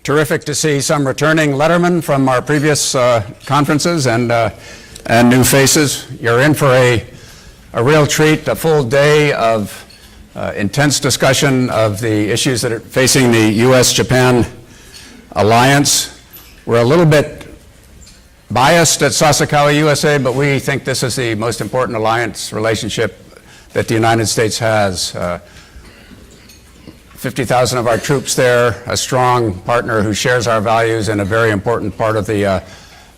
Terrific to see some returning lettermen from our previous conferences and new faces. You're in for a real treat, a full day of intense discussion of the issues that are facing the U.S. Japan alliance. We're a little bit biased at Sasakawa USA, but we think this is the most important alliance relationship that the United States has. 50,000 of our troops there, a strong partner who shares our values in a very important part of the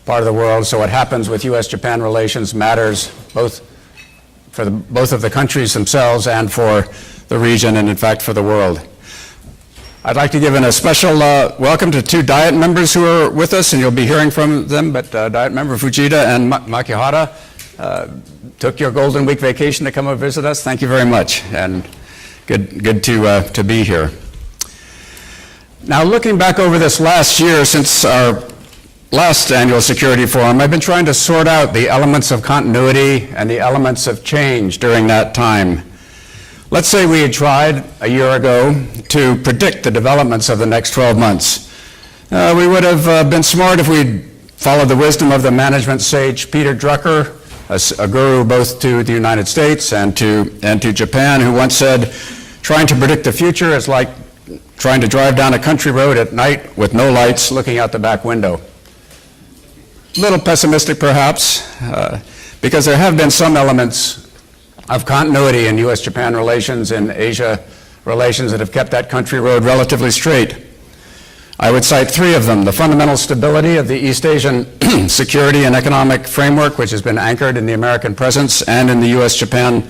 world. So what happens with U.S.-Japan relations matters both for both of the countries themselves and for the region, and in fact for the world. I'd like to give a special welcome to two Diet members who are with us, and you'll be hearing from them, but Diet member Fujita and Makihara took your Golden Week vacation to come and visit us. Thank you very much, and good to be here. Now, looking back over this last year since our last annual security forum, I've been trying to sort out the elements of continuity and the elements of change during that time. Let's say we had tried a year ago to predict the developments of the next 12 months. We would have been smart if we'd followed the wisdom of the management sage Peter Drucker, a guru both to the United States and to Japan, who once said, trying to predict the future is like trying to drive down a country road at night with no lights looking out the back window. A little pessimistic perhaps, because there have been some elements of continuity in U.S.-Japan relations and Asia relations that have kept that country road relatively straight. I would cite three of them: the fundamental stability of the East Asian security and economic framework, which has been anchored in the American presence and in the U.S.-Japan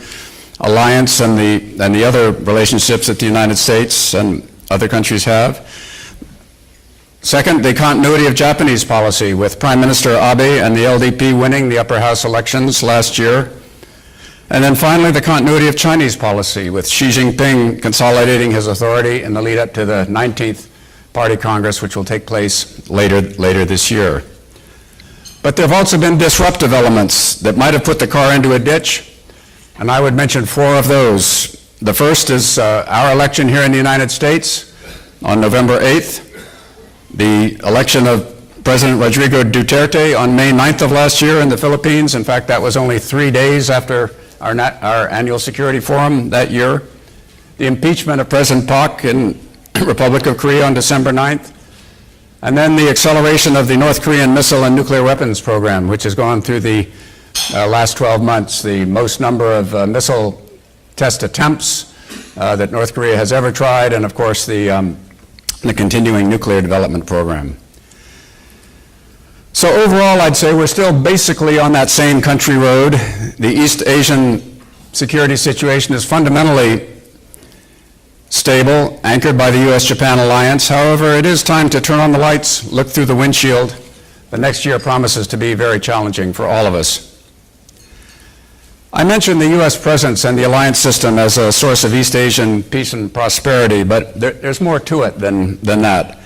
alliance and the other relationships that the United States and other countries have. Second, the continuity of Japanese policy, with Prime Minister Abe and the LDP winning the upper house elections last year. And then finally, the continuity of Chinese policy, with Xi Jinping consolidating his authority in the lead up to the 19th Party Congress, which will take place later this year. But there have also been disruptive elements that might have put the car into a ditch, and I would mention four of those. The first is our election here in the United States on November 8th, the election of President Rodrigo Duterte on May 9th of last year in the Philippines. In fact, that was only 3 days after our annual security forum that year. The impeachment of President Park in Republic of Korea on December 9th. And then the acceleration of the North Korean missile and nuclear weapons program, which has gone through the last 12 months, the most number of missile test attempts that North Korea has ever tried, and of course the continuing nuclear development program. So overall, I'd say we're still basically on that same country road. The East Asian security situation is fundamentally stable, anchored by the U.S.-Japan alliance. However, it is time to turn on the lights, look through the windshield. The next year promises to be very challenging for all of us. I mentioned the U.S. presence and the alliance system as a source of East Asian peace and prosperity, but there's more to it than that.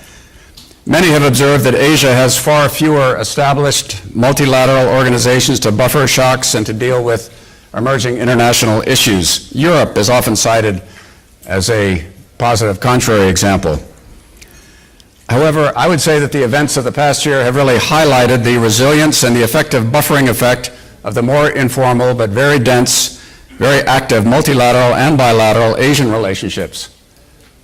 Many have observed that Asia has far fewer established multilateral organizations to buffer shocks and to deal with emerging international issues. Europe is often cited as a positive contrary example. However, I would say that the events of the past year have really highlighted the resilience and the effective buffering effect of the more informal but very dense, very active multilateral and bilateral Asian relationships.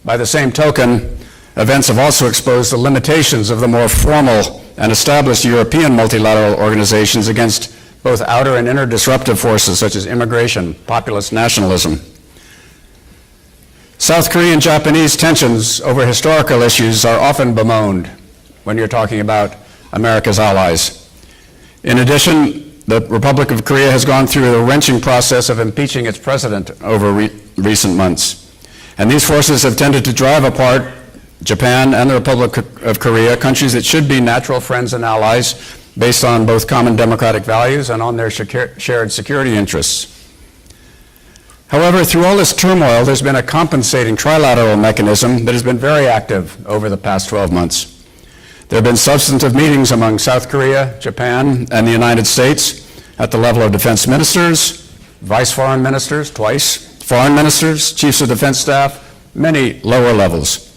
By the same token, events have also exposed the limitations of the more formal and established European multilateral organizations against both outer and inner disruptive forces such as immigration, populist nationalism. South Korean-Japanese tensions over historical issues are often bemoaned when you're talking about America's allies. In addition, the Republic of Korea has gone through the wrenching process of impeaching its president over recent months. And these forces have tended to drive apart Japan and the Republic of Korea, countries that should be natural friends and allies based on both common democratic values and on their shared security interests. However, through all this turmoil, there's been a compensating trilateral mechanism that has been very active over the past 12 months. There have been substantive meetings among South Korea, Japan, and the United States at the level of defense ministers, vice foreign ministers, twice, foreign ministers, chiefs of defense staff, many lower levels.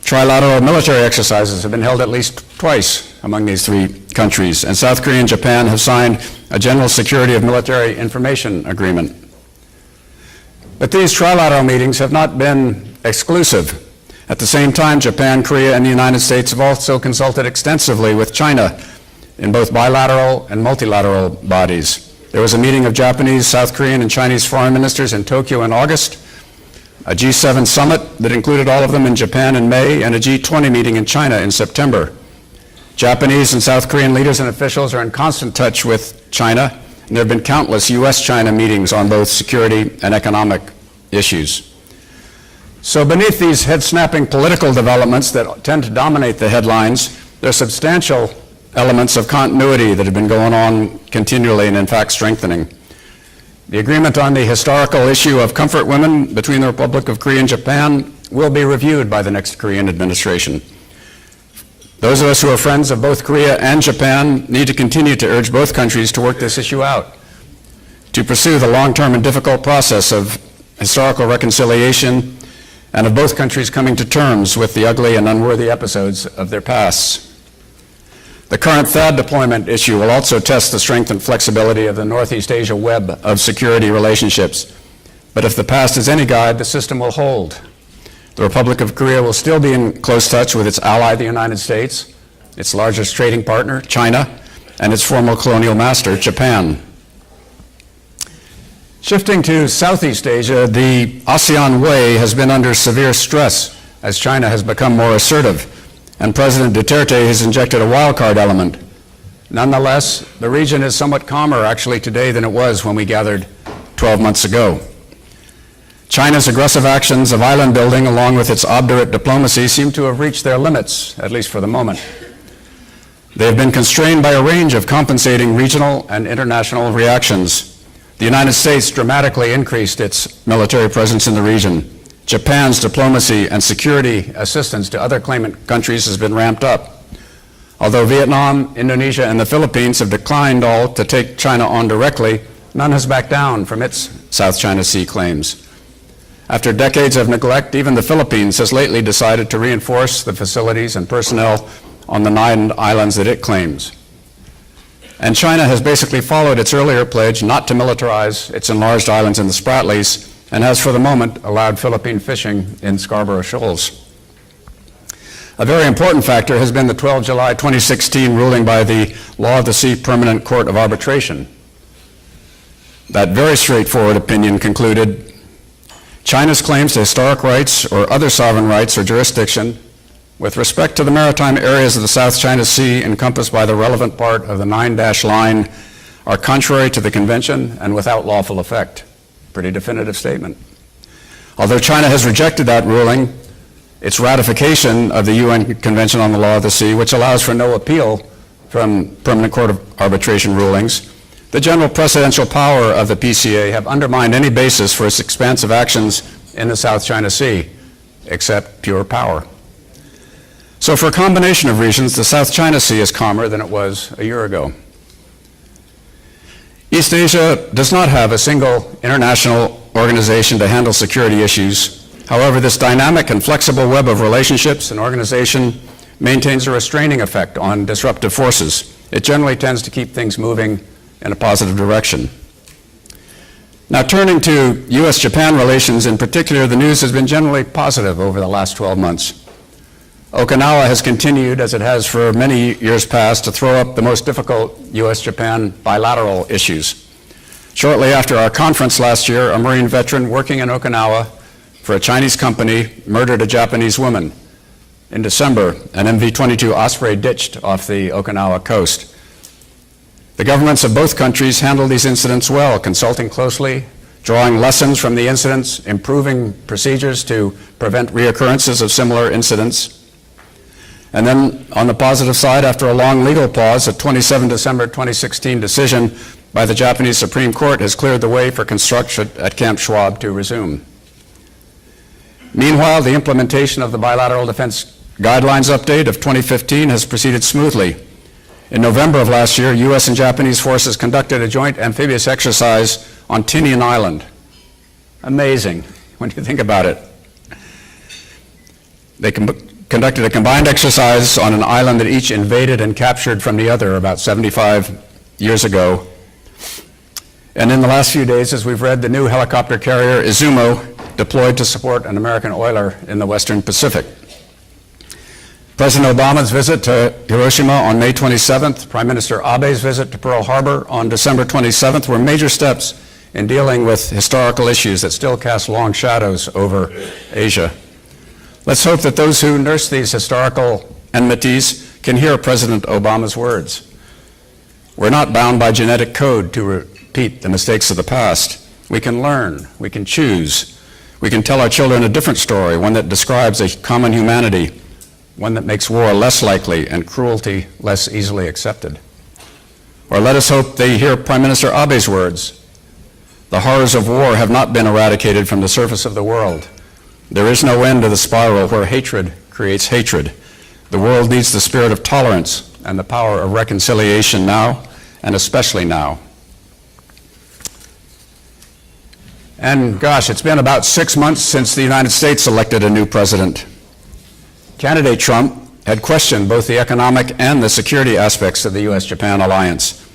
Trilateral military exercises have been held at least twice among these three countries, and South Korea and Japan have signed a General Security of Military Information Agreement. But these trilateral meetings have not been exclusive. At the same time, Japan, Korea, and the United States have also consulted extensively with China in both bilateral and multilateral bodies. There was a meeting of Japanese, South Korean, and Chinese foreign ministers in Tokyo in August, a G7 summit that included all of them in Japan in May, and a G20 meeting in China in September. Japanese and South Korean leaders and officials are in constant touch with China, and there have been countless U.S.-China meetings on both security and economic issues. So beneath these head-snapping political developments that tend to dominate the headlines, there are substantial elements of continuity that have been going on continually and in fact strengthening. The agreement on the historical issue of comfort women between the Republic of Korea and Japan will be reviewed by the next Korean administration. Those of us who are friends of both Korea and Japan need to continue to urge both countries to work this issue out, to pursue the long-term and difficult process of historical reconciliation and of both countries coming to terms with the ugly and unworthy episodes of their pasts. The current THAAD deployment issue will also test the strength and flexibility of the Northeast Asia web of security relationships. But if the past is any guide, the system will hold. The Republic of Korea will still be in close touch with its ally, the United States, its largest trading partner, China, and its former colonial master, Japan. Shifting to Southeast Asia, the ASEAN way has been under severe stress as China has become more assertive, and President Duterte has injected a wildcard element. Nonetheless, the region is somewhat calmer actually today than it was when we gathered 12 months ago. China's aggressive actions of island building along with its obdurate diplomacy seem to have reached their limits, at least for the moment. They have been constrained by a range of compensating regional and international reactions. The United States dramatically increased its military presence in the region. Japan's diplomacy and security assistance to other claimant countries has been ramped up. Although Vietnam, Indonesia, and the Philippines have declined all to take China on directly, none has backed down from its South China Sea claims. After decades of neglect, even the Philippines has lately decided to reinforce the facilities and personnel on the 9 islands that it claims. And China has basically followed its earlier pledge not to militarize its enlarged islands in the Spratlys, and has for the moment allowed Philippine fishing in Scarborough Shoals. A very important factor has been the 12 July 2016 ruling by the Law of the Sea Permanent Court of Arbitration. That very straightforward opinion concluded, China's claims to historic rights or other sovereign rights or jurisdiction with respect to the maritime areas of the South China Sea encompassed by the relevant part of the 9-dash line are contrary to the convention and without lawful effect. Pretty definitive statement. Although China has rejected that ruling, its ratification of the UN Convention on the Law of the Sea, which allows for no appeal from Permanent Court of Arbitration rulings, the general precedential power of the PCA have undermined any basis for its expansive actions in the South China Sea, except pure power. So for a combination of reasons, the South China Sea is calmer than it was a year ago. East Asia does not have a single international organization to handle security issues. However, this dynamic and flexible web of relationships and organization maintains a restraining effect on disruptive forces. It generally tends to keep things moving in a positive direction. Now, turning to U.S. Japan relations in particular, the news has been generally positive over the last 12 months. Okinawa has continued, as it has for many years past, to throw up the most difficult U.S. Japan bilateral issues. Shortly after our conference last year, a Marine veteran working in Okinawa for a Chinese company murdered a Japanese woman. In December, an MV-22 Osprey ditched off the Okinawa coast. The governments of both countries handled these incidents well, consulting closely, drawing lessons from the incidents, improving procedures to prevent reoccurrences of similar incidents. And then on the positive side, after a long legal pause, a 27 December 2016 decision by the Japanese Supreme Court has cleared the way for construction at Camp Schwab to resume. Meanwhile, the implementation of the Bilateral Defense Guidelines Update of 2015 has proceeded smoothly. In November of last year, U.S. and Japanese forces conducted a joint amphibious exercise on Tinian Island. Amazing when you think about it. They conducted a combined exercise on an island that each invaded and captured from the other about 75 years ago. And in the last few days, as we've read, the new helicopter carrier Izumo deployed to support an American oiler in the Western Pacific. President Obama's visit to Hiroshima on May 27th, Prime Minister Abe's visit to Pearl Harbor on December 27th were major steps in dealing with historical issues that still cast long shadows over Asia. Let's hope that those who nurse these historical enmities can hear President Obama's words. We're not bound by genetic code to repeat the mistakes of the past. We can learn, we can choose, we can tell our children a different story, one that describes a common humanity, one that makes war less likely and cruelty less easily accepted. Or let us hope they hear Prime Minister Abe's words. The horrors of war have not been eradicated from the surface of the world. There is no end to the spiral where hatred creates hatred. The world needs the spirit of tolerance and the power of reconciliation now, and especially now. And gosh, it's been about 6 months since the United States elected a new president. Candidate Trump had questioned both the economic and the security aspects of the U.S. Japan alliance.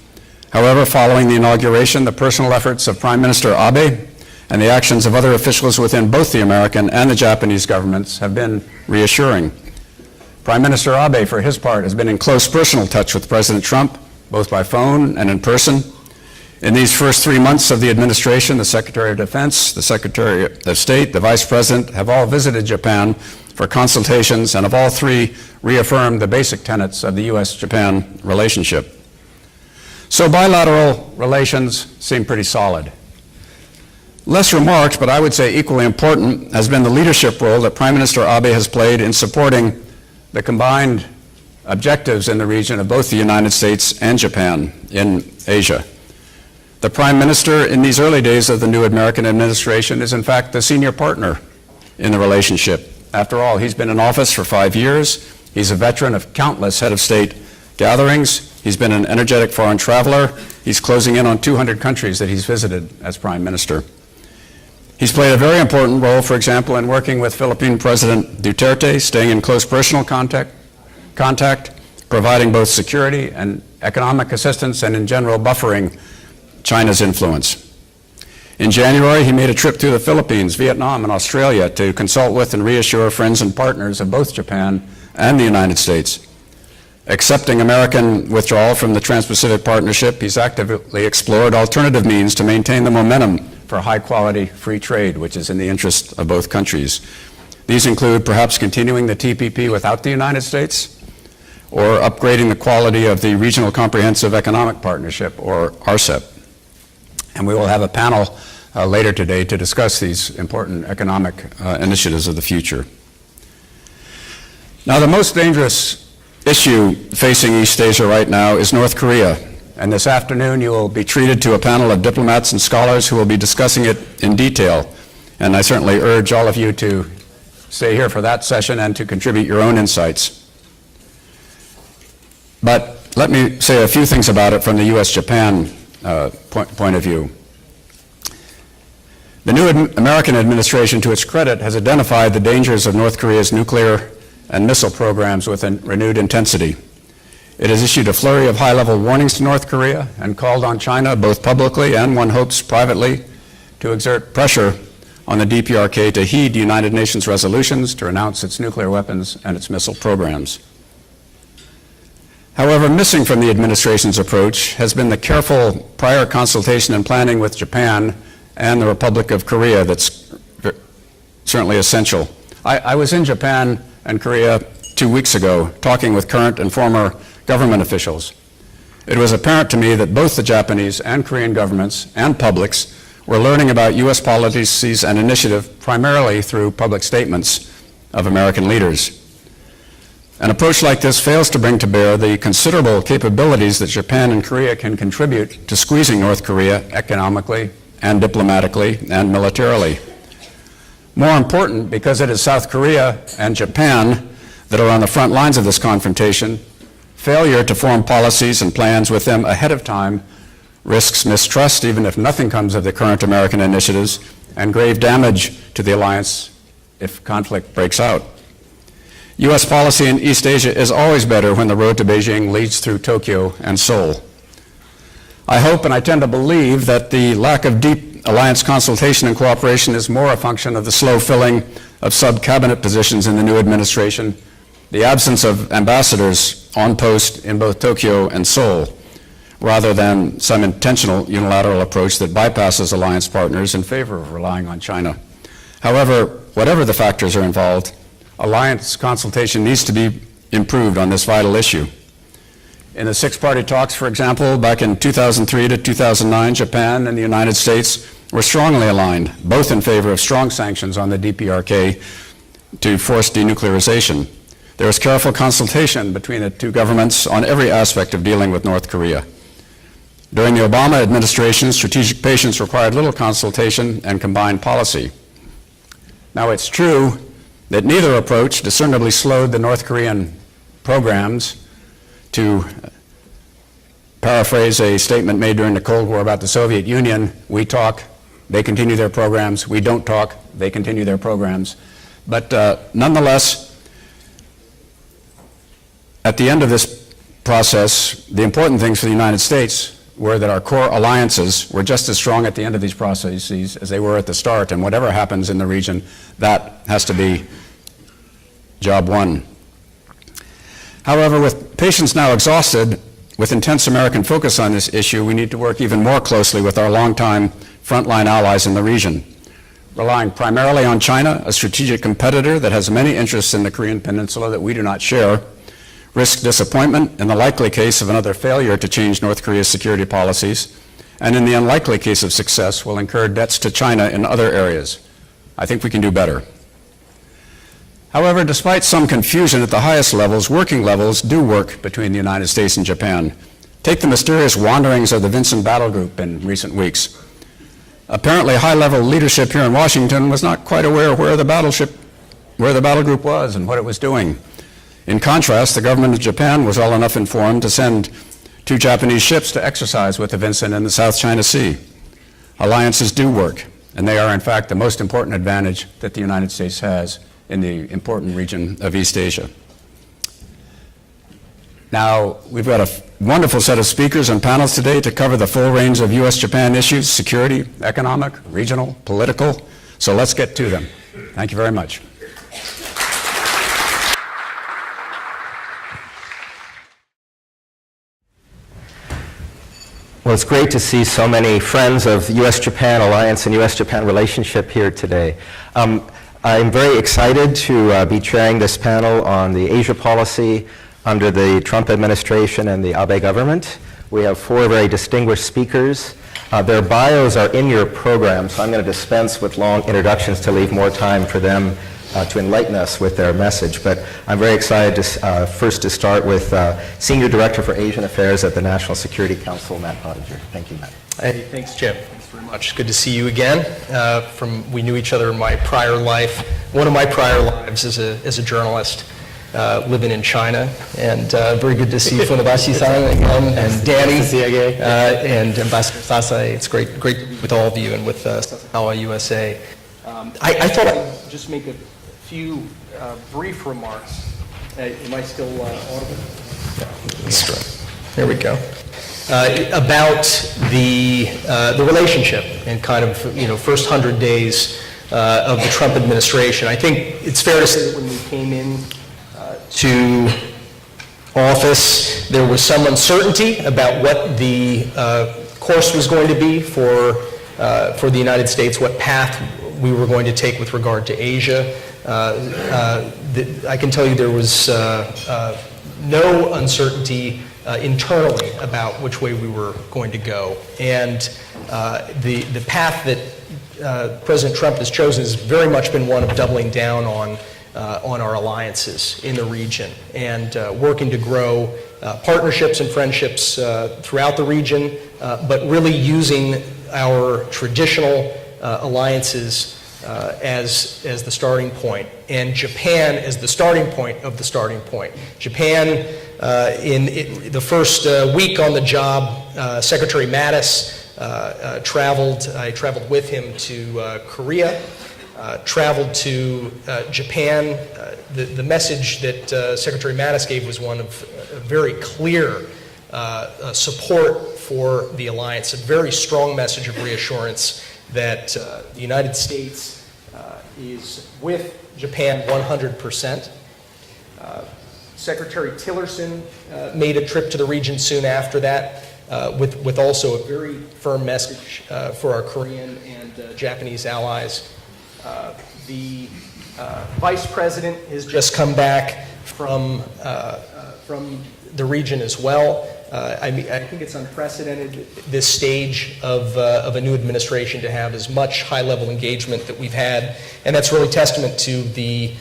However, following the inauguration, the personal efforts of Prime Minister Abe and the actions of other officials within both the American and the Japanese governments have been reassuring. Prime Minister Abe, for his part, has been in close personal touch with President Trump, both by phone and in person. In these first 3 months of the administration, the Secretary of Defense, the Secretary of State, the Vice President have all visited Japan for consultations and have all three reaffirmed the basic tenets of the U.S.-Japan relationship. So bilateral relations seem pretty solid. Less remarked, but I would say equally important, has been the leadership role that Prime Minister Abe has played in supporting the combined objectives in the region of both the United States and Japan in Asia. The Prime Minister in these early days of the new American administration is in fact the senior partner in the relationship. After all, he's been in office for 5 years. He's a veteran of countless head of state gatherings. He's been an energetic foreign traveler. He's closing in on 200 countries that he's visited as Prime Minister. He's played a very important role, for example, in working with Philippine President Duterte, staying in close personal contact, providing both security and economic assistance, and in general buffering China's influence. In January, he made a trip to the Philippines, Vietnam, and Australia to consult with and reassure friends and partners of both Japan and the United States. Accepting American withdrawal from the Trans-Pacific Partnership, he's actively explored alternative means to maintain the momentum for high-quality free trade, which is in the interest of both countries. These include perhaps continuing the TPP without the United States, or upgrading the quality of the Regional Comprehensive Economic Partnership, or RCEP. And we will have a panel later today to discuss these important economic initiatives of the future. Now, the most dangerous issue facing East Asia right now is North Korea. And this afternoon, you will be treated to a panel of diplomats and scholars who will be discussing it in detail. And I certainly urge all of you to stay here for that session and to contribute your own insights. But let me say a few things about it from the U.S. Japan point of view. The new American administration, to its credit, has identified the dangers of North Korea's nuclear and missile programs with a renewed intensity. It has issued a flurry of high-level warnings to North Korea and called on China, both publicly and, one hopes, privately, to exert pressure on the DPRK to heed United Nations resolutions to renounce its nuclear weapons and its missile programs. However, missing from the administration's approach has been the careful prior consultation and planning with Japan and the Republic of Korea that's certainly essential. I was in Japan and Korea 2 weeks ago talking with current and former government officials. It was apparent to me that both the Japanese and Korean governments and publics were learning about U.S. policies and initiative primarily through public statements of American leaders. An approach like this fails to bring to bear the considerable capabilities that Japan and Korea can contribute to squeezing North Korea economically and diplomatically and militarily. More important, because it is South Korea and Japan that are on the front lines of this confrontation, failure to form policies and plans with them ahead of time risks mistrust, even if nothing comes of the current American initiatives, and grave damage to the alliance if conflict breaks out. U.S. policy in East Asia is always better when the road to Beijing leads through Tokyo and Seoul. I hope and I tend to believe that the lack of deep alliance consultation and cooperation is more a function of the slow filling of sub-cabinet positions in the new administration, the absence of ambassadors on post in both Tokyo and Seoul, rather than some intentional unilateral approach that bypasses alliance partners in favor of relying on China. However, whatever the factors are involved, alliance consultation needs to be improved on this vital issue. In the six-party talks, for example, back in 2003 to 2009, Japan and the United States were strongly aligned, both in favor of strong sanctions on the DPRK to force denuclearization. There was careful consultation between the two governments on every aspect of dealing with North Korea. During the Obama administration, strategic patience required little consultation and combined policy. Now, it's true that neither approach discernibly slowed the North Korean programs. To paraphrase a statement made during the Cold War about the Soviet Union, we talk, they continue their programs. We don't talk, they continue their programs. But nonetheless, at the end of this process, the important things for the United States were that our core alliances were just as strong at the end of these processes as they were at the start, and whatever happens in the region, that has to be job one. However, with patience now exhausted, with intense American focus on this issue, we need to work even more closely with our longtime frontline allies in the region. Relying primarily on China, a strategic competitor that has many interests in the Korean Peninsula that we do not share, risks disappointment in the likely case of another failure to change North Korea's security policies, and in the unlikely case of success, will incur debts to China in other areas. I think we can do better. However, despite some confusion at the highest levels, working levels do work between the United States and Japan. Take the mysterious wanderings of the Vincent Battle Group in recent weeks. Apparently, high-level leadership here in Washington was not quite aware where the battle group was and what it was doing. In contrast, the government of Japan was well enough informed to send 2 Japanese ships to exercise with the Vincent in the South China Sea. Alliances do work, and they are, in fact, the most important advantage that the United States has in the important region of East Asia. Now, we've got a wonderful set of speakers and panels today to cover the full range of U.S.-Japan issues, security, economic, regional, political. So let's get to them. Thank you very much. Well, it's great to see so many friends of U.S.-Japan alliance and U.S.-Japan relationship here today. I'm very excited to be chairing this panel on the Asia policy under the Trump administration and the Abe government. We have 4 very distinguished speakers. Their bios are in your program, so I'm going to dispense with long introductions to leave more time for them to enlighten us with their message. But I'm very excited to first to start with Senior Director for Asian Affairs at the National Security Council, Matt Pottinger. Thank you, Matt. Hey, thanks, Jim. Thanks very much. Good to see you again. We knew each other in my prior life. One of my prior lives as a journalist, living in China, and very good to see Funabashi-san again, and Danny, and Ambassador Sasai. It's great to be with all of you and with Sasakawa USA. I thought I'd just make a few brief remarks. Am I still audible? Yeah. There we go. About the relationship and kind of, first 100 days of the Trump administration. I think it's fair to say that when we came in to office, there was some uncertainty about what the course was going to be for the United States, what path we were going to take with regard to Asia. I can tell you there was no uncertainty internally about which way we were going to go. And the path that President Trump has chosen has very much been one of doubling down on our alliances in the region and working to grow partnerships and friendships throughout the region, but really using our traditional alliances as the starting point, and Japan as the starting point of the starting point. Japan, in the first week on the job, Secretary Mattis I traveled with him to Korea, traveled to Japan. The message that Secretary Mattis gave was one of very clear support for the alliance, a very strong message of reassurance that the United States is with Japan 100%. Secretary Tillerson made a trip to the region soon after that with also a very firm message for our Korean and Japanese allies. The Vice President has just come back from the region as well. I think it's unprecedented at this stage of a new administration to have as much high-level engagement that we've had, and that's really testament to the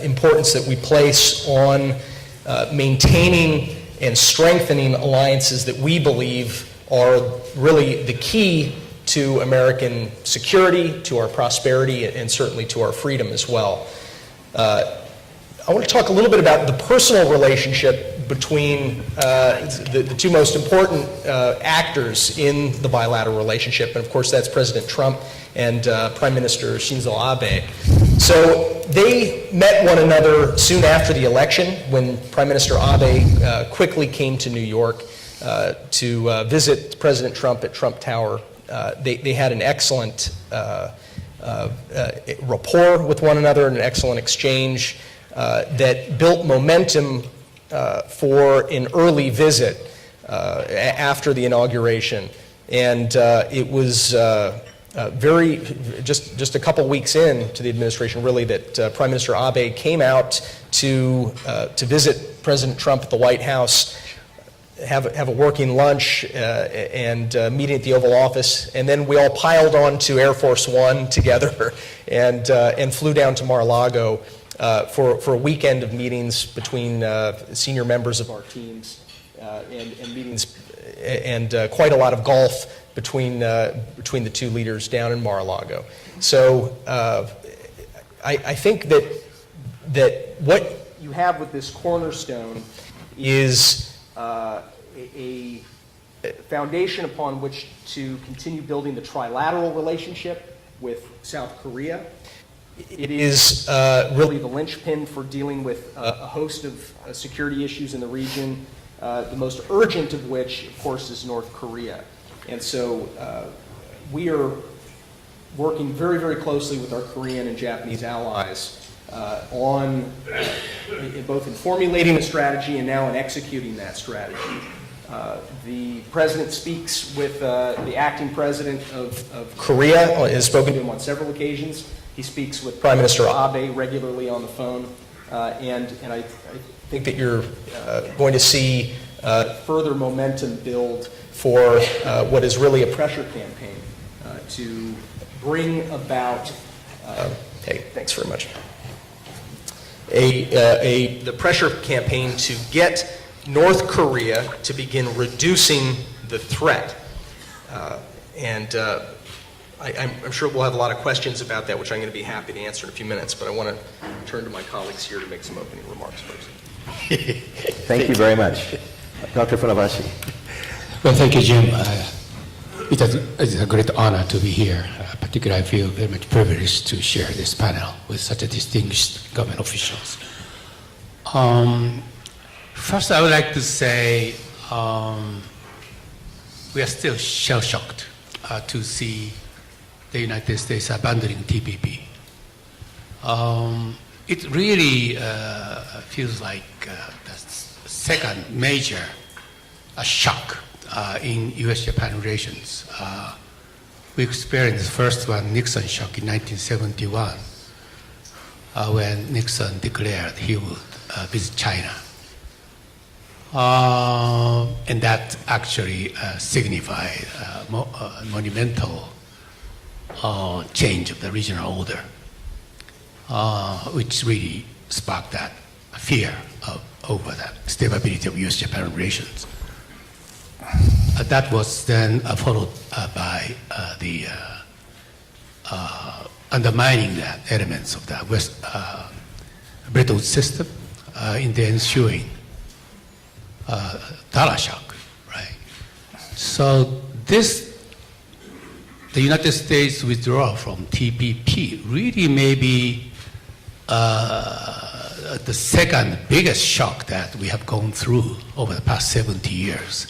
importance that we place on maintaining and strengthening alliances that we believe are really the key to American security, to our prosperity, and certainly to our freedom as well. I want to talk a little bit about the personal relationship between the two most important actors in the bilateral relationship, and of course that's President Trump and Prime Minister Shinzo Abe. So they met one another soon after the election when Prime Minister Abe quickly came to New York to visit President Trump at Trump Tower. They had an excellent rapport with one another and an excellent exchange that built momentum for an early visit after the inauguration. And it was just a couple weeks in to the administration, really, that Prime Minister Abe came out to visit President Trump at the White House, have a working lunch and meeting at the Oval Office, and then we all piled on to Air Force One together and flew down to Mar-a-Lago for a weekend of meetings between senior members of our teams and meetings and quite a lot of golf between the two leaders down in Mar-a-Lago. So I think that what you have with this cornerstone is a foundation upon which to continue building the trilateral relationship with South Korea. It is really the linchpin for dealing with a host of security issues in the region, the most urgent of which, of course, is North Korea. And so we are working very, very closely with our Korean and Japanese allies on both in formulating a strategy and now in executing that strategy. The president speaks with the acting president of Korea, has spoken to him on several occasions. He speaks with Prime Minister Abe regularly on the phone, and I think that you're going to see further momentum build for what is really a pressure campaign to bring about, hey, thanks very much, the pressure campaign to get North Korea to begin reducing the threat. I'm sure we'll have a lot of questions about that, which I'm going to be happy to answer in a few minutes, but I want to turn to my colleagues here to make some opening remarks first. Thank you very much. Dr. Funabashi. Well, thank you, Jim. It's a great honor to be here. Particularly, I feel very much privileged to share this panel with such a distinguished government officials. First, I would like to say we are still shell-shocked to see the United States abandoning TPP. It really feels like the second major shock in U.S. Japan relations. We experienced the first one, Nixon shock, in 1971, when Nixon declared he would visit China. And that actually signified a monumental change of the regional order, which really sparked that fear over that stability of U.S.-Japan relations. That was then followed by the undermining that elements of the Bretton Woods system in the ensuing dollar shock, right? So this the United States withdrawal from TPP really may be the second biggest shock that we have gone through over the past 70 years.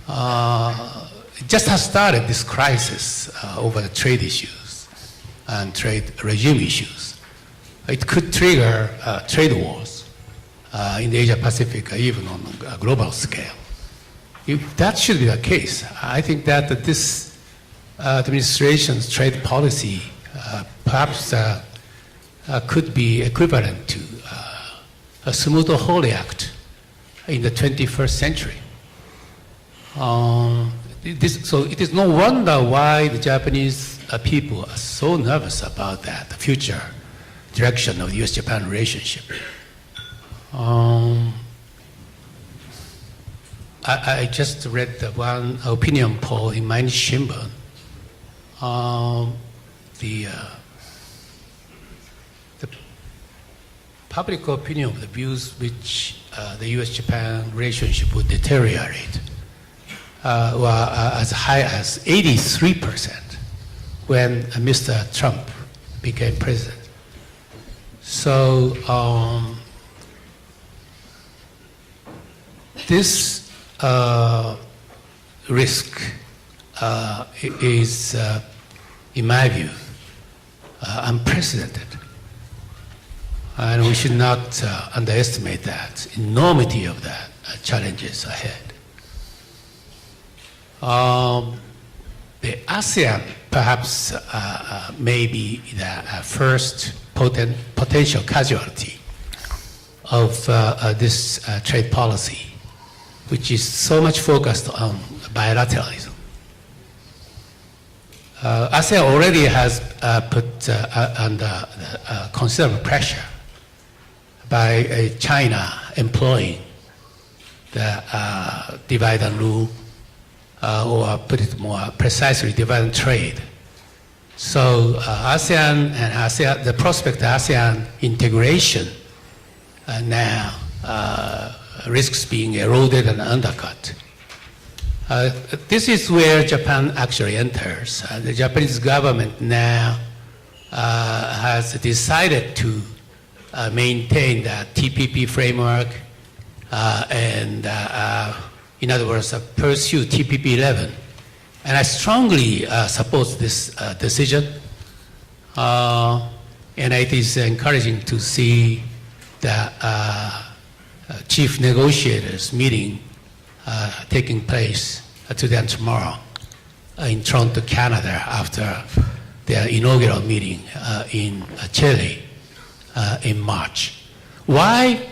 It just has started this crisis over the trade issues and trade regime issues. It could trigger trade wars in the Asia-Pacific, even on a global scale. If that should be the case, I think that this administration's trade policy perhaps could be equivalent to a smooth or holy act in the 21st century. So it is no wonder why the Japanese people are so nervous about that, the future direction of the U.S.-Japan relationship. I just read one opinion poll in Mainichi Shimbun. The public opinion of the views which the U.S.-Japan relationship would deteriorate were as high as 83% when Mr. Trump became president. So this risk is, in my view, unprecedented. And we should not underestimate that enormity of that challenges ahead. The ASEAN perhaps may be the first potential casualty of this trade policy, which is so much focused on bilateralism. ASEAN already has put under considerable pressure by China employing the divide and rule, or put it more precisely, divide and trade. So ASEAN and ASEAN, the prospect of ASEAN integration now risks being eroded and undercut. This is where Japan actually enters. The Japanese government now has decided to maintain the TPP framework and, in other words, pursue TPP 11. And I strongly support this decision. And it is encouraging to see the chief negotiators meeting taking place today and tomorrow in Toronto, Canada, after their inaugural meeting in Chile in March. Why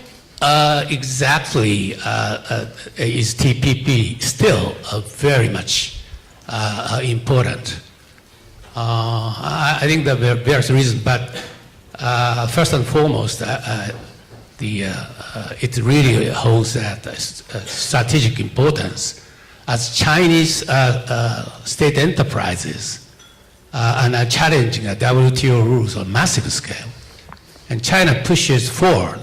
exactly is TPP still very much important? I think there are various reasons, but first and foremost, it really holds that strategic importance as Chinese state enterprises are challenging WTO rules on massive scale. And China pushes forward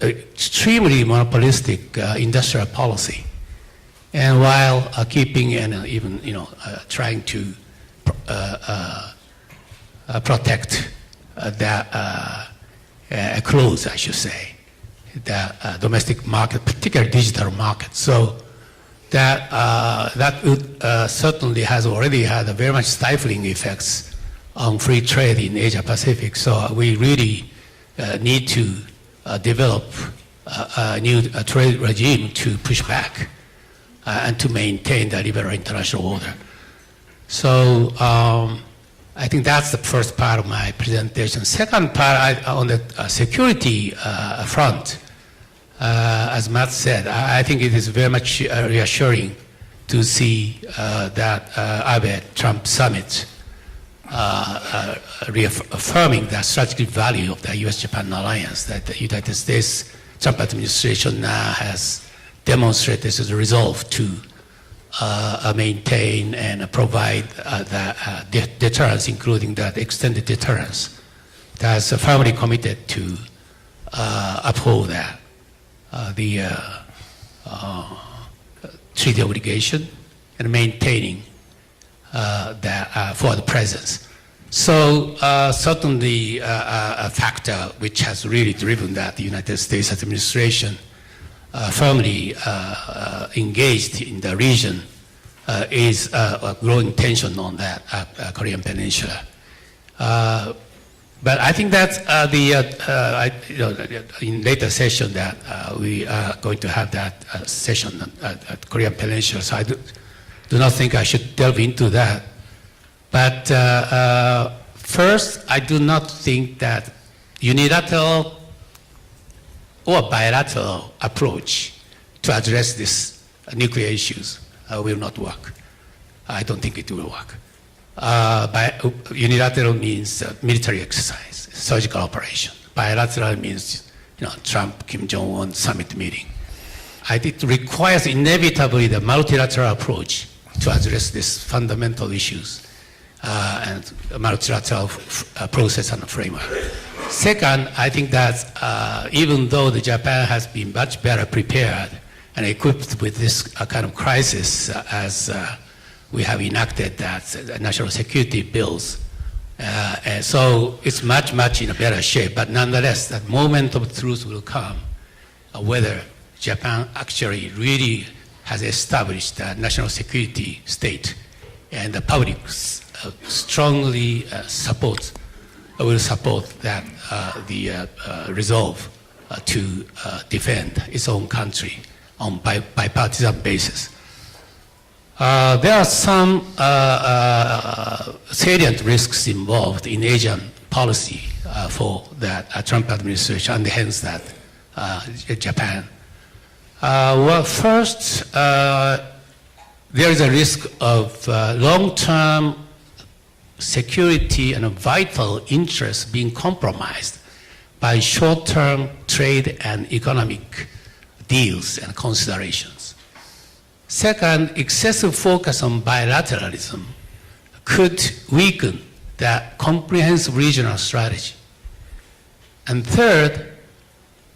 extremely monopolistic industrial policy, and while keeping and even trying to protect close, I should say, the domestic market, particularly digital market. So that would, certainly has already had a very much stifling effects on free trade in Asia Pacific. So we really need to develop a new trade regime to push back and to maintain the liberal international order. So I think that's the first part of my presentation. Second part, on the security front, as Matt said, I think it is very much reassuring to see that Abe-Trump summit reaffirming the strategic value of the U.S.-Japan alliance that the United States Trump administration now has demonstrated as a resolve to maintain and provide the deterrence, including that extended deterrence. It has firmly committed to treaty obligation and maintaining that for the presence. So certainly a factor which has really driven that the United States administration firmly engaged in the region is a growing tension on that Korean Peninsula. But I think that in later session that we are going to have that session at Korean Peninsula, so I do not think I should delve into that. But first, I do not think that unilateral or bilateral approach to address these nuclear issues will not work. I don't think it will work. Unilateral means military exercise, surgical operation. Bilateral means, Trump, Kim Jong-un summit meeting. It requires inevitably the multilateral approach to address these fundamental issues and multilateral process and framework. Second, I think that even though Japan has been much better prepared and equipped with this kind of crisis as we have enacted that national security bills. And so it's much, much in a better shape. But nonetheless, that moment of truth will come whether Japan actually really has established a national security state, and the public strongly will support that the resolve to defend its own country on bipartisan basis. There are some salient risks involved in Asian policy for the Trump administration, and hence that Japan. Well, first, there is a risk of long-term security and vital interests being compromised by short-term trade and economic deals and considerations. Second, excessive focus on bilateralism could weaken the comprehensive regional strategy. And third,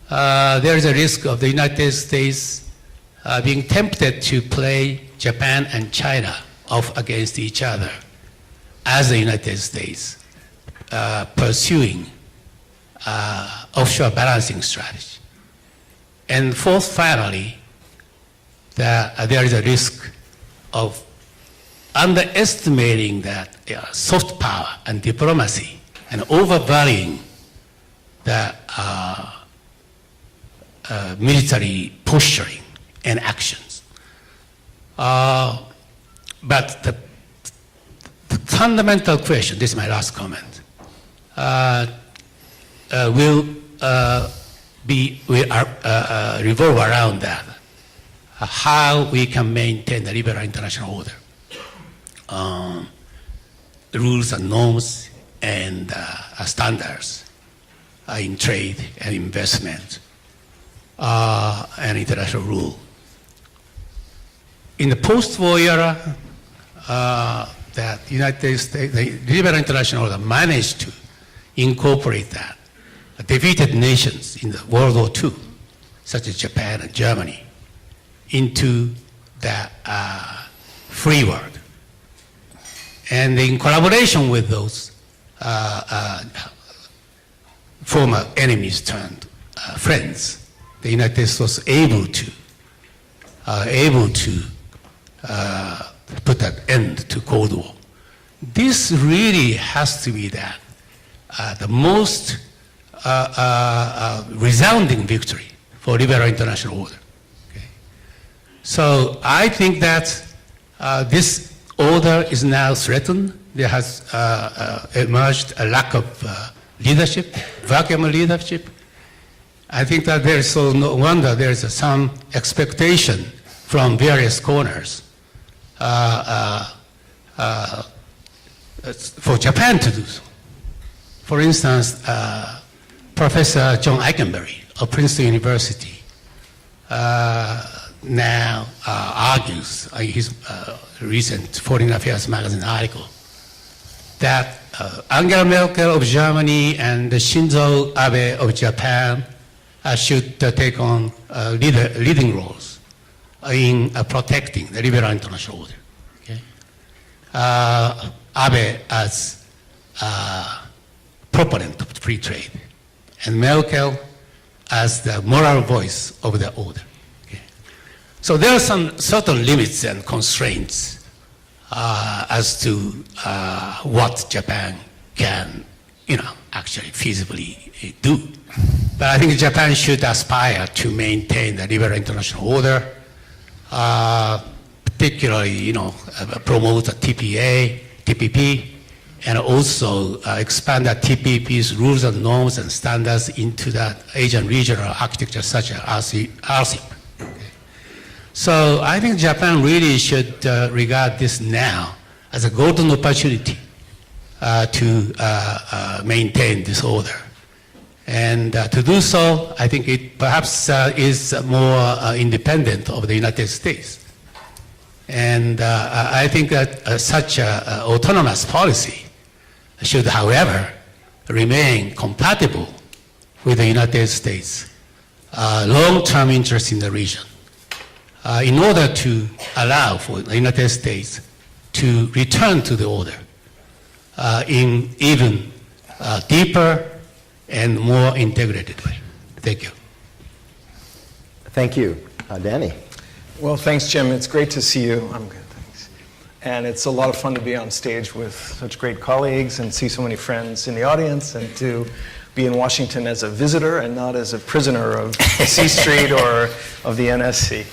there is a risk of the United States being tempted to play Japan and China off against each other as the United States pursuing offshore balancing strategy. And fourth, finally, there is a risk of underestimating that soft power and diplomacy and overvaluing the military posturing and actions. But the fundamental question, this is my last comment, will revolve around that, how we can maintain the liberal international order, rules and norms and standards in trade and investment and international rule. In the post-war era, that United States, the liberal international order managed to incorporate that. Defeated nations in the World War II, such as Japan and Germany, into the free world. And in collaboration with those former enemies turned friends, the United States was able to put an end to Cold War. This really has to be the most resounding victory for liberal international order. Okay? So I think that this order is now threatened. There has emerged a lack of leadership, vacuum leadership. I think that there is so no wonder there is some expectation from various corners for Japan to do so. For instance, Professor John Eikenberry of Princeton University now argues in his recent Foreign Affairs magazine article that Angela Merkel of Germany and Shinzo Abe of Japan should take on leading roles in protecting the liberal international order. Okay? Abe as proponent of free trade, and Merkel as the moral voice of the order. Okay? So there are some certain limits and constraints as to what Japan can, actually feasibly do. But I think Japan should aspire to maintain the liberal international order, particularly, promote the TPP, and also expand the TPP's rules and norms and standards into the Asian regional architecture such as RCEP. Okay. So I think Japan really should regard this now as a golden opportunity to maintain this order. And to do so, I think it perhaps is more independent of the United States. And I think that such an autonomous policy should, however, remain compatible with the United States' long-term interest in the region in order to allow for the United States to return to the order in even deeper and more integrated way. Thank you. Thank you. Danny. Well, thanks, Jim. It's great to see you. I'm good, thanks. And it's a lot of fun to be on stage with such great colleagues and see so many friends in the audience, and to be in Washington as a visitor and not as a prisoner of C Street or of the NSC.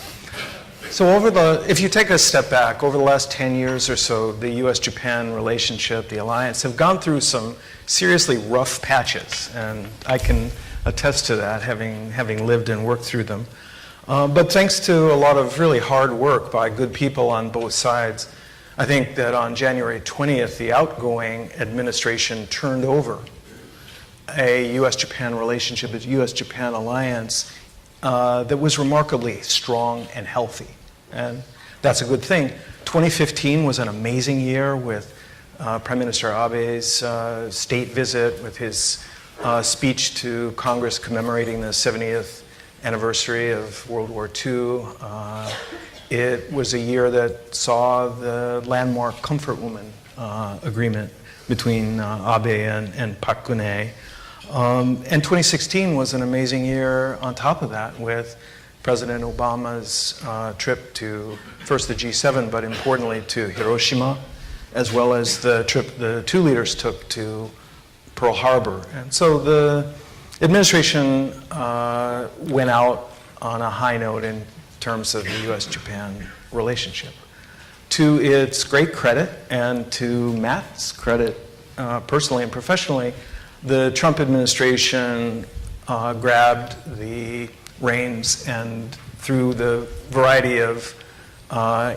So if you take a step back, over the last 10 years or so, the U.S.-Japan relationship, the alliance, have gone through some seriously rough patches, and I can attest to that, having lived and worked through them. But thanks to a lot of really hard work by good people on both sides, I think that on January 20th, the outgoing administration turned over a U.S.-Japan relationship, a U.S.-Japan alliance that was remarkably strong and healthy. And that's a good thing. 2015 was an amazing year with Prime Minister Abe's state visit, with his speech to Congress commemorating the 70th anniversary of World War II. It was a year that saw the landmark Comfort Woman agreement between Abe and Park Geun-hye. And 2016 was an amazing year on top of that, with President Obama's trip to first the G7, but importantly to Hiroshima, as well as the trip the two leaders took to Pearl Harbor. And so the administration went out on a high note in terms of the U.S.-Japan relationship. To its great credit, and to Matt's credit personally and professionally, the Trump administration grabbed the reins, and through the variety of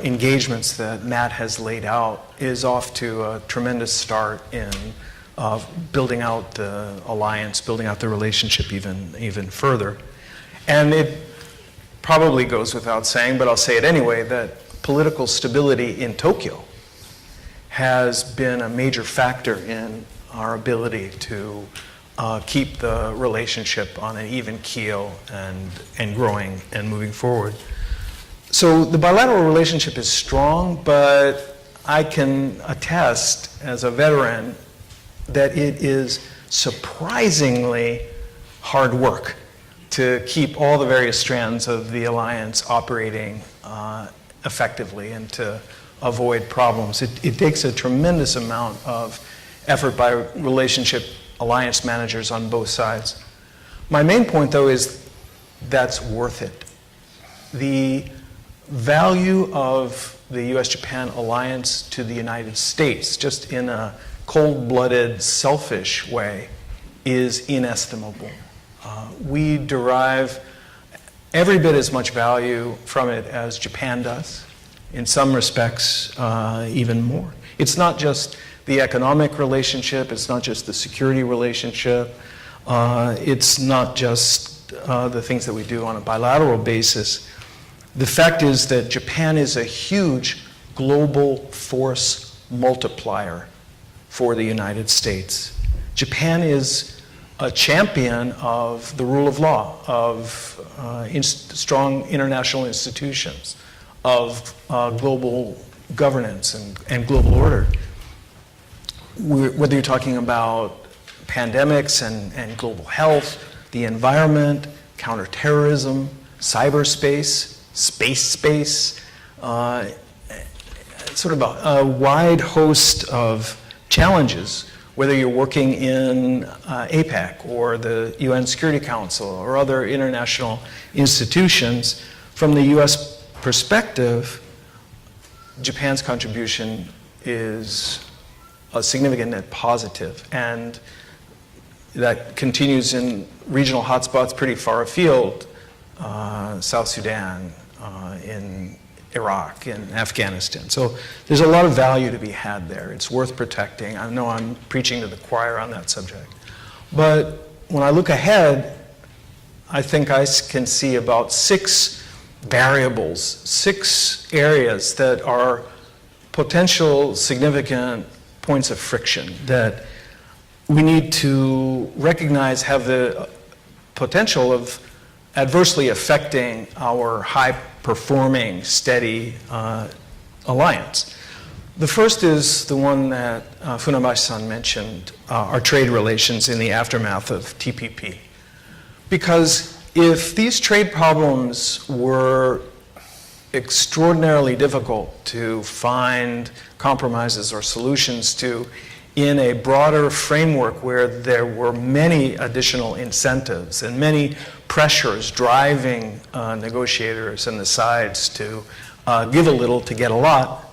engagements that Matt has laid out, is off to a tremendous start in building out the alliance, building out the relationship even further. And it probably goes without saying, but I'll say it anyway, that political stability in Tokyo has been a major factor in our ability to keep the relationship on an even keel and growing and moving forward. So the bilateral relationship is strong, but I can attest as a veteran that it is surprisingly hard work to keep all the various strands of the alliance operating effectively and to avoid problems. It takes a tremendous amount of effort by relationship alliance managers on both sides. My main point, though, is that's worth it. The value of the U.S.-Japan alliance to the United States, just in a cold-blooded, selfish way, is inestimable. We derive every bit as much value from it as Japan does, in some respects even more. It's not just the economic relationship, it's not just the security relationship, it's not just the things that we do on a bilateral basis. The fact is that Japan is a huge global force multiplier for the United States. Japan is a champion of the rule of law, of strong international institutions, of global governance and global order. Whether you're talking about pandemics and global health, the environment, counterterrorism, cyberspace, space, sort of a wide host of challenges, whether you're working in APEC or the UN Security Council or other international institutions. From the US perspective, Japan's contribution is a significant net positive, and that continues in regional hotspots pretty far afield, South Sudan, in Iraq, in Afghanistan. So there's a lot of value to be had there. It's worth protecting. I know I'm preaching to the choir on that subject. But when I look ahead, I think I can see about 6 variables, 6 areas that are potential significant points of friction that we need to recognize have the potential of adversely affecting our high-performing, steady alliance. The first is the one that Funabashi-san mentioned, our trade relations in the aftermath of TPP. Because if these trade problems were extraordinarily difficult to find compromises or solutions to in a broader framework where there were many additional incentives and many pressures driving negotiators and the sides to give a little to get a lot,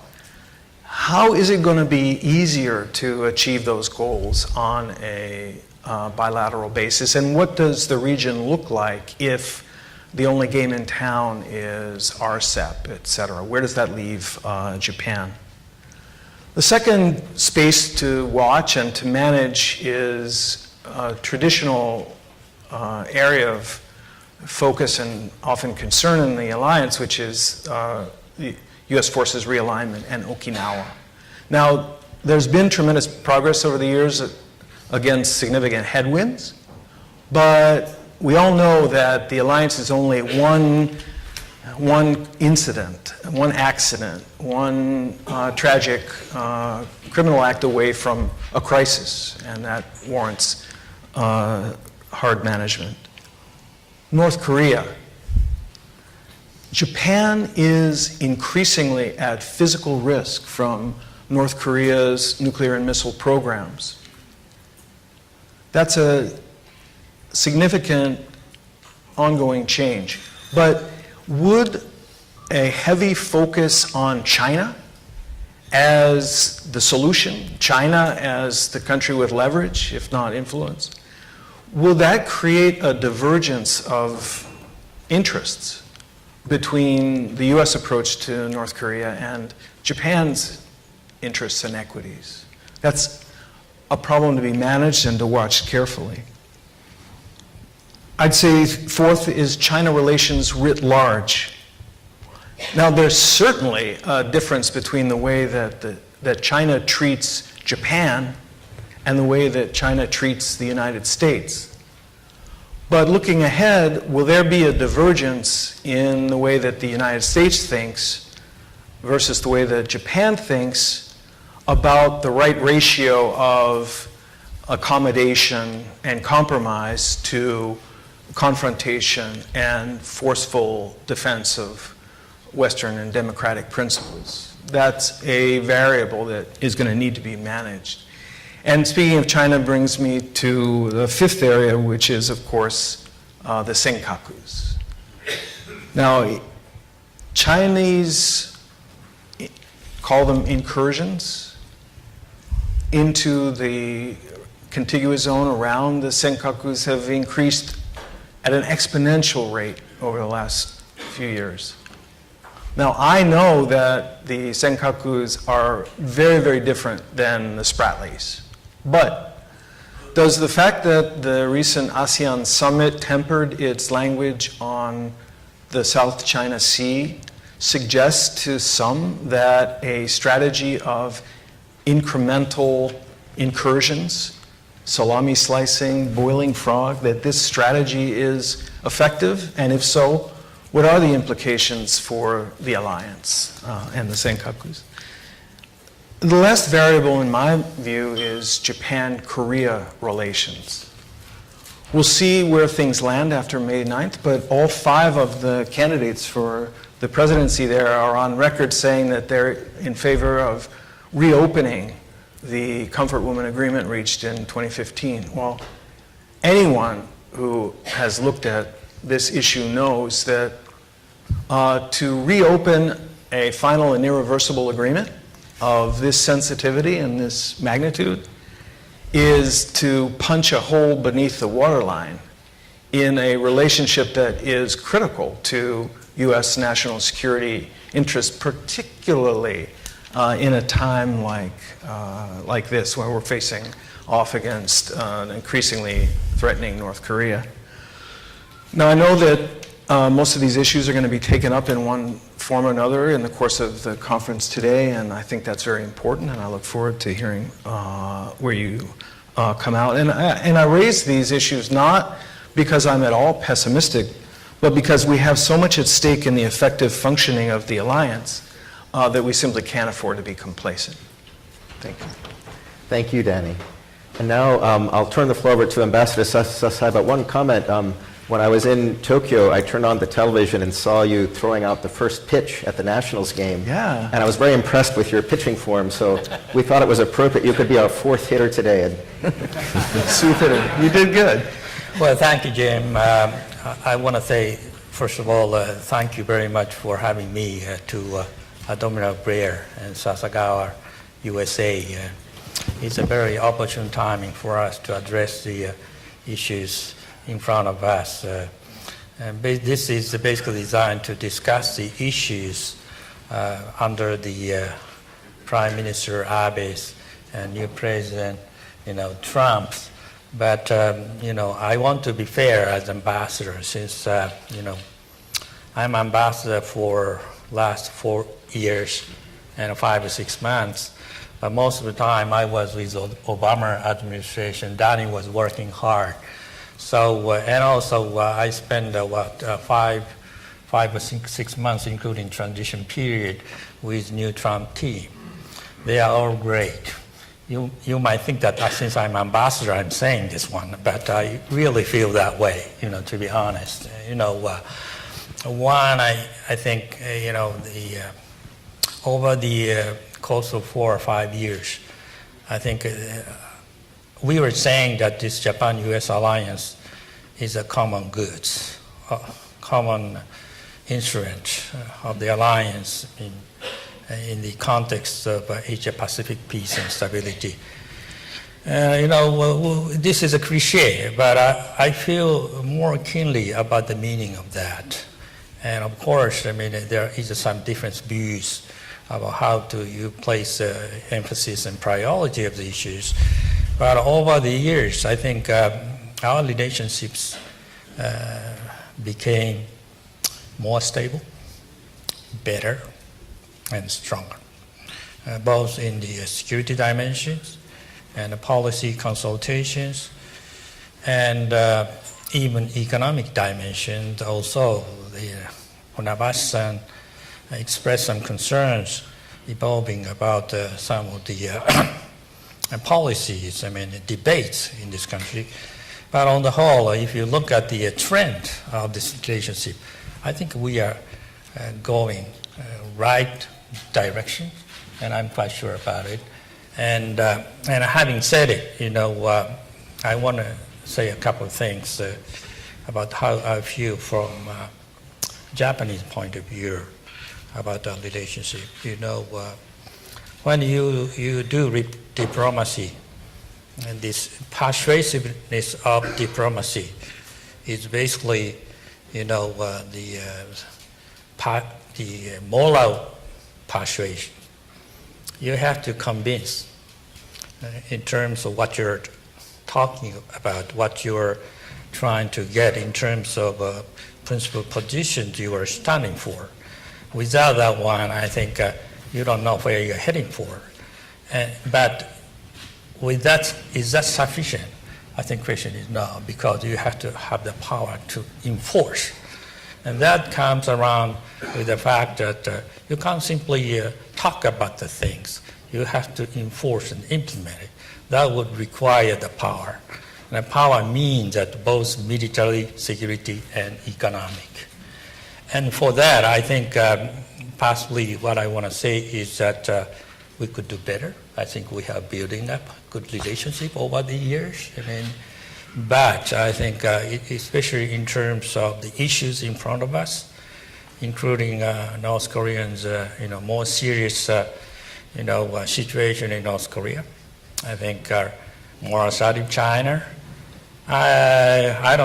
how is it going to be easier to achieve those goals on a bilateral basis? And what does the region look like if the only game in town is RCEP, et cetera? Where does that leave Japan? The second space to watch and to manage is a traditional area of focus and often concern in the alliance, which is the U.S. forces realignment and Okinawa. Now, there's been tremendous progress over the years against significant headwinds, but we all know that the alliance is only one incident, one accident, one tragic criminal act away from a crisis, and that warrants hard management. North Korea. Japan is increasingly at physical risk from North Korea's nuclear and missile programs. That's a significant ongoing change. But would a heavy focus on China as the solution, China as the country with leverage, if not influence, will that create a divergence of interests between the U.S. approach to North Korea and Japan's interests and equities? That's a problem to be managed and to watch carefully. I'd say fourth is China relations writ large. Now, there's certainly a difference between the way that China treats Japan and the way that China treats the United States. But looking ahead, will there be a divergence in the way that the United States thinks versus the way that Japan thinks about the right ratio of accommodation and compromise to confrontation and forceful defense of Western and democratic principles? That's a variable that is going to need to be managed. And speaking of China brings me to the fifth area, which is, of course, the Senkakus. Now, Chinese call them incursions into the contiguous zone around the Senkakus have increased at an exponential rate over the last few years. Now, I know that the Senkakus are very, very different than the Spratlys. But does the fact that the recent ASEAN summit tempered its language on the South China Sea suggest to some that a strategy of incremental incursions, salami slicing, boiling frog, that this strategy is effective? And if so, what are the implications for the alliance and the Senkakus? The last variable, in my view, is Japan-Korea relations. We'll see where things land after May 9th, but all 5 of the candidates for the presidency there are on record saying that they're in favor of reopening the Comfort Women Agreement reached in 2015. Well, anyone who has looked at this issue knows that to reopen a final and irreversible agreement of this sensitivity and this magnitude is to punch a hole beneath the waterline in a relationship that is critical to U.S. national security interests, particularly in a time like this, where we're facing off against an increasingly threatening North Korea. Now, I know that most of these issues are going to be taken up in one form or another in the course of the conference today, and I think that's very important, and I look forward to hearing where you come out. And I raise these issues not because I'm at all pessimistic, but because we have so much at stake in the effective functioning of the alliance that we simply can't afford to be complacent. Thank you. Thank you, Danny. And now I'll turn the floor over to Ambassador Sasai, but one comment. When I was in Tokyo, I turned on the television and saw you throwing out the first pitch at the Nationals game. Yeah. And I was very impressed with your pitching form, so we thought it was appropriate. You could be our 4th hitter today. Sweet hitter. You did good. Well, thank you, Jim. I want to say, first of all, thank you very much for having me to Domino Breer and Sasakawa USA. It's a very opportune timing for us to address the issues in front of us. This is basically designed to discuss the issues under the Prime Minister Abe's and new President, Trump's. But I want to be fair as ambassador, since I'm ambassador for last 4 years and 5 or 6 months. But most of the time I was with the Obama administration. Danny was working hard. So, and also I spent 5 or 6 months, including transition period, with new Trump team. They are all great. You might think that since I'm ambassador, I'm saying this one, but I really feel that way, to be honest. One, I think, over the course of 4 or 5 years, I think we were saying that this Japan-U.S. alliance is a common goods, common instrument of the alliance in the context of Asia-Pacific peace and stability. This is a cliche, but I feel more keenly about the meaning of that. And of course, there is some different views about how you place emphasis and priority of the issues. But over the years, I think our relationships became more stable, better, and stronger, both in the security dimensions and the policy consultations, and even economic dimensions. Also, Funabashi-san expressed some concerns evolving about some of the policies, debates in this country. But on the whole, if you look at the trend of this relationship, I think we are going right direction, and I'm quite sure about it. And having said it, I want to say a couple of things about how I feel from Japanese point of view about our relationship. When you do diplomacy, and this persuasiveness of diplomacy is basically, the moral persuasion. You have to convince in terms of what you're talking about, what you're trying to get in terms of principal positions you are standing for. Without that one, I think you don't know where you're heading for. But with that, is that sufficient? I think question is no, because you have to have the power to enforce. And that comes around with the fact that you can't simply talk about the things. You have to enforce and implement it. That would require the power. And the power means that both military, security, and economic. And for that, I think possibly what I want to say is that we could do better. I think we have building up good relationship over the years. But I think especially in terms of the issues in front of us, including North Koreans, more serious, situation in North Korea. I think more assertive China. I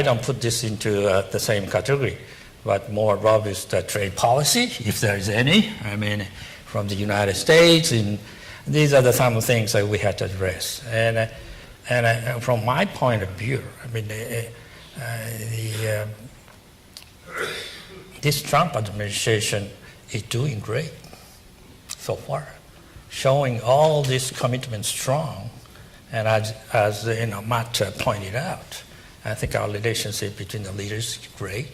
don't put this into the same category, but more robust trade policy, if there is any. From the United States, and these are some things that we have to address. And from my point of view, this Trump administration is doing great so far, showing all this commitment strong. And as Matt pointed out, I think our relationship between the leaders is great,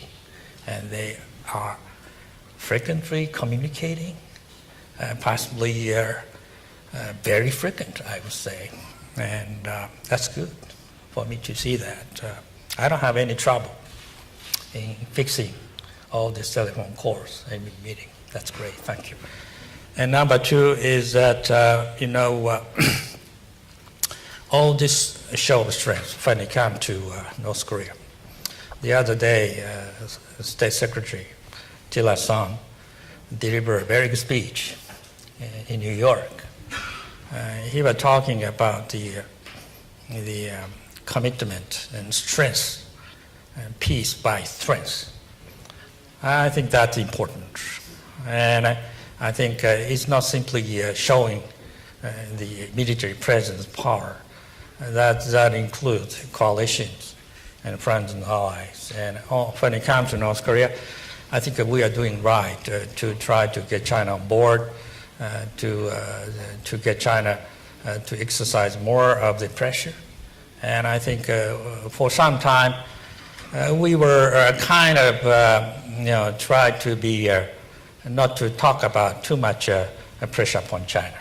and they are frequently communicating, possibly very frequent, I would say. And that's good for me to see that. I don't have any trouble in fixing all these telephone calls and meeting. That's great, thank you. And number two is that, all this show of strength when it comes to North Korea. The other day, State Secretary Tillerson delivered a very good speech in New York. He was talking about the commitment and strength and peace by strength. I think that's important. And I think it's not simply showing the military presence power. That includes coalitions and friends and allies. And when it comes to North Korea, I think we are doing right to try to get China on board, to get China to exercise more of the pressure. And I think for some time we were kind of tried to be not to talk about too much pressure upon China.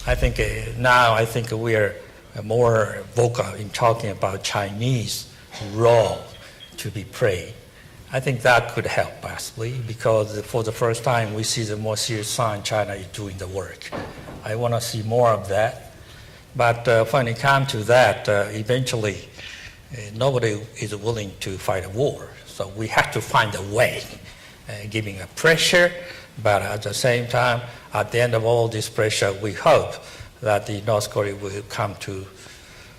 I think now we are more vocal in talking about Chinese role to be played. I think that could help possibly, because for the first time we see the more serious sign China is doing the work. I want to see more of that. But when it comes to that, eventually nobody is willing to fight a war. So we have to find a way, giving a pressure, but at the same time, at the end of all this pressure, we hope that the North Korea will come to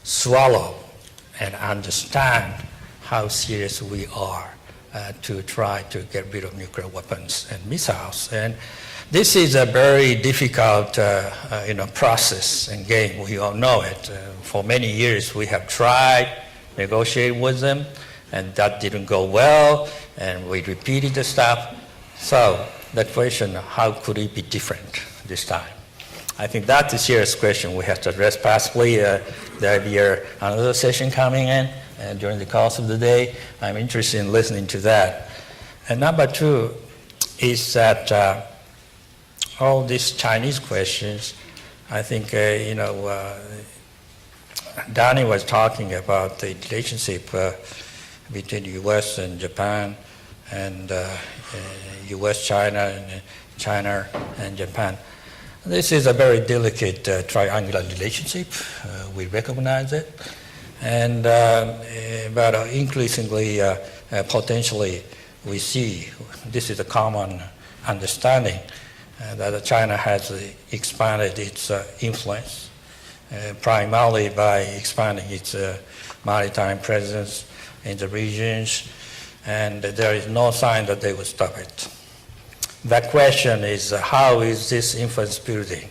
swallow and understand how serious we are to try to get rid of nuclear weapons and missiles. And this is a very difficult process and game. We all know it. For many years we have tried negotiate with them, and that didn't go well, and we repeated the stuff. So the question, how could it be different this time? I think that's a serious question we have to address. Possibly there'll be another session coming in during the course of the day. I'm interested in listening to that. And number two is that all these Chinese questions, I think, Danny was talking about the relationship between the U.S. and Japan, and U.S. China, and China and Japan. This is a very delicate triangular relationship. We recognize it, and but increasingly, potentially, we see this is a common understanding that China has expanded its influence, primarily by expanding its maritime presence in the regions, and there is no sign that they will stop it. The question is, how is this influence building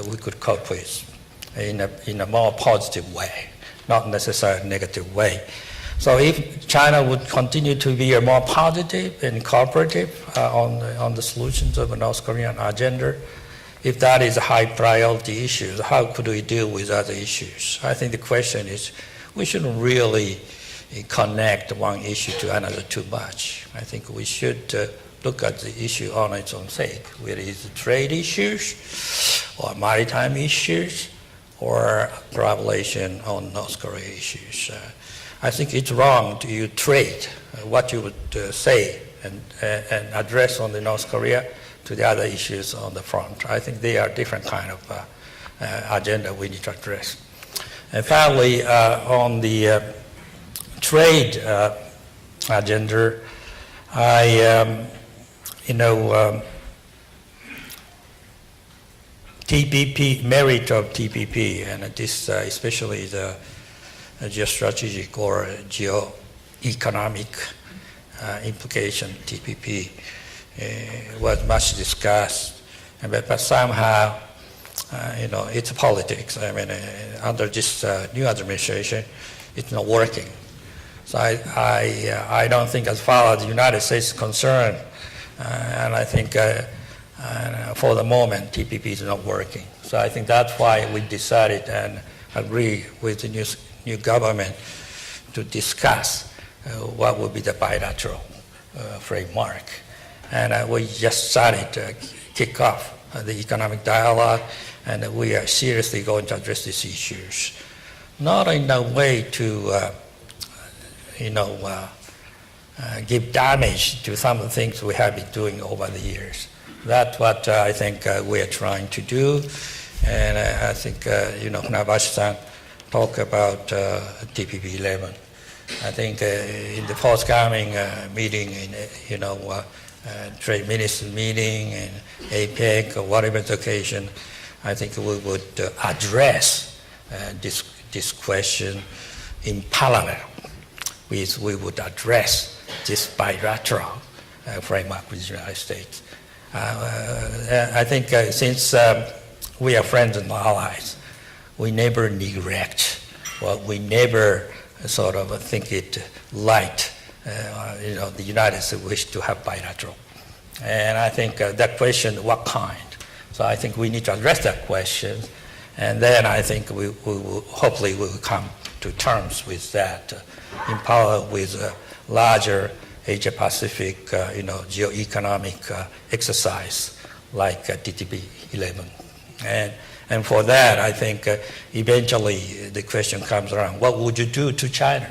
we could cope with in a more positive way, not necessarily a negative way. So if China would continue to be a more positive and cooperative on the solutions of the North Korean agenda, if that is a high priority issue, how could we deal with other issues? I think the question is, we shouldn't really connect one issue to another too much. I think we should look at the issue on its own sake, whether it's trade issues or maritime issues or collaboration on North Korea issues. I think it's wrong to use trade, what you would say and address on the North Korea to the other issues on the front. I think they are different kind of agenda we need to address. And finally, on the trade agenda, TPP, merit of TPP, and this especially the geostrategic or geo-economic implication TPP was much discussed, but somehow, it's politics. I mean, under this new administration, it's not working. So I don't think, as far as the United States is concerned, and I think for the moment TPP is not working. So I think that's why we decided and agree with the new government to discuss what would be the bilateral framework. And we just started to kick off the economic dialogue, and we are seriously going to address these issues. Not in a way to, give damage to some of the things we have been doing over the years. That's what I think we are trying to do. And I think, Funabashi-san talked about TPP 11. I think in the forthcoming meeting, trade minister meeting and APEC or whatever the occasion, I think we would address this question in parallel. We would address this bilateral framework with the United States. I think since we are friends and allies, we never neglect, we never sort of think it light. The United States wish to have bilateral. And I think that question, what kind? So I think we need to address that question, and then I think we will hopefully we will come to terms with that in parallel with a larger Asia-Pacific, geo-economic exercise like TPP 11. And for that, I think eventually the question comes around, what would you do to China?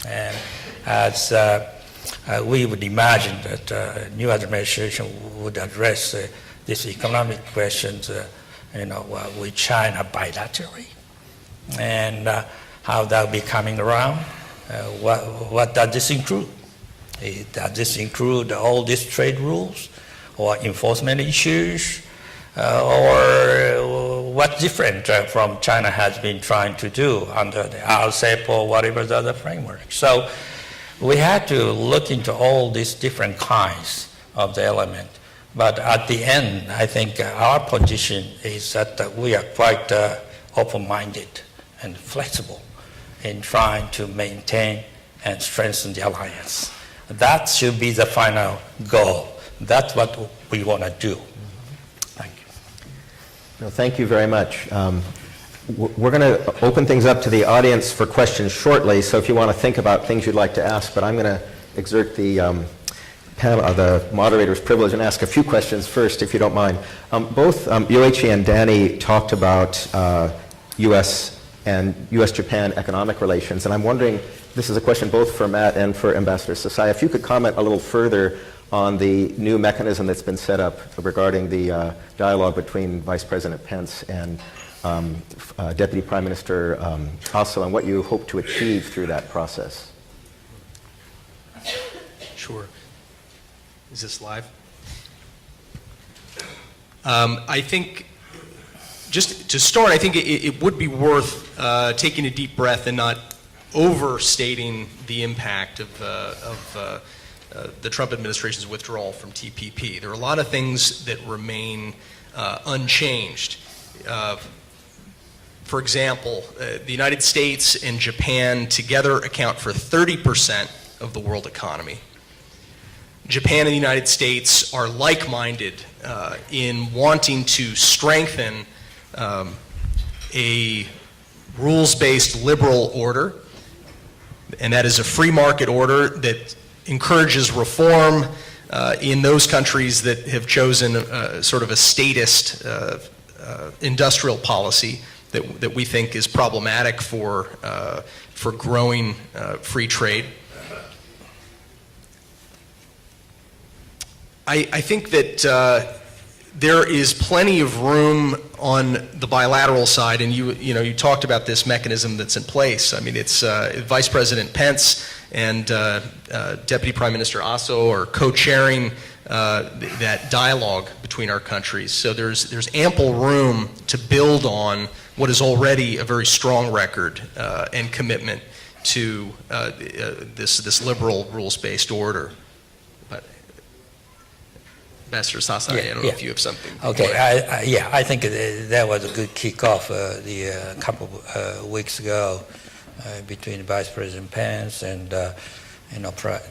And as we would imagine that new administration would address these economic questions, with China bilaterally, and how that will be coming around. What does this include? Does this include all these trade rules or enforcement issues? Or what's different from China has been trying to do under the RCEP or whatever the other framework? So we had to look into all these different kinds of the element. But at the end, I think our position is that we are quite open-minded and flexible in trying to maintain and strengthen the alliance. That should be the final goal. That's what we want to do. Thank you. No, thank you very much. We're going to open things up to the audience for questions shortly, so if you want to think about things you'd like to ask, but I'm going to exert the the moderator's privilege and ask a few questions first, if you don't mind. Both Yoichi and Danny talked about U.S. and U.S. Japan economic relations, and I'm wondering, this is a question both for Matt and for Ambassador Sasai, if you could comment a little further on the new mechanism that's been set up regarding the dialogue between Vice President Pence and Deputy Prime Minister Aso, and what you hope to achieve through that process. Sure. Is this live? I think, just to start, I think it would be worth taking a deep breath and not overstating the impact of the Trump administration's withdrawal from TPP. There are a lot of things that remain unchanged. For example, the United States and Japan together account for 30% of the world economy. Japan and the United States are like-minded in wanting to strengthen a rules-based liberal order, and that is a free market order that encourages reform in those countries that have chosen sort of a statist industrial policy that we think is problematic for growing free trade. I think that there is plenty of room on the bilateral side, and you talked about this mechanism that's in place. I mean, it's Vice President Pence and Deputy Prime Minister Aso are co-chairing that dialogue between our countries. So there's ample room to build on what is already a very strong record and commitment to this liberal rules-based order. But Ambassador Sasai, I don't know if you have something. Okay, I think that was a good kickoff a couple of weeks ago between Vice President Pence and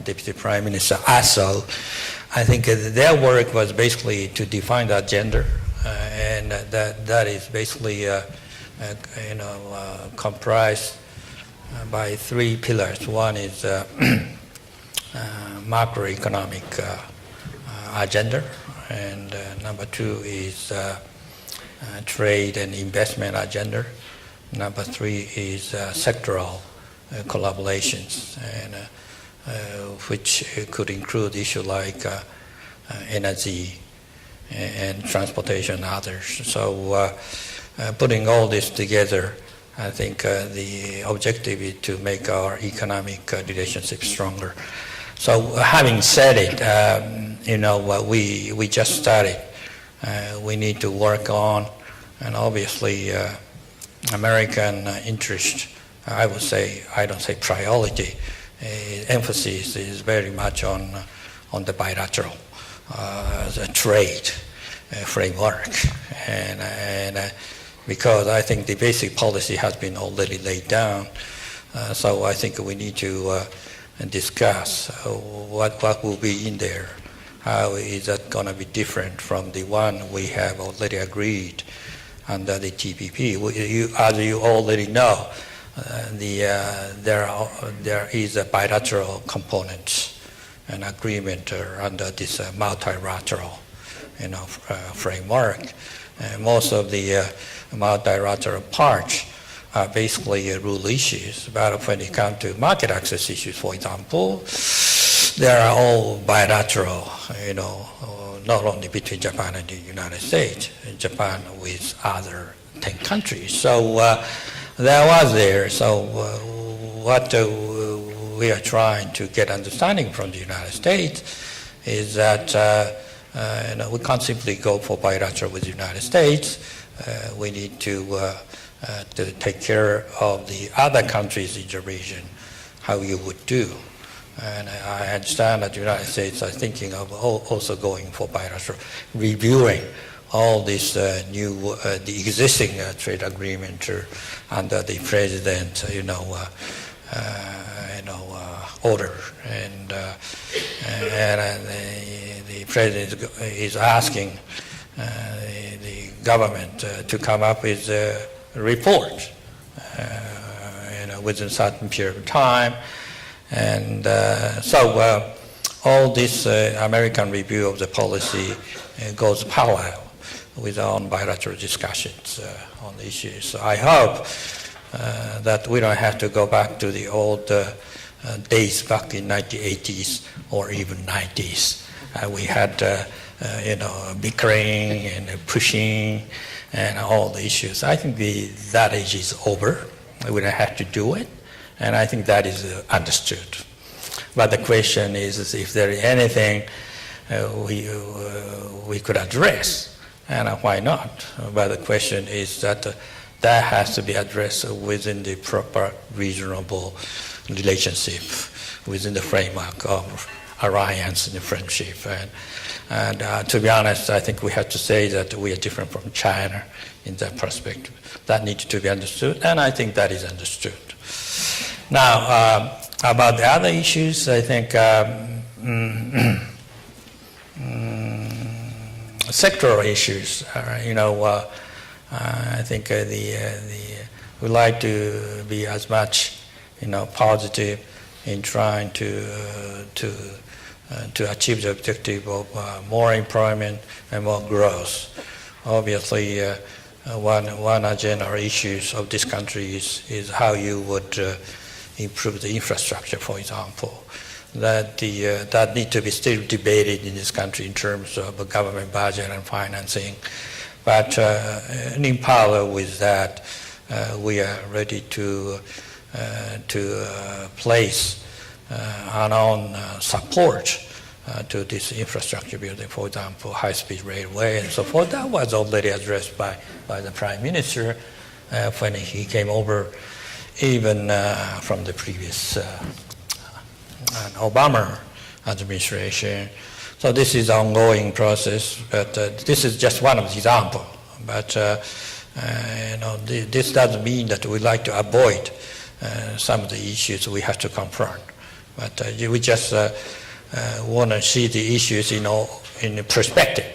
Deputy Prime Minister Aso. I think their work was basically to define the agenda, and that is basically comprised by three pillars. One is macroeconomic agenda, and number two is trade and investment agenda. Number three is sectoral collaborations, and which could include issues like energy and transportation and others. So putting all this together, I think the objective is to make our economic relationship stronger. So having said it, we just started. We need to work on, and obviously American interest, I would say, I don't say priority, emphasis is very much on the bilateral the trade framework, and because I think the basic policy has been already laid down, so I think we need to discuss what will be in there. How is that going to be different from the one we have already agreed under the TPP? As you already know, there is a bilateral component, an agreement under this multilateral framework. Most of the multilateral parts are basically rule issues, but when it comes to market access issues, for example, they are all bilateral, not only between Japan and the United States, Japan with other 10 countries. So that was there. So what we are trying to get understanding from the United States is that we can't simply go for bilateral with the United States. We need to take care of the other countries in the region, how you would do. And I understand that the United States are thinking of also going for bilateral, reviewing all this the existing trade agreement under the president, order, and the president is asking the government to come up with a report, within a certain period of time, and so all this American review of the policy goes parallel with our own bilateral discussions on the issues. So I hope that we don't have to go back to the old days back in 1980s or even 90s. We had bickering and pushing and all the issues. I think that age is over. We don't have to do it, and I think that is understood. But the question is if there is anything we could address, and why not? But the question is that that has to be addressed within the proper reasonable relationship, within the framework of alliance and friendship. And to be honest, I think we have to say that we are different from China in that perspective. That needs to be understood, and I think that is understood. Now, about the other issues, I think sectoral issues. I think the we like to be as much, positive in trying to achieve the objective of more employment and more growth. Obviously, one agenda or issues of this country is how you would improve the infrastructure, for example. That need to be still debated in this country in terms of government budget and financing. But in parallel with that, we are ready to place our own support to this infrastructure building, for example, high-speed railway and so forth. That was already addressed by the Prime Minister when he came over, even from the previous Obama administration. So this is an ongoing process, but this is just one of the examples. But this doesn't mean that we like to avoid some of the issues we have to confront. But we just want to see the issues, in perspective,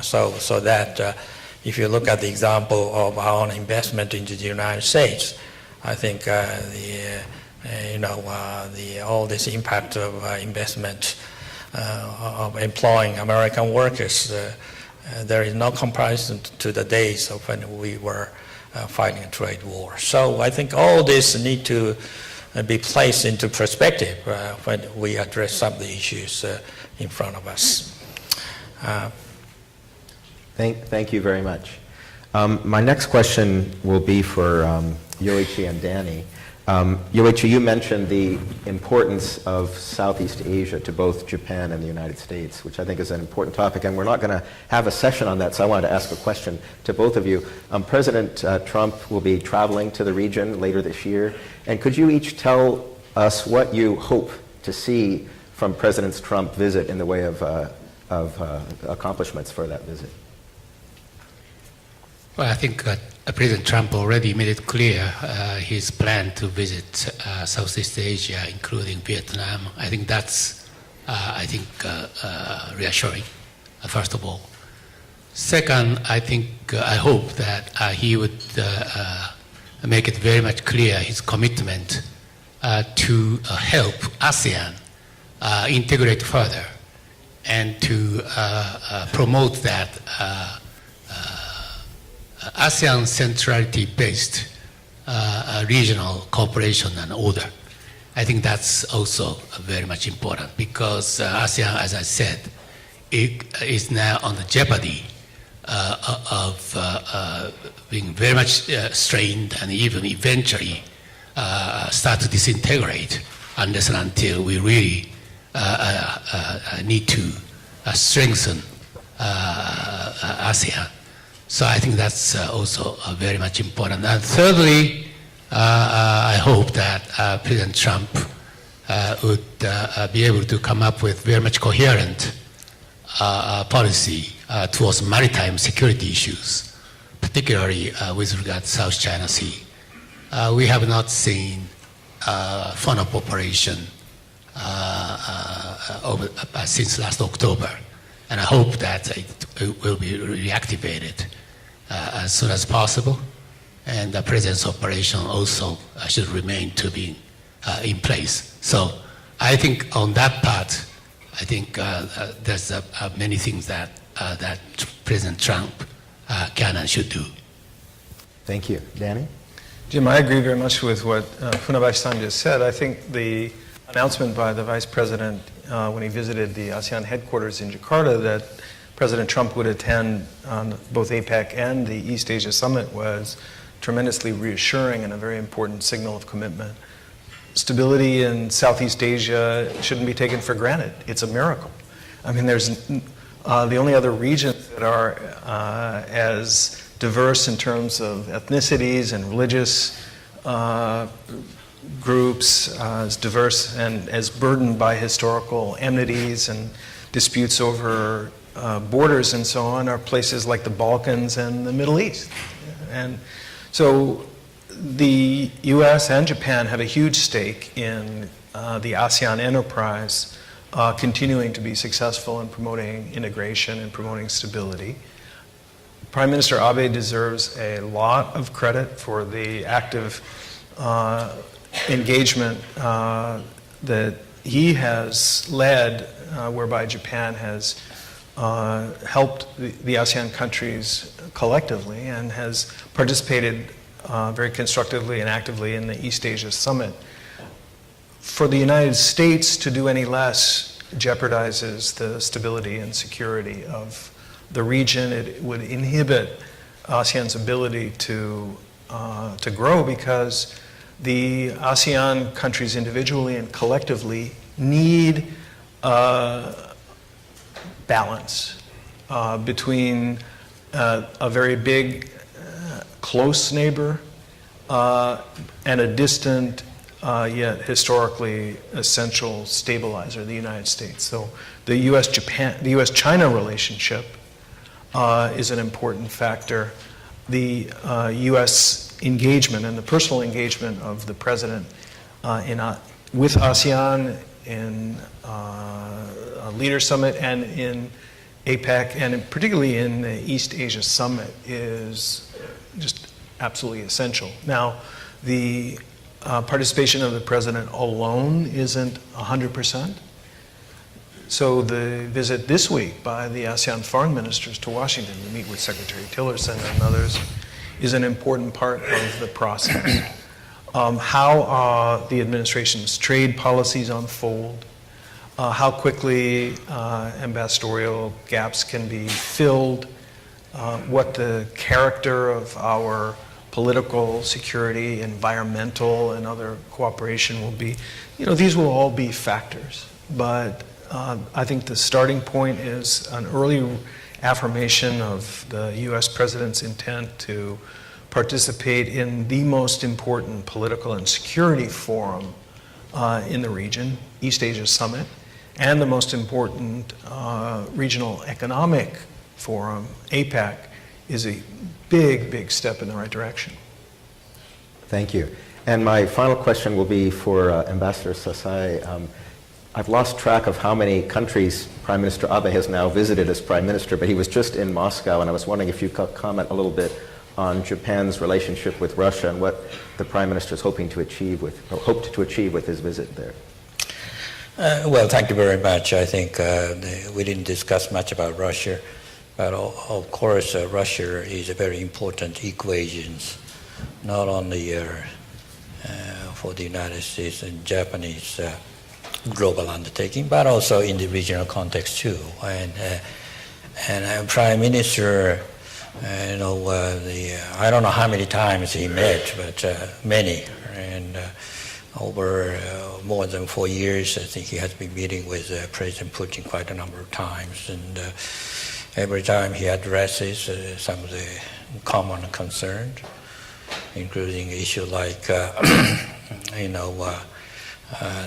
so that if you look at the example of our own investment into the United States, I think all this impact of investment of employing American workers, there is no comparison to the days of when we were fighting a trade war. So I think all this need to be placed into perspective when we address some of the issues in front of us. Thank you very much. My next question will be for Yoichi and Danny. Yoichi, you mentioned the importance of Southeast Asia to both Japan and the United States, which I think is an important topic, and we're not going to have a session on that, so I wanted to ask a question to both of you. President Trump will be traveling to the region later this year, and could you each tell us what you hope to see from President Trump's visit in the way of accomplishments for that visit? Well, I think President Trump already made it clear his plan to visit Southeast Asia, including Vietnam. I think that's, reassuring, first of all. Second, I hope that he would make it very much clear his commitment to help ASEAN integrate further and to promote that ASEAN centrality-based regional cooperation and order. I think that's also very much important because ASEAN, as I said, it is now on the jeopardy of being very much strained and even eventually start to disintegrate unless and until we really need to strengthen ASEAN. So I think that's also very much important. And thirdly, I hope that President Trump would be able to come up with very much coherent policy towards maritime security issues, particularly with regard to South China Sea. We have not seen FONOP operation since last October, and I hope that it will be reactivated as soon as possible, and the President's operation also should remain to be in place. So I think on that part, I think there's many things that President Trump can and should do. Thank you. Danny? Jim, I agree very much with what Funabashi-san just said. I think the announcement by the Vice President when he visited the ASEAN headquarters in Jakarta that President Trump would attend both APEC and the East Asia Summit was tremendously reassuring and a very important signal of commitment. Stability in Southeast Asia shouldn't be taken for granted. It's a miracle. I mean, there's the only other regions that are as diverse in terms of ethnicities and religious groups, as diverse and as burdened by historical enmities and disputes over borders and so on, are places like the Balkans and the Middle East. And so the U.S. and Japan have a huge stake in the ASEAN enterprise continuing to be successful in promoting integration and promoting stability. Prime Minister Abe deserves a lot of credit for the active engagement that he has led, whereby Japan has helped the ASEAN countries collectively and has participated very constructively and actively in the East Asia Summit. For the United States to do any less jeopardizes the stability and security of the region. It would inhibit ASEAN's ability to grow, because the ASEAN countries individually and collectively need balance between a very big, close neighbor and a distant, yet historically essential stabilizer, the United States. So the U.S.-China relationship is an important factor. The U.S. engagement and the personal engagement of the president with ASEAN in a leader summit and in APEC, and particularly in the East Asia Summit, is just absolutely essential. Now, the participation of the president alone isn't 100%. So the visit this week by the ASEAN foreign ministers to Washington to meet with Secretary Tillerson and others is an important part of the process. How the administration's trade policies unfold, how quickly ambassadorial gaps can be filled, what the character of our political, security, environmental, and other cooperation will be. These will all be factors. But I think the starting point is an early affirmation of the U.S. president's intent to participate in the most important political and security forum in the region, East Asia Summit, and the most important regional economic forum, APEC, is a big, big step in the right direction. Thank you. And my final question will be for Ambassador Sasai. I've lost track of how many countries Prime Minister Abe has now visited as Prime Minister, but he was just in Moscow, and I was wondering if you could comment a little bit on Japan's relationship with Russia and what the Prime Minister is hoped to achieve with his visit there. Well, thank you very much. I think we didn't discuss much about Russia, but of course Russia is a very important equation, not only for the United States and Japanese global undertaking, but also in the regional context too. And Prime Minister, I don't know how many times he met, but many. And over more than 4 years, I think he has been meeting with President Putin quite a number of times. And every time he addresses some of the common concerns, including issues like,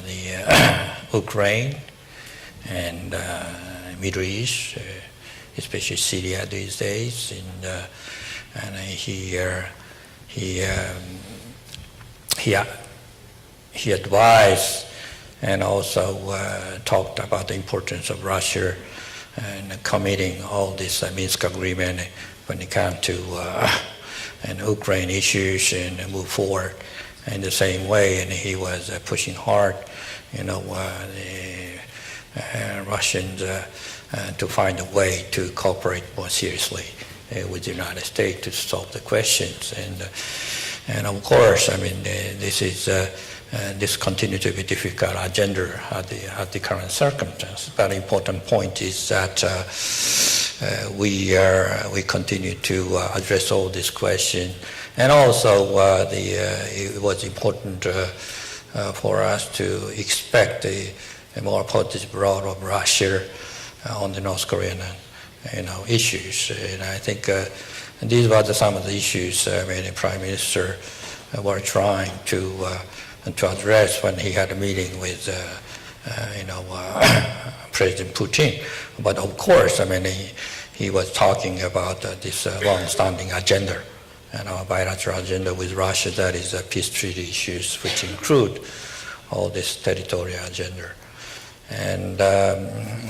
the Ukraine and Middle East, especially Syria these days, and he advised and also talked about the importance of Russia and committing all this Minsk agreement when it comes to and Ukraine issues and move forward in the same way. And he was pushing hard, the Russians to find a way to cooperate more seriously with the United States to solve the questions. And of course, this continues to be a difficult agenda at the current circumstance. But the important point is that we continue to address all these questions. And also, it was important for us to expect a more positive role of Russia on the North Korean issues. And I think these were some of the issues the Prime Minister were trying to address when he had a meeting with President Putin. But of course, he was talking about this long-standing agenda, bilateral agenda with Russia, that is peace treaty issues, which include all this territorial agenda. And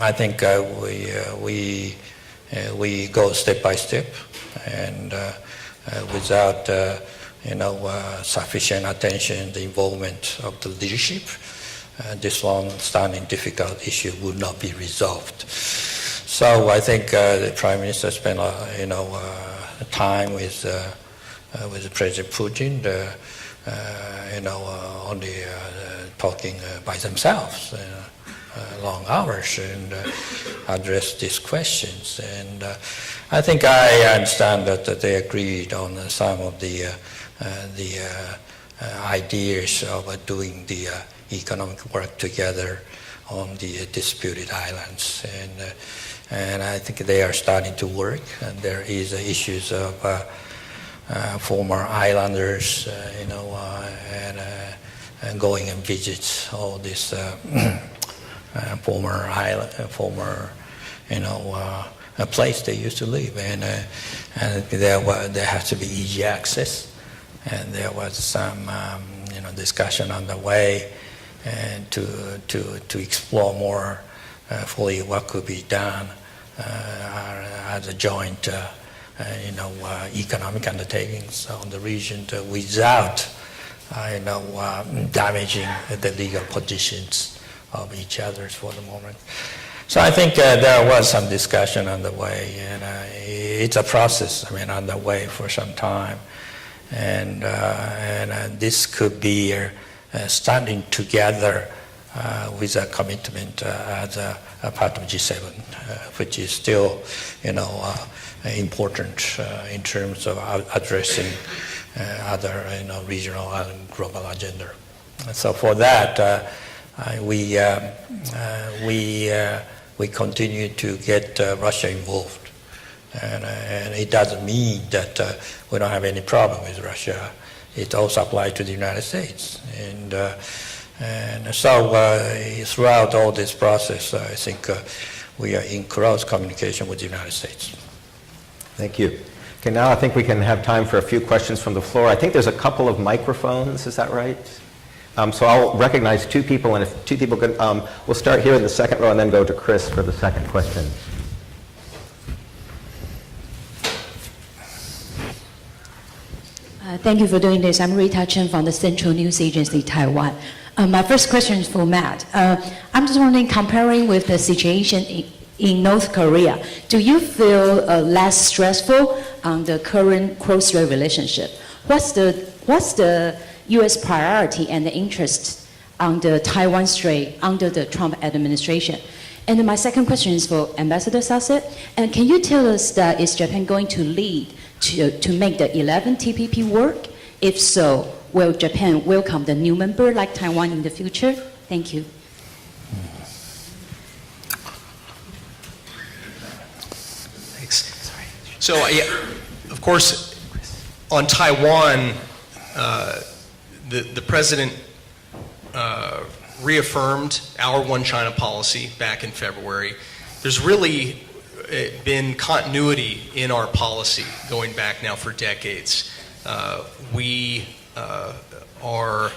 I think we we go step by step, and without sufficient attention, the involvement of the leadership, this long-standing difficult issue would not be resolved. So I think the Prime Minister spent time with President Putin, only talking by themselves, long hours, and address these questions. And I think I understand that they agreed on some of the ideas of doing the economic work together on the disputed islands. And I think they are starting to work. And there is issues of former islanders, and going and visit all these former place they used to live, and there has to be easy access, and there was some discussion on the way, and to explore more fully what could be done as a joint economic undertakings on the region without damaging the legal positions of each other for the moment. So I think there was some discussion on the way, and it's a process, on the way for some time. And this could be standing together with a commitment as a part of G7, which is still, important in terms of addressing other, regional and global agenda. So for that, we continue to get Russia involved, and it doesn't mean that we don't have any problem with Russia. It also applies to the United States, and so throughout all this process, I think we are in close communication with the United States. Thank you. Okay, now I think we can have time for a few questions from the floor. I think there's a couple of microphones, is that right? So I'll recognize two people, and if two people can, we'll start here in the second row and then go to Chris for the second question. Thank you for doing this. I'm Rita Chen from the Central News Agency, Taiwan. My first question is for Matt. I'm just wondering, comparing with the situation in North Korea, do you feel less stressful on the current close-trade relationship? What's the U.S. priority and the interest on the Taiwan Strait under the Trump administration? And then my second question is for Ambassador Sasset. And can you tell us that is Japan going to lead to make the 11 TPP work? If so, will Japan welcome the new member like Taiwan in the future? Thank you. Thanks. So, of course, on Taiwan, the president reaffirmed our One China policy back in February. There's really been continuity in our policy going back now for decades. We are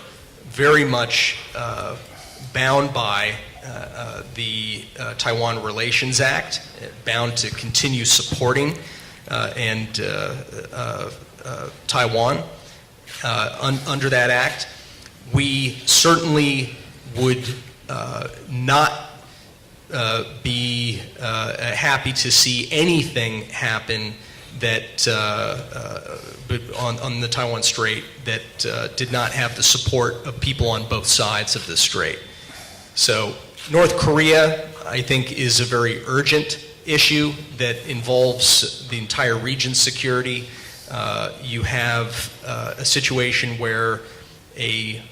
very much bound by the Taiwan Relations Act, bound to continue supporting Taiwan under that act. We certainly would not be happy to see anything happen that on the Taiwan Strait that did not have the support of people on both sides of the strait. So North Korea, I think, is a very urgent issue that involves the entire region's security. You have a situation where a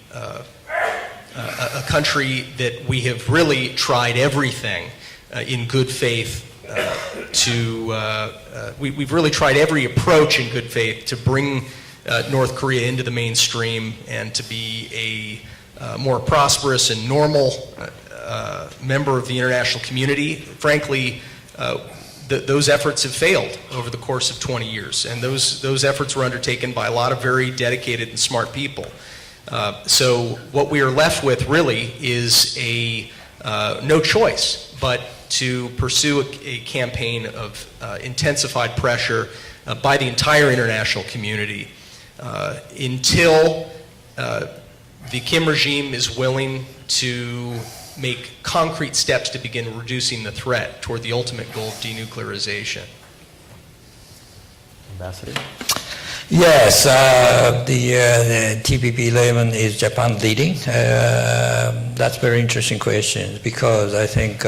country that we have really tried everything in good faith we've really tried every approach in good faith to bring North Korea into the mainstream and to be a more prosperous and normal member of the international community. Frankly, those efforts have failed over the course of 20 years, and those efforts were undertaken by a lot of very dedicated and smart people. So what we are left with really is a no choice but to pursue a campaign of intensified pressure by the entire international community until the Kim regime is willing to make concrete steps to begin reducing the threat toward the ultimate goal of denuclearization. Ambassador? Yes, the TPP-11 is Japan leading. That's very interesting question because I think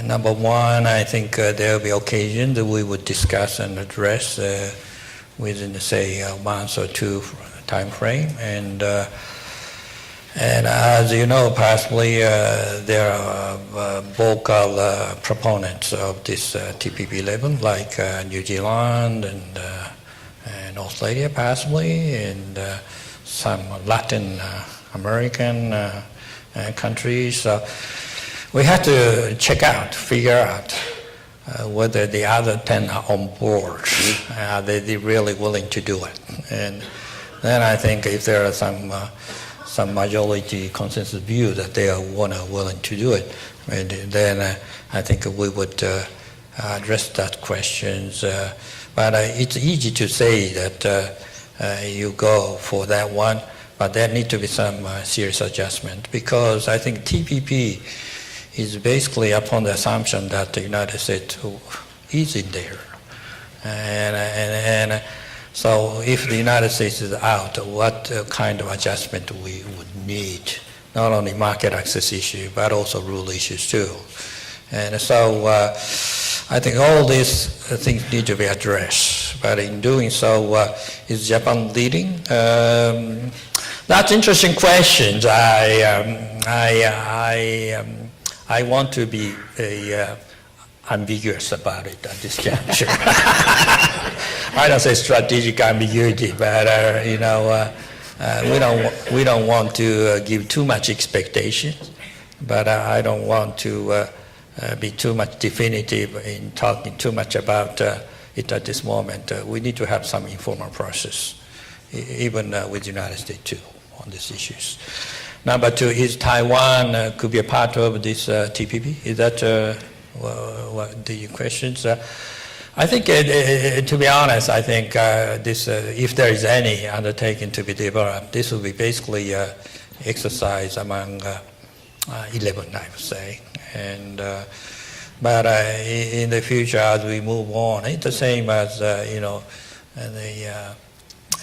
number one, I think there will be occasion that we would discuss and address within, say, a month or two time frame. And as you know, possibly there are vocal proponents of this TPP-11, like New Zealand and Australia, possibly, and some Latin American countries. So we have to figure out whether the other 10 are on board. Are they really willing to do it? And then I think if there are some majority consensus view that they are willing to do it, and then I think we would address that questions. But it's easy to say that you go for that one, but there need to be some serious adjustment because I think TPP is basically upon the assumption that the United States is in there. And so if the United States is out, what kind of adjustment we would need, not only market access issue, but also rule issues too. And so I think all these things need to be addressed. But in doing so, is Japan leading? That's interesting questions. I want to be ambiguous about it at this juncture. I don't say strategic ambiguity, but we don't want to give too much expectations. But I don't want to be too much definitive in talking too much about it at this moment. We need to have some informal process, even with the United States too, on these issues. Number two, is Taiwan could be a part of this TPP? Is that what the questions? I think, to be honest, I think this, if there is any undertaking to be developed, this will be basically exercise among 11, I would say. And but in the future, as we move on, it's the same as the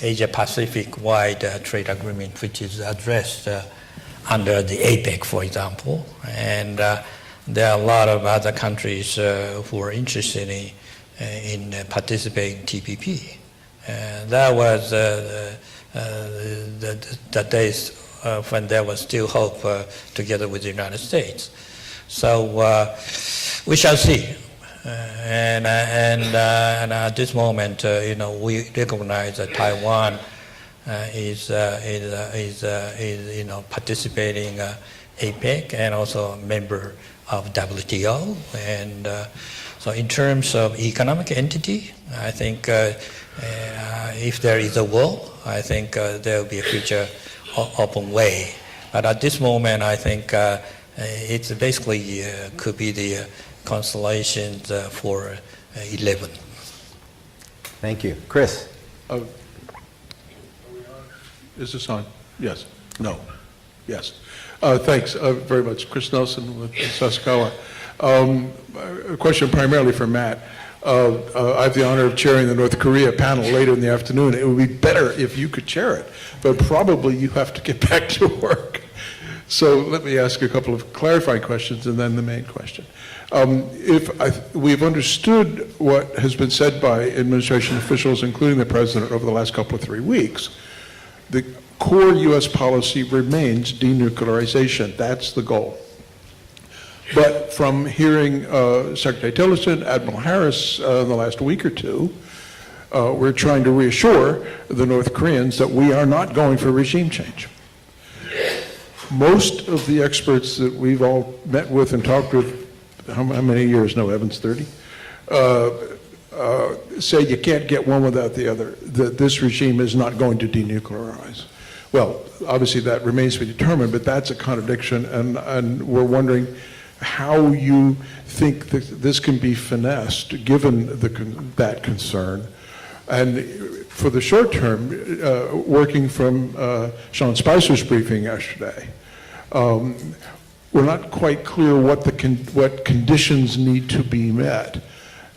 Asia-Pacific-wide trade agreement, which is addressed under the APEC, for example. And there are a lot of other countries who are interested in participating in TPP. That was the days when there was still hope together with the United States. So we shall see. And at this moment, we recognize that Taiwan is participating APEC and also a member of WTO. And so in terms of economic entity, I think if there is a will, I think there will be a future open way. But at this moment, I think it's basically could be the constellation for 11. Thank you. Chris? Is this on? Yes. No. Yes. Thanks very much. Chris Nelson with Sasakawa. A question primarily for Matt. I have the honor of chairing the North Korea panel later in the afternoon. It would be better if you could chair it, but probably you have to get back to work. So let me ask a couple of clarifying questions and then the main question. We've understood what has been said by administration officials, including the president, over the last couple of 3 weeks. The core U.S. policy remains denuclearization. That's the goal. But from hearing Secretary Tillerson, Admiral Harris in the last week or two, we're trying to reassure the North Koreans that we are not going for regime change. Most of the experts that we've all met with and talked with, how many years? No, Evans, 30? Say you can't get one without the other, that this regime is not going to denuclearize. Well, obviously that remains to be determined, but that's a contradiction, and we're wondering how you think that this can be finessed, given that concern. And for the short term, working from Sean Spicer's briefing yesterday, we're not quite clear what conditions need to be met,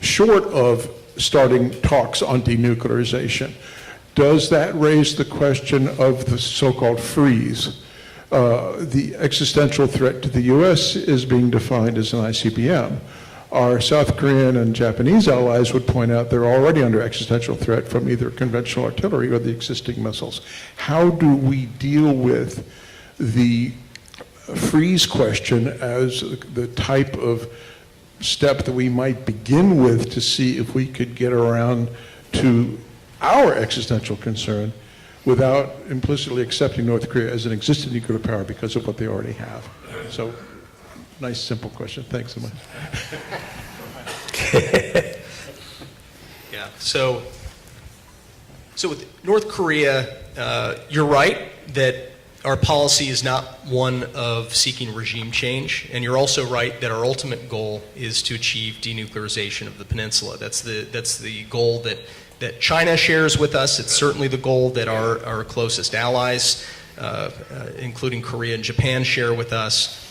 short of starting talks on denuclearization. Does that raise the question of the so-called freeze? The existential threat to the U.S. is being defined as an ICBM. Our South Korean and Japanese allies would point out they're already under existential threat from either conventional artillery or the existing missiles. How do we deal with the freeze question as the type of step that we might begin with to see if we could get around to our existential concern without implicitly accepting North Korea as an existing nuclear power because of what they already have? So, nice, simple question. Thanks so much. Yeah, so with North Korea, you're right that our policy is not one of seeking regime change, and you're also right that our ultimate goal is to achieve denuclearization of the peninsula. That's the goal that China shares with us. It's certainly the goal that our closest allies, including Korea and Japan, share with us.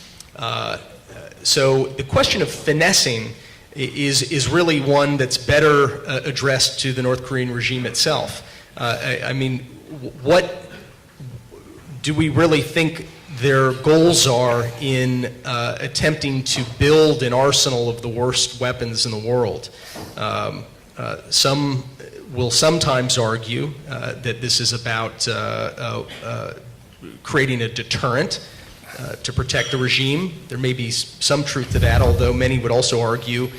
So the question of finessing is really one that's better addressed to the North Korean regime itself. I mean, what do we really think their goals are in attempting to build an arsenal of the worst weapons in the world? Some will sometimes argue that this is about creating a deterrent to protect the regime. There may be some truth to that, although many would also argue,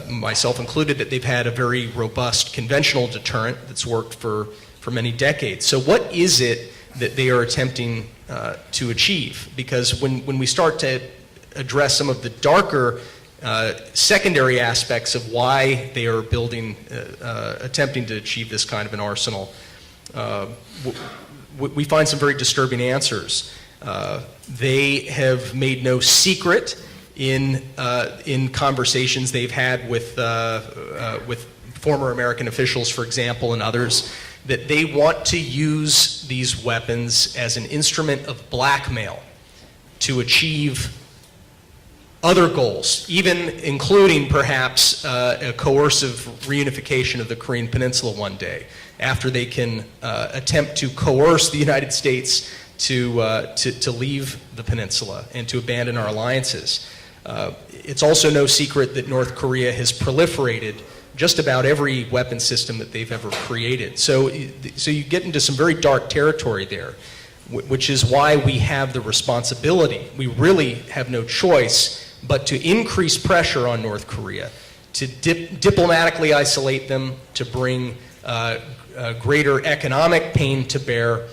myself included, that they've had a very robust conventional deterrent that's worked for many decades. So what is it that they are attempting to achieve? Because when we start to address some of the darker secondary aspects of why they are building, attempting to achieve this kind of an arsenal, we find some very disturbing answers. They have made no secret in conversations they've had with former American officials, for example, and others, that they want to use these weapons as an instrument of blackmail to achieve other goals, even including perhaps a coercive reunification of the Korean Peninsula one day, after they can attempt to coerce the United States to leave the peninsula and to abandon our alliances. It's also no secret that North Korea has proliferated just about every weapon system that they've ever created. So you get into some very dark territory there, which is why we have the responsibility. We really have no choice but to increase pressure on North Korea, to diplomatically isolate them, to bring greater economic pain to bear,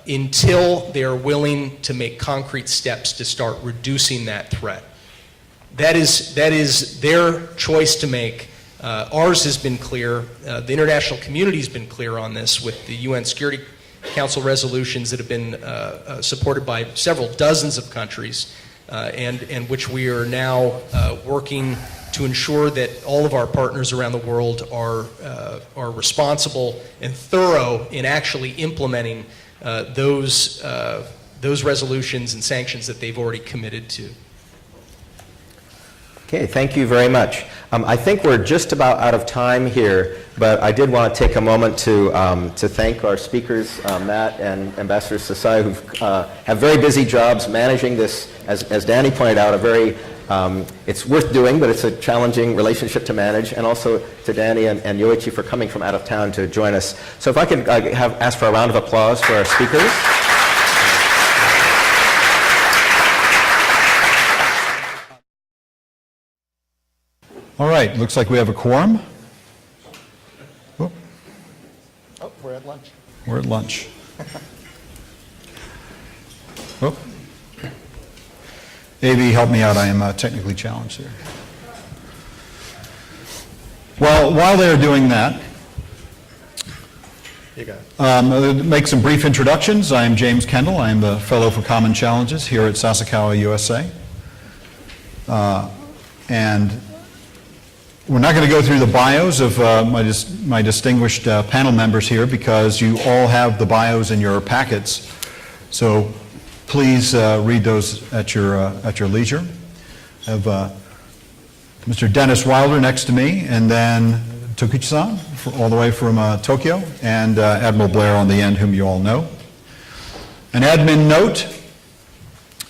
until they are willing to make concrete steps to start reducing that threat. That is their choice to make. Ours has been clear. The international community has been clear on this with the UN Security Council resolutions that have been supported by several dozens of countries, and which we are now working to ensure that all of our partners around the world are responsible and thorough in actually implementing those resolutions and sanctions that they've already committed to. Okay, thank you very much. I think we're just about out of time here, but I did want to take a moment to thank our speakers, Matt and Ambassador Sasai, who have very busy jobs managing this, as Danny pointed out, it's worth doing, but it's a challenging relationship to manage, and also to Danny and Yoichi for coming from out of town to join us. So if I could ask for a round of applause for our speakers. All right, looks like we have a quorum. Oh, we're at lunch. We're at lunch. Oh. AV, help me out. I am technically challenged here. Well, while they're doing that, You got it. I'll make some brief introductions. I am James Kendall. I am the Fellow for Common Challenges here at Sasakawa USA. And we're not going to go through the bios of my distinguished panel members here because you all have the bios in your packets. So please read those at your leisure. I have Mr. Dennis Wilder next to me, and then Tokuchi-san, all the way from Tokyo, and Admiral Blair on the end, whom you all know. An admin note,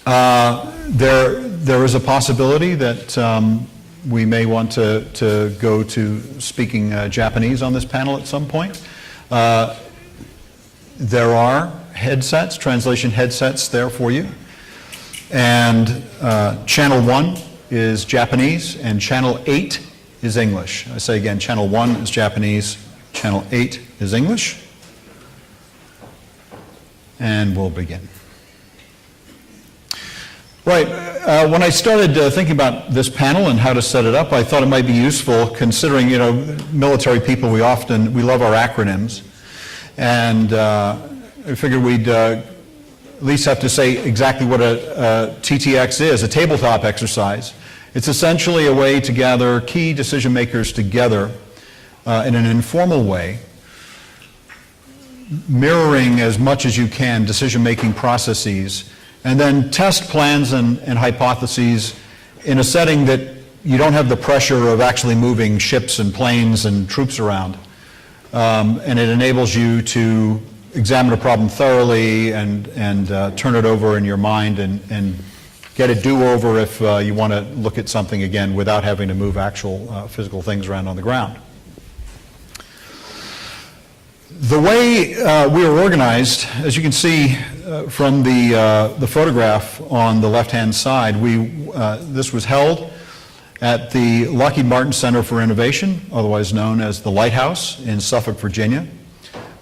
there is a possibility that we may want to go to speaking Japanese on this panel at some point. There are headsets, translation headsets there for you. And channel 1 is Japanese, and channel 8 is English. I say again, channel 1 is Japanese, channel 8 is English. And we'll begin. Right, when I started thinking about this panel and how to set it up, I thought it might be useful considering, military people, we love our acronyms. And I figured we'd at least have to say exactly what a TTX is, a tabletop exercise. It's essentially a way to gather key decision makers together in an informal way, mirroring as much as you can decision-making processes, and then test plans and hypotheses in a setting that you don't have the pressure of actually moving ships and planes and troops around. And it enables you to examine a problem thoroughly and turn it over in your mind and get a do-over if you want to look at something again without having to move actual physical things around on the ground. The way we are organized, as you can see from the photograph on the left-hand side, this was held at the Lockheed Martin Center for Innovation, otherwise known as the Lighthouse in Suffolk, Virginia.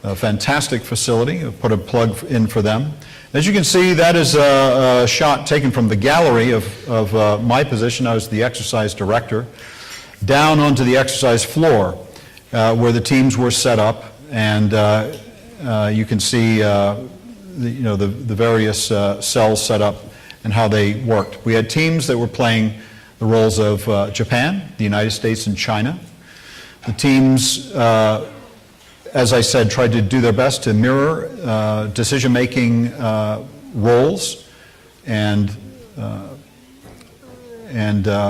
A fantastic facility. I've put a plug in for them. As you can see, that is a shot taken from the gallery of my position. I was the exercise director, down onto the exercise floor where the teams were set up, and you can see the various cells set up and how they worked. We had teams that were playing the roles of Japan, the United States, and China. The teams, as I said, tried to do their best to mirror decision-making roles and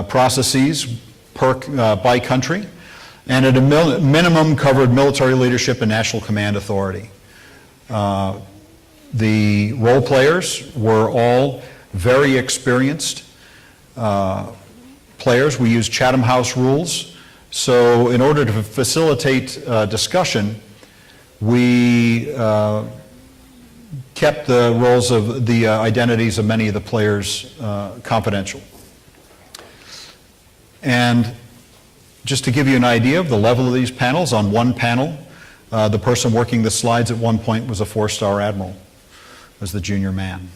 processes by country, and at a minimum covered military leadership and national command authority. The role players were all very experienced players. We used Chatham House rules. So in order to facilitate discussion, we kept the roles of the identities of many of the players confidential. And just to give you an idea of the level of these panels, on one panel, the person working the slides at one point was a 4-star admiral, as the junior man.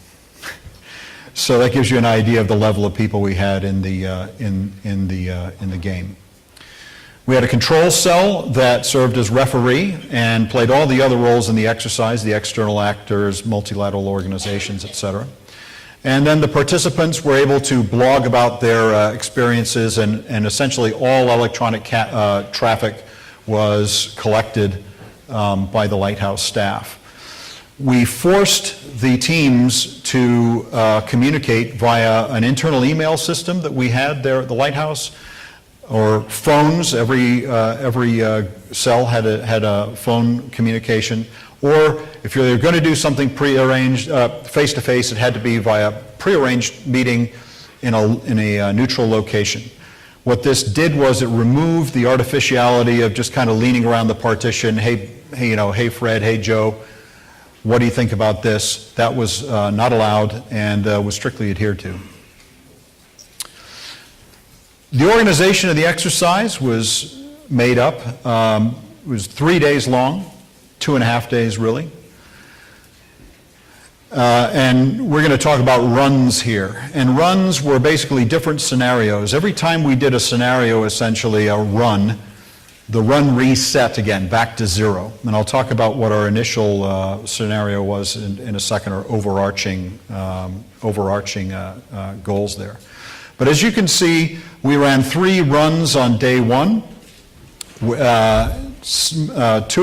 So that gives you an idea of the level of people we had in the game. We had a control cell that served as referee and played all the other roles in the exercise, the external actors, multilateral organizations, etc. And then the participants were able to blog about their experiences, and essentially all electronic traffic was collected by the Lighthouse staff. We forced the teams to communicate via an internal email system that we had there at the Lighthouse, or phones. Every cell had a phone communication. Or if you're going to do something prearranged, face-to-face, it had to be via prearranged meeting in a neutral location. What this did was it removed the artificiality of just kind of leaning around the partition, hey Fred, hey Joe, what do you think about this? That was not allowed and was strictly adhered to. The organization of the exercise was made up. It was 3 days long, 2.5 days really. And we're going to talk about runs here. And runs were basically different scenarios. Every time we did a scenario, essentially a run, the run reset again, back to zero. And I'll talk about what our initial scenario was in a second, or overarching goals there. But as you can see, we ran 3 runs on day 1. 2 of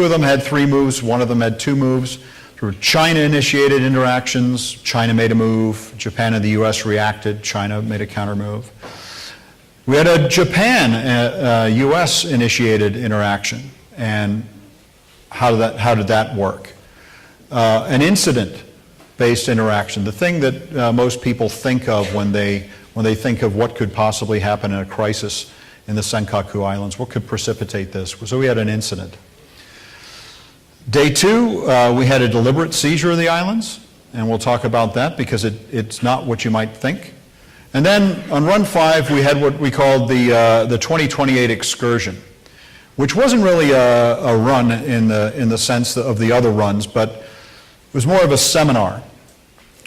them had 3 moves, 1 of them had 2 moves. Through China-initiated interactions, China made a move, Japan and the U.S. reacted, China made a counter move. We had a Japan, U.S.-initiated interaction, and how did that work? An incident-based interaction, the thing that most people think of when they think of what could possibly happen in a crisis in the Senkaku Islands, what could precipitate this? So we had an incident. Day 2, we had a deliberate seizure of the islands, and we'll talk about that because it's not what you might think. And then on run 5, we had what we called the 2028 excursion, which wasn't really a run in the sense of the other runs, but it was more of a seminar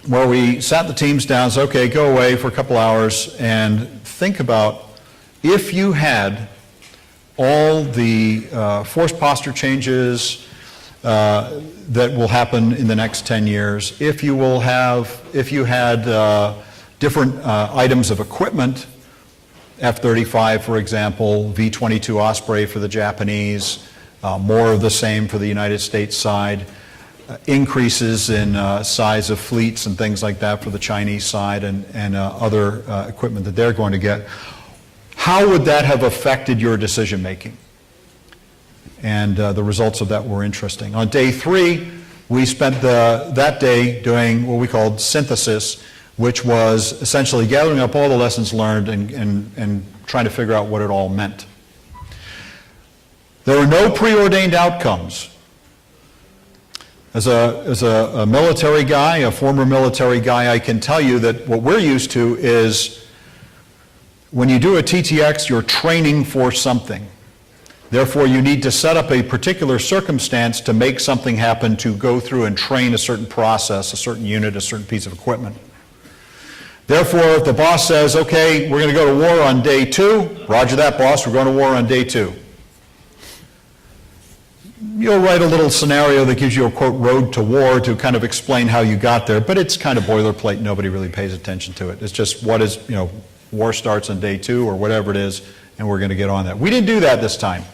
where we sat the teams down and said, okay, go away for a couple hours and think about if you had all the force posture changes that will happen in the next 10 years, if you had different items of equipment, F-35, for example, V-22 Osprey for the Japanese, more of the same for the United States side, increases in size of fleets and things like that for the Chinese side, and other equipment that they're going to get. How would that have affected your decision making? And the results of that were interesting. On day 3, we spent that day doing what we called synthesis, which was essentially gathering up all the lessons learned and trying to figure out what it all meant. There were no preordained outcomes. As a military guy, a former military guy, I can tell you that what we're used to is when you do a TTX, you're training for something. Therefore, you need to set up a particular circumstance to make something happen, to go through and train a certain process, a certain unit, a certain piece of equipment. Therefore, if the boss says, okay, we're going to go to war on day 2, roger that, boss, we're going to war on day 2. You'll write a little scenario that gives you a, quote, road to war to kind of explain how you got there, but it's kind of boilerplate. Nobody really pays attention to it. It's just what is, war starts on day 2 or whatever it is, and we're going to get on that. We didn't do that this time.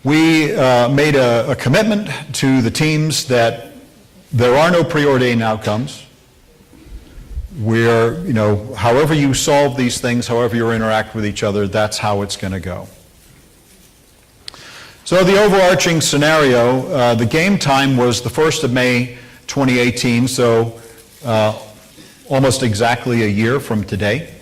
We made a commitment to the teams that there are no preordained outcomes. We're, however you solve these things, however you interact with each other, that's how it's going to go. So the overarching scenario, the game time was the 1st of May 2018, so almost exactly a year from today.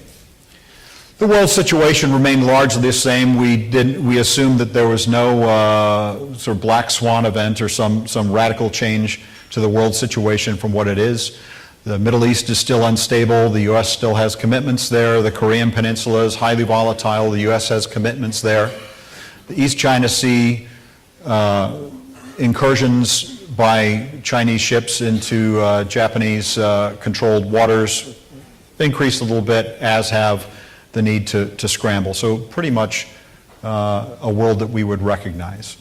The world situation remained largely the same. We assumed that there was no sort of black swan event or some radical change to the world situation from what it is. The Middle East is still unstable. The U.S. still has commitments there. The Korean Peninsula is highly volatile. The U.S. has commitments there. The East China Sea incursions by Chinese ships into Japanese controlled waters increased a little bit, as have the need to scramble. So pretty much a world that we would recognize.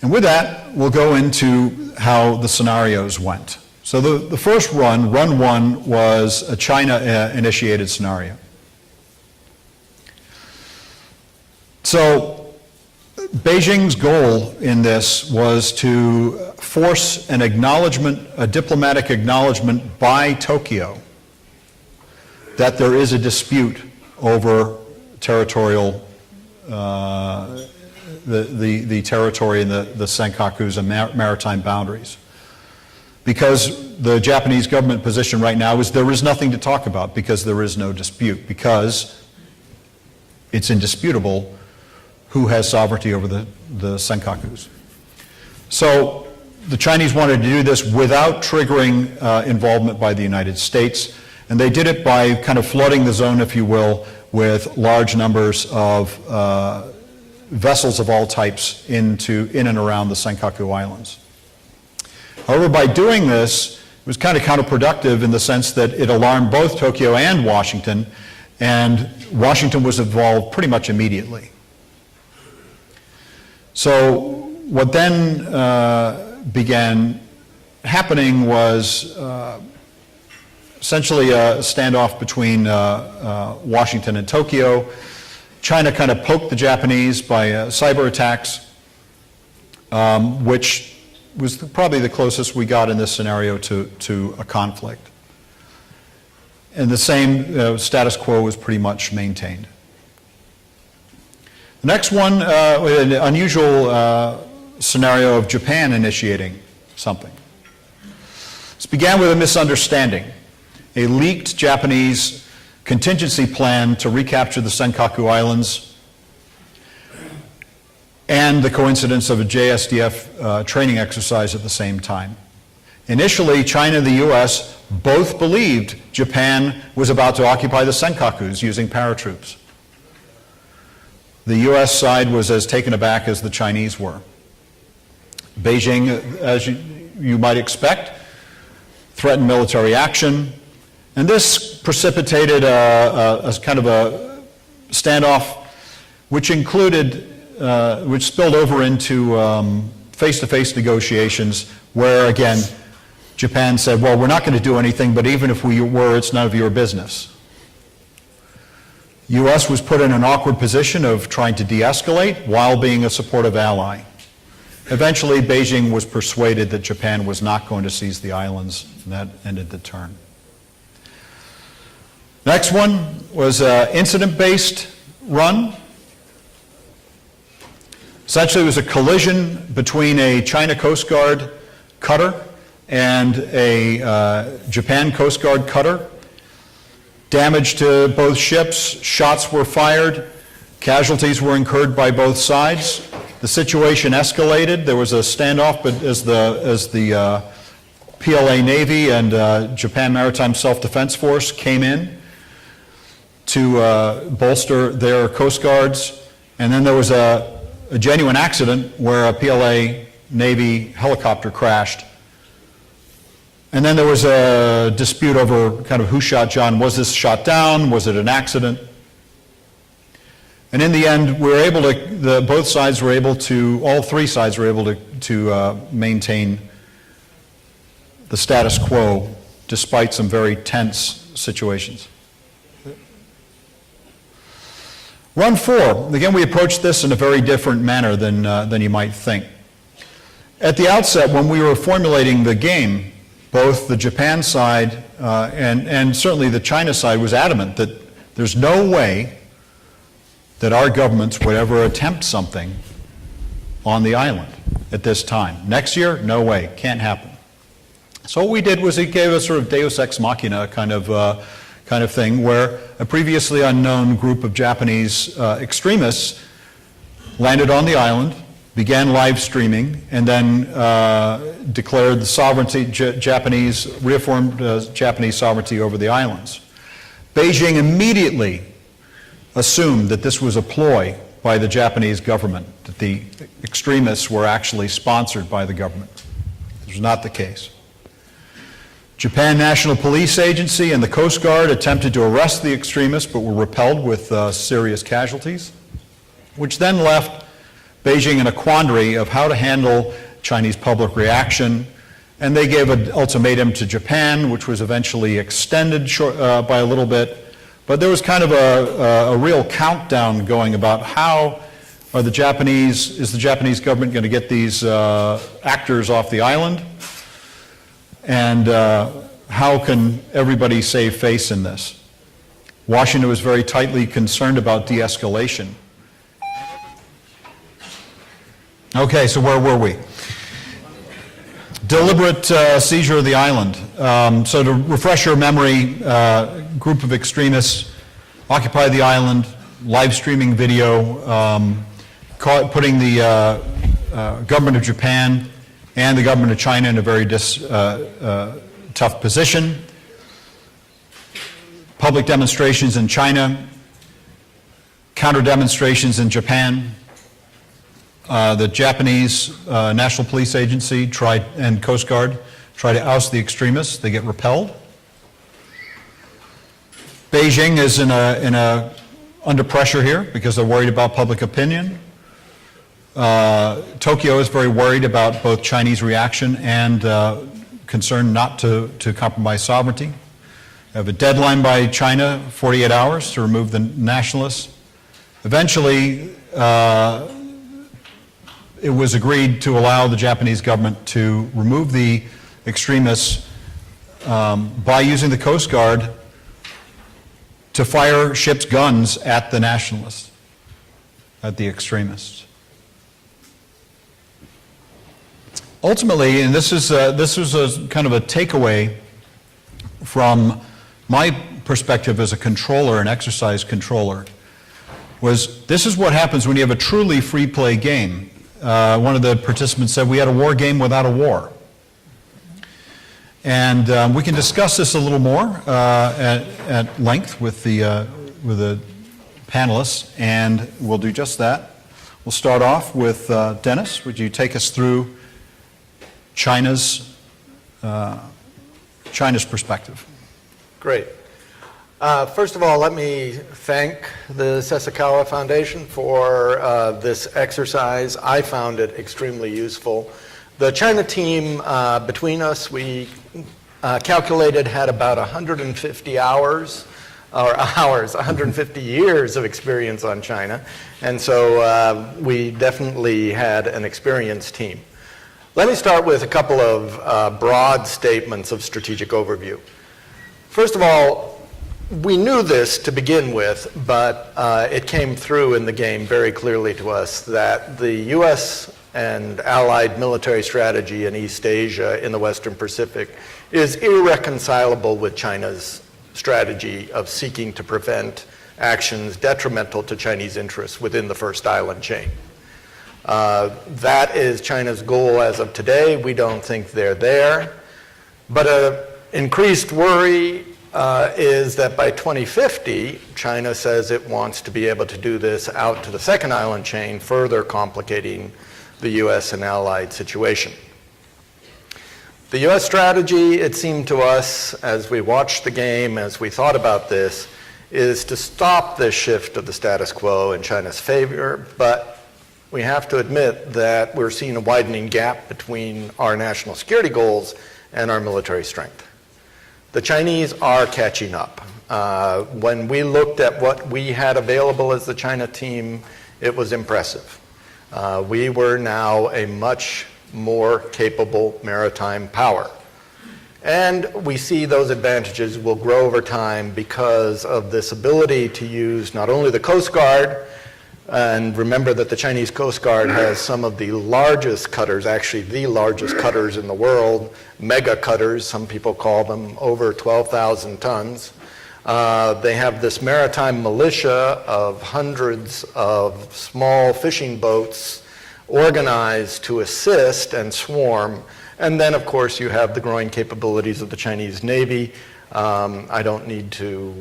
And with that, we'll go into how the scenarios went. So the first run 1, was a China-initiated scenario. So Beijing's goal in this was to force an acknowledgement, a diplomatic acknowledgement by Tokyo that there is a dispute over territorial, the territory and the Senkaku's and maritime boundaries. Because the Japanese government position right now is there is nothing to talk about because there is no dispute, because it's indisputable who has sovereignty over the Senkakus. So the Chinese wanted to do this without triggering involvement by the United States, and they did it by kind of flooding the zone, if you will, with large numbers of vessels of all types in and around the Senkaku Islands. However, by doing this, it was kind of counterproductive in the sense that it alarmed both Tokyo and Washington, and Washington was involved pretty much immediately. So what then began happening was essentially a standoff between Washington and Tokyo. China kind of poked the Japanese by cyber attacks, which was probably the closest we got in this scenario to a conflict. And the same status quo was pretty much maintained. The next one, an unusual scenario of Japan initiating something. This began with a misunderstanding. A leaked Japanese contingency plan to recapture the Senkaku Islands and the coincidence of a JSDF training exercise at the same time. Initially, China and the U.S. both believed Japan was about to occupy the Senkakus using paratroops. The U.S. side was as taken aback as the Chinese were. Beijing, as you might expect, threatened military action, and this precipitated a kind of a standoff which included, which spilled over into face-to-face negotiations where, again, Japan said, well, we're not going to do anything, but even if we were, it's none of your business. U.S. was put in an awkward position of trying to de-escalate while being a supportive ally. Eventually, Beijing was persuaded that Japan was not going to seize the islands, and that ended the turn. Next one was an incident-based run. Essentially, it was a collision between a China Coast Guard cutter and a Japan Coast Guard cutter. Damage to both ships, shots were fired, casualties were incurred by both sides. The situation escalated. There was a standoff, but as the PLA Navy and Japan Maritime Self-Defense Force came in to bolster their Coast Guards, and then there was a genuine accident where a PLA Navy helicopter crashed. And then there was a dispute over kind of who shot John. Was this shot down? Was it an accident? And in the end, we were able to, both sides were able to, all three sides were able to maintain the status quo despite some very tense situations. Run 4. Again, we approached this in a very different manner than you might think. At the outset, when we were formulating the game, both the Japan side and certainly the China side was adamant that there's no way that our governments would ever attempt something on the island at this time. Next year, no way, can't happen. So what we did was it gave us sort of Deus Ex Machina kind of thing, where a previously unknown group of Japanese extremists landed on the island, began live streaming, and then declared the sovereignty, reaffirmed Japanese sovereignty over the islands. Beijing immediately assumed that this was a ploy by the Japanese government, that the extremists were actually sponsored by the government. This was not the case. Japan National Police Agency and the Coast Guard attempted to arrest the extremists but were repelled with serious casualties, which then left Beijing in a quandary of how to handle Chinese public reaction, and they gave an ultimatum to Japan, which was eventually extended by a little bit. But there was kind of a real countdown going about how is the Japanese government going to get these actors off the island, and how can everybody save face in this? Washington was very tightly concerned about de-escalation. Okay, so where were we? Deliberate seizure of the island. So to refresh your memory, group of extremists occupied the island, live streaming video, putting the government of Japan and the government of China in a very tough position. Public demonstrations in China, counter demonstrations in Japan. The Japanese National Police Agency and Coast Guard try to oust the extremists. They get repelled. Beijing is under pressure here because they're worried about public opinion. Tokyo is very worried about both Chinese reaction and concern not to compromise sovereignty. They have a deadline by China, 48 hours, to remove the nationalists. Eventually, it was agreed to allow the Japanese government to remove the extremists by using the Coast Guard to fire ships' guns at the nationalists, at the extremists. Ultimately, and this was a kind of a takeaway from my perspective as a controller, an exercise controller, was this is what happens when you have a truly free play game. One of the participants said we had a war game without a war. And we can discuss this a little more at length with the panelists, and we'll do just that. We'll start off with Dennis. Would you take us through China's perspective? Great. First of all, let me thank the Sasakawa Foundation for this exercise. I found it extremely useful. The China team, between us, we calculated had about 150 hours, 150 years of experience on China. And so we definitely had an experienced team. Let me start with a couple of broad statements of strategic overview. First of all, we knew this to begin with, but it came through in the game very clearly to us that the U.S. and allied military strategy in East Asia, in the Western Pacific, is irreconcilable with China's strategy of seeking to prevent actions detrimental to Chinese interests within the first island chain. That is China's goal as of today. We don't think they're there. But an increased worry is that by 2050, China says it wants to be able to do this out to the second island chain, further complicating the U.S. and allied situation. The U.S. strategy, it seemed to us, as we watched the game, as we thought about this, is to stop this shift of the status quo in China's favor, but we have to admit that we're seeing a widening gap between our national security goals and our military strength. The Chinese are catching up. When we looked at what we had available as the China team, it was impressive. We were now a much more capable maritime power. And we see those advantages will grow over time because of this ability to use not only the Coast Guard, and remember that the Chinese Coast Guard has some of the largest cutters, actually the largest cutters in the world, mega cutters, some people call them, over 12,000 tons. They have this maritime militia of hundreds of small fishing boats organized to assist and swarm. And then, of course, you have the growing capabilities of the Chinese Navy. I don't need to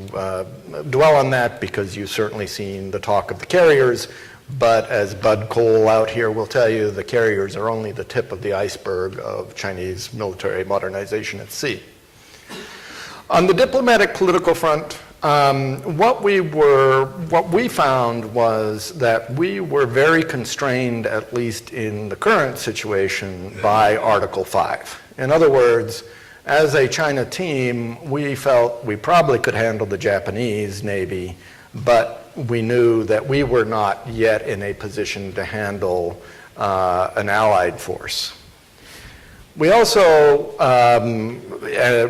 dwell on that because you've certainly seen the talk of the carriers, but as Bud Cole out here will tell you, the carriers are only the tip of the iceberg of Chinese military modernization at sea. On the diplomatic political front, what we found was that we were very constrained, at least in the current situation, by Article 5. In other words, as a China team, we felt we probably could handle the Japanese Navy, but we knew that we were not yet in a position to handle an allied force. We also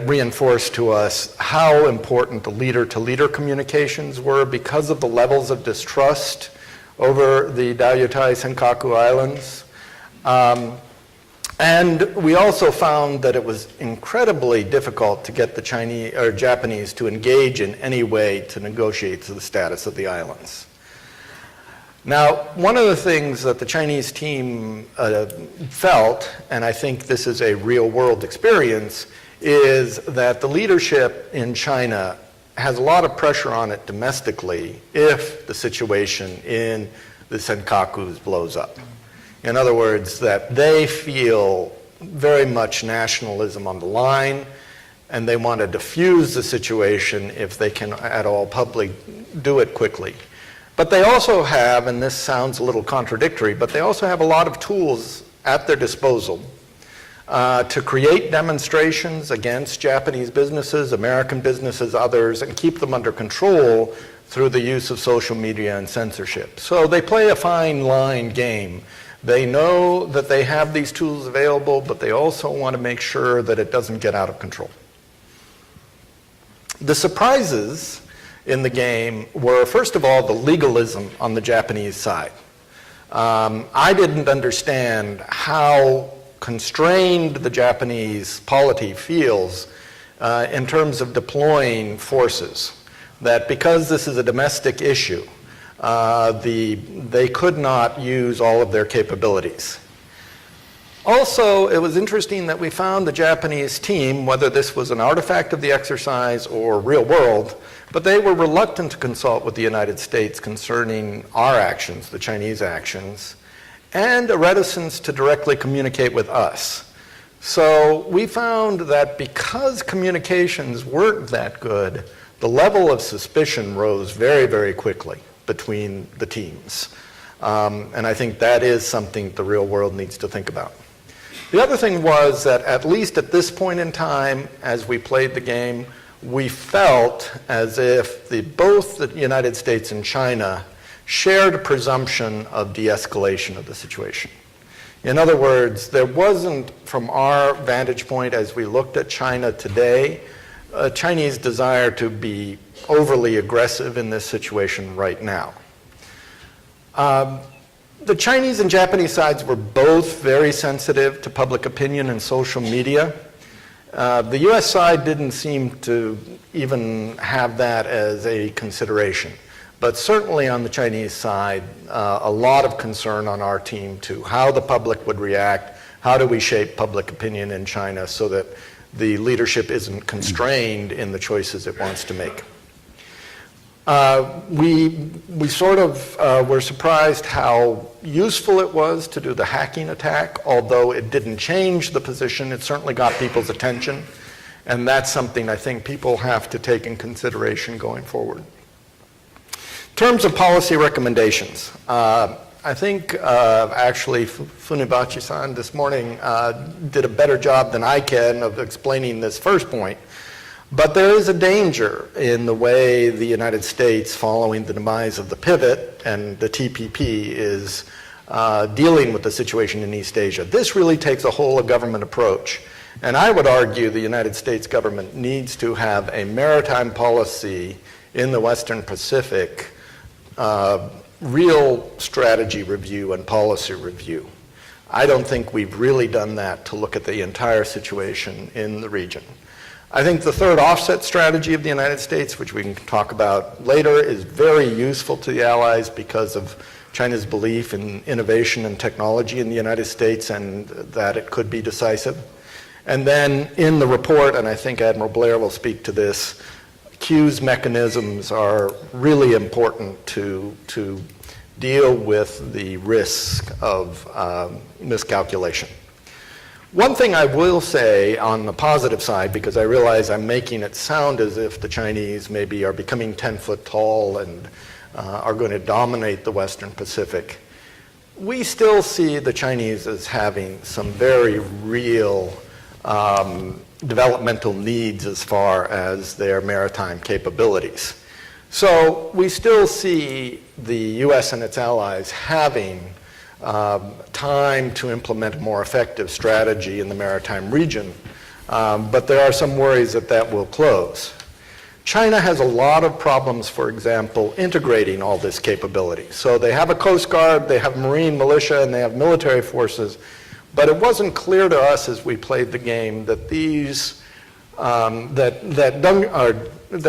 reinforced to us how important the leader-to-leader communications were because of the levels of distrust over the Diaoyutai Senkaku Islands. And we also found that it was incredibly difficult to get the Chinese or Japanese to engage in any way to negotiate the status of the islands. Now, one of the things that the Chinese team felt, and I think this is a real-world experience, is that the leadership in China has a lot of pressure on it domestically if the situation in the Senkakus blows up. In other words, that they feel very much nationalism on the line, and they want to diffuse the situation if they can at all do it quickly. But they also have, and this sounds a little contradictory, but they also have a lot of tools at their disposal to create demonstrations against Japanese businesses, American businesses, others, and keep them under control through the use of social media and censorship. So they play a fine line game. They know that they have these tools available, but they also want to make sure that it doesn't get out of control. The surprises in the game were, first of all, the legalism on the Japanese side. I didn't understand how constrained the Japanese polity feels in terms of deploying forces. That because this is a domestic issue, they could not use all of their capabilities. Also, it was interesting that we found the Japanese team, whether this was an artifact of the exercise or real world, but they were reluctant to consult with the United States concerning our actions, the Chinese actions, and a reticence to directly communicate with us. So we found that because communications weren't that good, the level of suspicion rose very, very quickly between the teams. And I think that is something the real world needs to think about. The other thing was that at least at this point in time, as we played the game, we felt as if both the United States and China shared a presumption of de-escalation of the situation. In other words, there wasn't, from our vantage point as we looked at China today, a Chinese desire to be overly aggressive in this situation right now. The Chinese and Japanese sides were both very sensitive to public opinion and social media. The US side didn't seem to even have that as a consideration. But certainly on the Chinese side, a lot of concern on our team to how the public would react, how do we shape public opinion in China so that the leadership isn't constrained in the choices it wants to make. We sort of were surprised how useful it was to do the hacking attack, although it didn't change the position, it certainly got people's attention, and that's something I think people have to take in consideration going forward. In terms of policy recommendations, I think actually Funibachi-san this morning did a better job than I can of explaining this first point. But there is a danger in the way the United States, following the demise of the pivot and the TPP, is dealing with the situation in East Asia. This really takes a whole-of-government approach. And I would argue the United States government needs to have a maritime policy in the Western Pacific, real strategy review and policy review. I don't think we've really done that to look at the entire situation in the region. I think the third offset strategy of the United States, which we can talk about later, is very useful to the Allies because of China's belief in innovation and technology in the United States and that it could be decisive. And then in the report, and I think Admiral Blair will speak to this, cues mechanisms are really important to deal with the risk of miscalculation. One thing I will say on the positive side, because I realize I'm making it sound as if the Chinese maybe are becoming 10 foot tall and are going to dominate the Western Pacific, we still see the Chinese as having some very real developmental needs as far as their maritime capabilities. So we still see the US and its allies having time to implement a more effective strategy in the maritime region, but there are some worries that that will close. China has a lot of problems, for example, integrating all this capability. So they have a Coast Guard, they have Marine militia, and they have military forces, but it wasn't clear to us as we played the game that these, that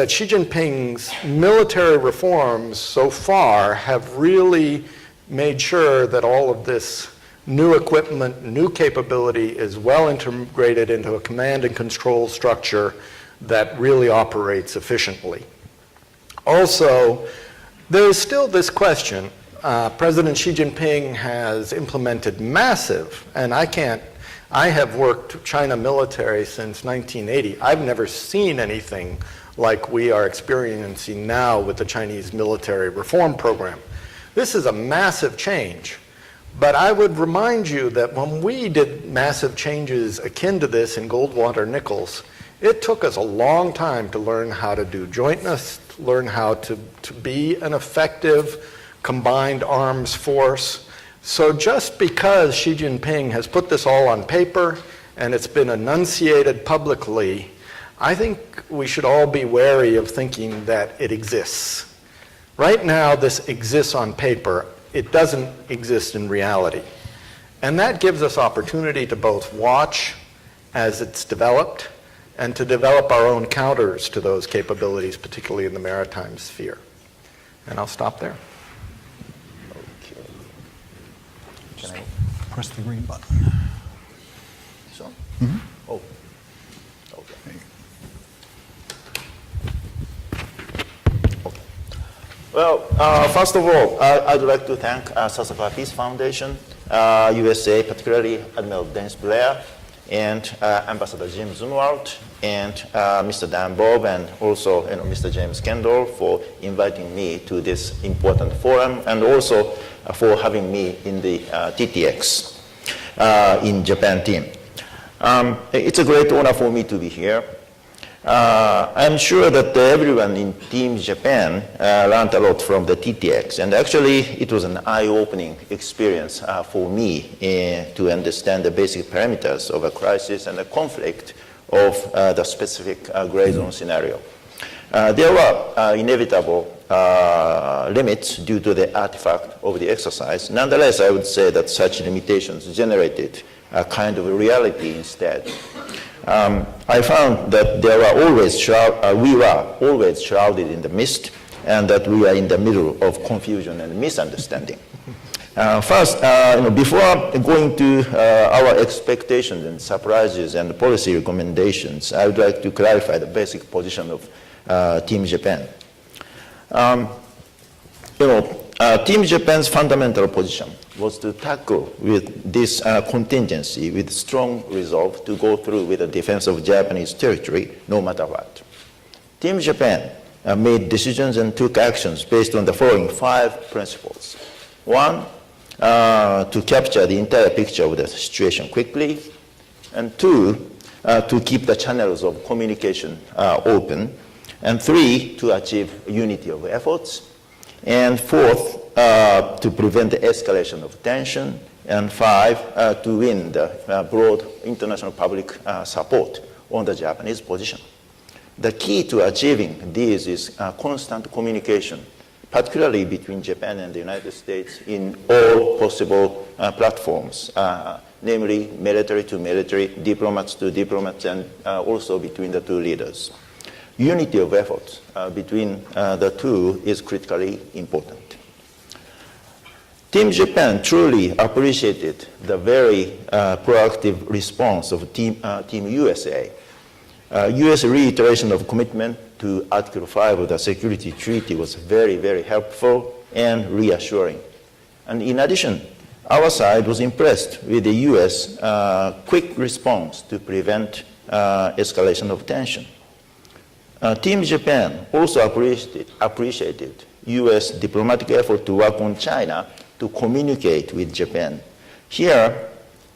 Xi Jinping's military reforms so far have really made sure that all of this new equipment, new capability is well integrated into a command and control structure that really operates efficiently. Also, there is still this question. President Xi Jinping has implemented massive, and I I have worked China military since 1980. I've never seen anything like we are experiencing now with the Chinese military reform program. This is a massive change. But I would remind you that when we did massive changes akin to this in Goldwater Nichols, it took us a long time to learn how to do jointness, learn how to be an effective combined arms force. So just because Xi Jinping has put this all on paper and it's been enunciated publicly, I think we should all be wary of thinking that it exists. Right now, this exists on paper. It doesn't exist in reality. And that gives us opportunity to both watch as it's developed and to develop our own counters to those capabilities, particularly in the maritime sphere. And I'll stop there. Can I press the green button? So, Oh. okay. Well, first of all, I'd like to thank Sasakawa Peace Foundation, USA, particularly Admiral Dennis Blair, and Ambassador Jim Zumwalt, and Mr. Dan Bob, and also Mr. James Kendall for inviting me to this important forum, and also for having me in the TTX in Japan team. It's a great honor for me to be here. I'm sure that everyone in Team Japan learned a lot from the TTX, and actually it was an eye-opening experience for me to understand the basic parameters of a crisis and a conflict of the specific gray zone scenario. There were inevitable limits due to the artifact of the exercise. Nonetheless, I would say that such limitations generated a kind of reality instead. I found that we were always shrouded in the mist, and that we are in the middle of confusion and misunderstanding. First, before going to our expectations and surprises and policy recommendations, I would like to clarify the basic position of Team Japan. Team Japan's fundamental position was to tackle with this contingency with strong resolve to go through with the defense of Japanese territory no matter what. Team Japan made decisions and took actions based on the following 5 principles. 1, to capture the entire picture of the situation quickly, and 2, to keep the channels of communication open, and 3, to achieve unity of efforts, and 4th, to prevent the escalation of tension, and 5, to win the broad international public support on the Japanese position. The key to achieving these is constant communication, particularly between Japan and the United States in all possible platforms, namely military to military, diplomats to diplomats, and also between the two leaders. Unity of efforts between the two is critically important. Team Japan truly appreciated the very proactive response of Team USA. U.S. reiteration of commitment to Article 5 of the Security Treaty was very, very helpful and reassuring. And in addition, our side was impressed with the U.S. Quick response to prevent escalation of tension. Team Japan also appreciated U.S. diplomatic effort to work on China to communicate with Japan. Here,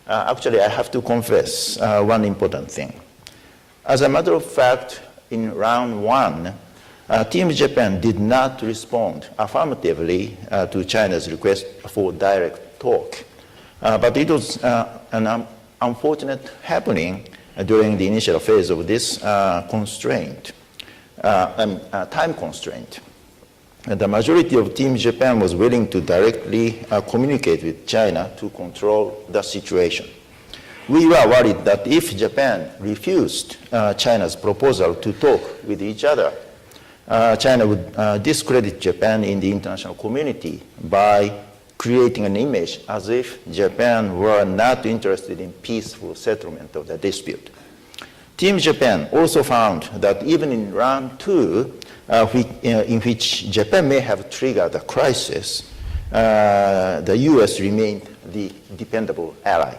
actually, I have to confess one important thing. As a matter of fact, in round 1, Team Japan did not respond affirmatively to China's request for direct talk. But it was an unfortunate happening during the initial phase of this constraint. Time constraint. The majority of Team Japan was willing to directly communicate with China to control the situation. We were worried that if Japan refused China's proposal to talk with each other, China would discredit Japan in the international community by creating an image as if Japan were not interested in peaceful settlement of the dispute. Team Japan also found that even in round 2, in which Japan may have triggered a crisis, the U.S. remained the dependable ally.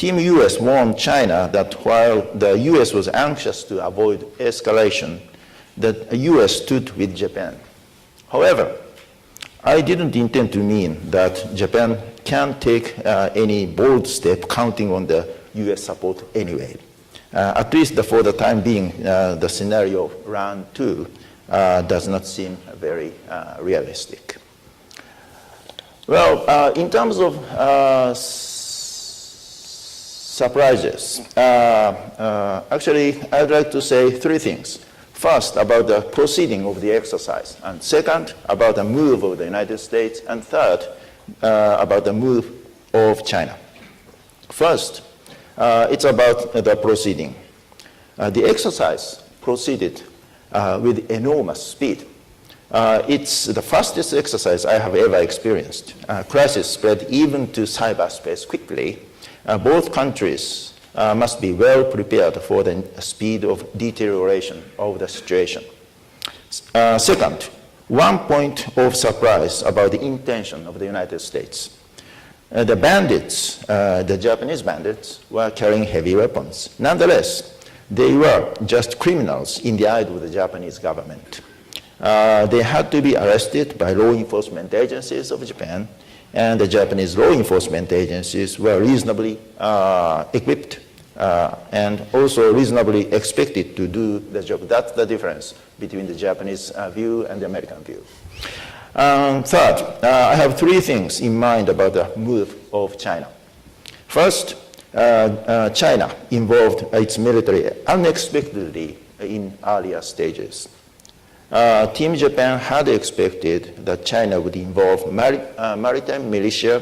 Team US warned China that while the US was anxious to avoid escalation, the US stood with Japan. However, I didn't intend to mean that Japan can't take any bold step counting on the US support anyway. At least for the time being, the scenario of round 2 does not seem very realistic. Well, in terms of surprises, actually, I'd like to say 3 things. First, about the proceeding of the exercise, and second, about the move of the United States, and third, about the move of China. First, it's about the proceeding. The exercise proceeded with enormous speed. It's the fastest exercise I have ever experienced. Crisis spread even to cyberspace quickly. Both countries must be well prepared for the speed of deterioration of the situation. Second, one point of surprise about the intention of the United States. The bandits, the Japanese bandits, were carrying heavy weapons. Nonetheless, they were just criminals in the eye of the Japanese government. They had to be arrested by law enforcement agencies of Japan, and the Japanese law enforcement agencies were reasonably equipped and also reasonably expected to do the job. That's the difference between the Japanese view and the American view. Third, I have 3 things in mind about the move of China. First, China involved its military unexpectedly in earlier stages. Team Japan had expected that China would involve maritime militia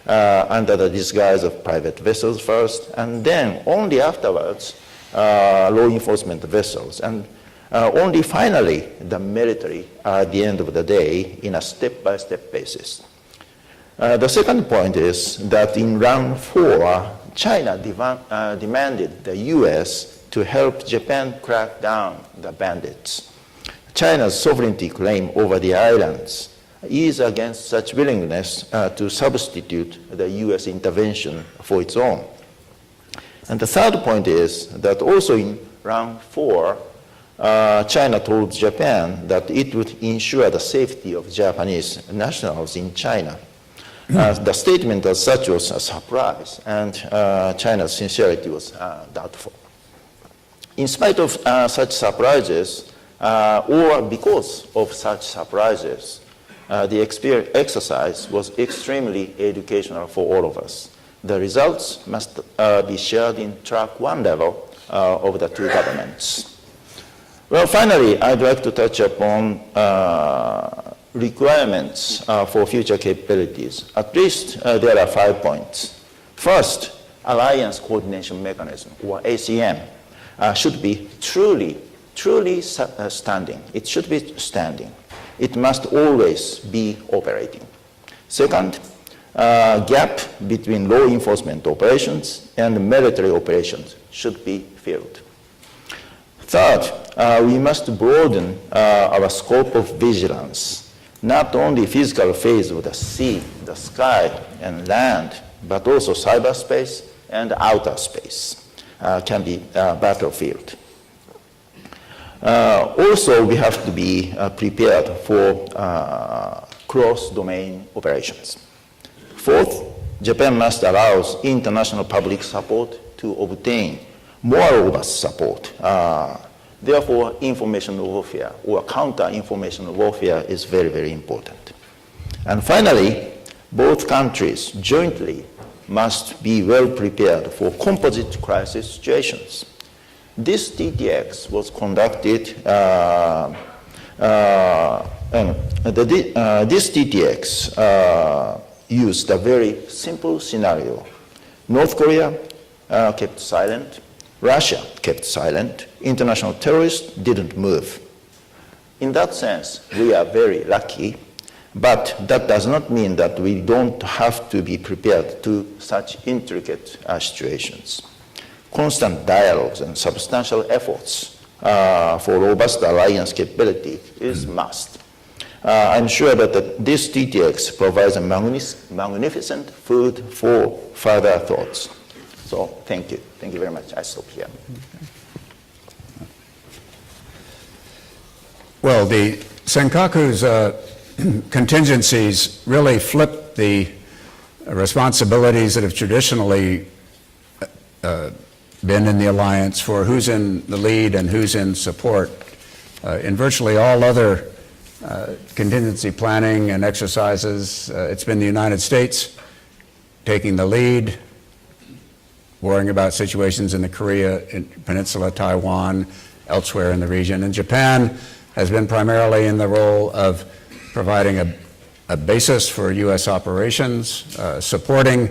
under the disguise of private vessels first, and then only afterwards law enforcement vessels, and only finally the military at the end of the day in a step-by-step basis. The second point is that in round 4, China demanded the US to help Japan crack down the bandits. China's sovereignty claim over the islands is against such willingness to substitute the US intervention for its own. And the third point is that also in round 4, China told Japan that it would ensure the safety of Japanese nationals in China. The statement as such was a surprise, and China's sincerity was doubtful. In spite of such surprises, or because of such surprises, the exercise was extremely educational for all of us. The results must be shared in track 1 level of the 2 governments. Well, finally, I'd like to touch upon requirements for future capabilities. At least there are 5 points. First, Alliance Coordination Mechanism, or ACM, should be truly standing. It should be standing. It must always be operating. Second, gap between law enforcement operations and military operations should be filled. Third, we must broaden our scope of vigilance, not only physical phase of the sea, the sky, and land, but also cyberspace and outer space can be a battlefield. Also, we have to be prepared for cross-domain operations. Fourth, Japan must allow international public support to obtain more robust support. Therefore, information warfare or counter-information warfare is very, very important. And finally, both countries jointly must be well prepared for composite crisis situations. This TTX was conducted, this TTX used a very simple scenario. North Korea kept silent, Russia kept silent, international terrorists didn't move. In that sense, we are very lucky, but that does not mean that we don't have to be prepared to such intricate situations. Constant dialogues and substantial efforts for robust alliance capability is must. I'm sure that this TTX provides a magnificent food for further thoughts. So thank you. Thank you very much. I stop here. Well, the Senkaku's contingencies really flipped the responsibilities that have traditionally been in the alliance for who's in the lead and who's in support. In virtually all other contingency planning and exercises, it's been the United States taking the lead, worrying about situations in the Korea Peninsula, Taiwan, elsewhere in the region. And Japan has been primarily in the role of providing a basis for U.S. operations, supporting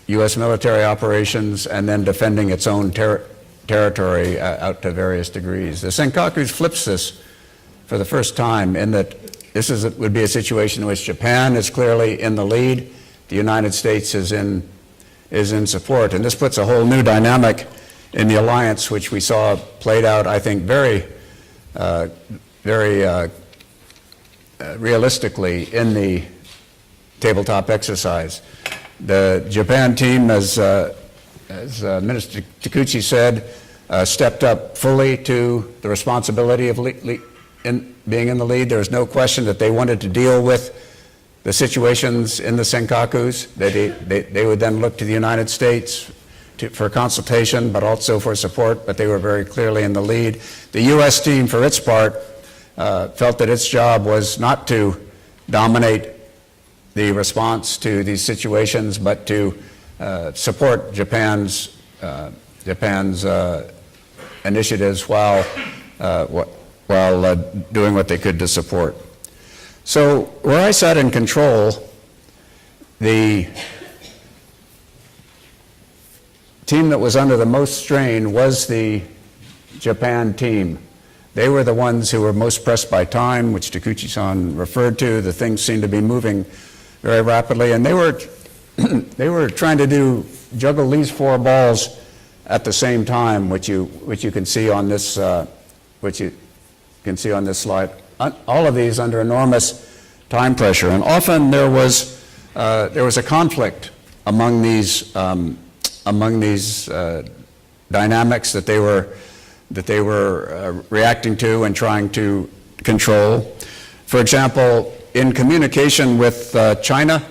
U.S. military operations, and then defending its own territory out to various degrees. The Senkaku flips this for the first time in that this would be a situation in which Japan is clearly in the lead, the United States is in support, and this puts a whole new dynamic in the alliance, which we saw played out, I think, very realistically in the tabletop exercise. The Japan team, as Minister Takuchi said, stepped up fully to the responsibility of being in the lead. There was no question that they wanted to deal with the situations in the Senkakus. They would then look to the United States for consultation, but also for support, but they were very clearly in the lead. The U.S. team, for its part, felt that its job was not to dominate the response to these situations, but to support Japan's initiatives while doing what they could to support. So where I sat in control, the team that was under the most strain was the Japan team. They were the ones who were most pressed by time, which Takuchi-san referred to. The things seemed to be moving very rapidly, and they were trying to juggle these four balls at the same time, which you can see on this slide. All of these under enormous time pressure, and often there was a conflict among these dynamics that they were reacting to and trying to control. For example, in communication with China,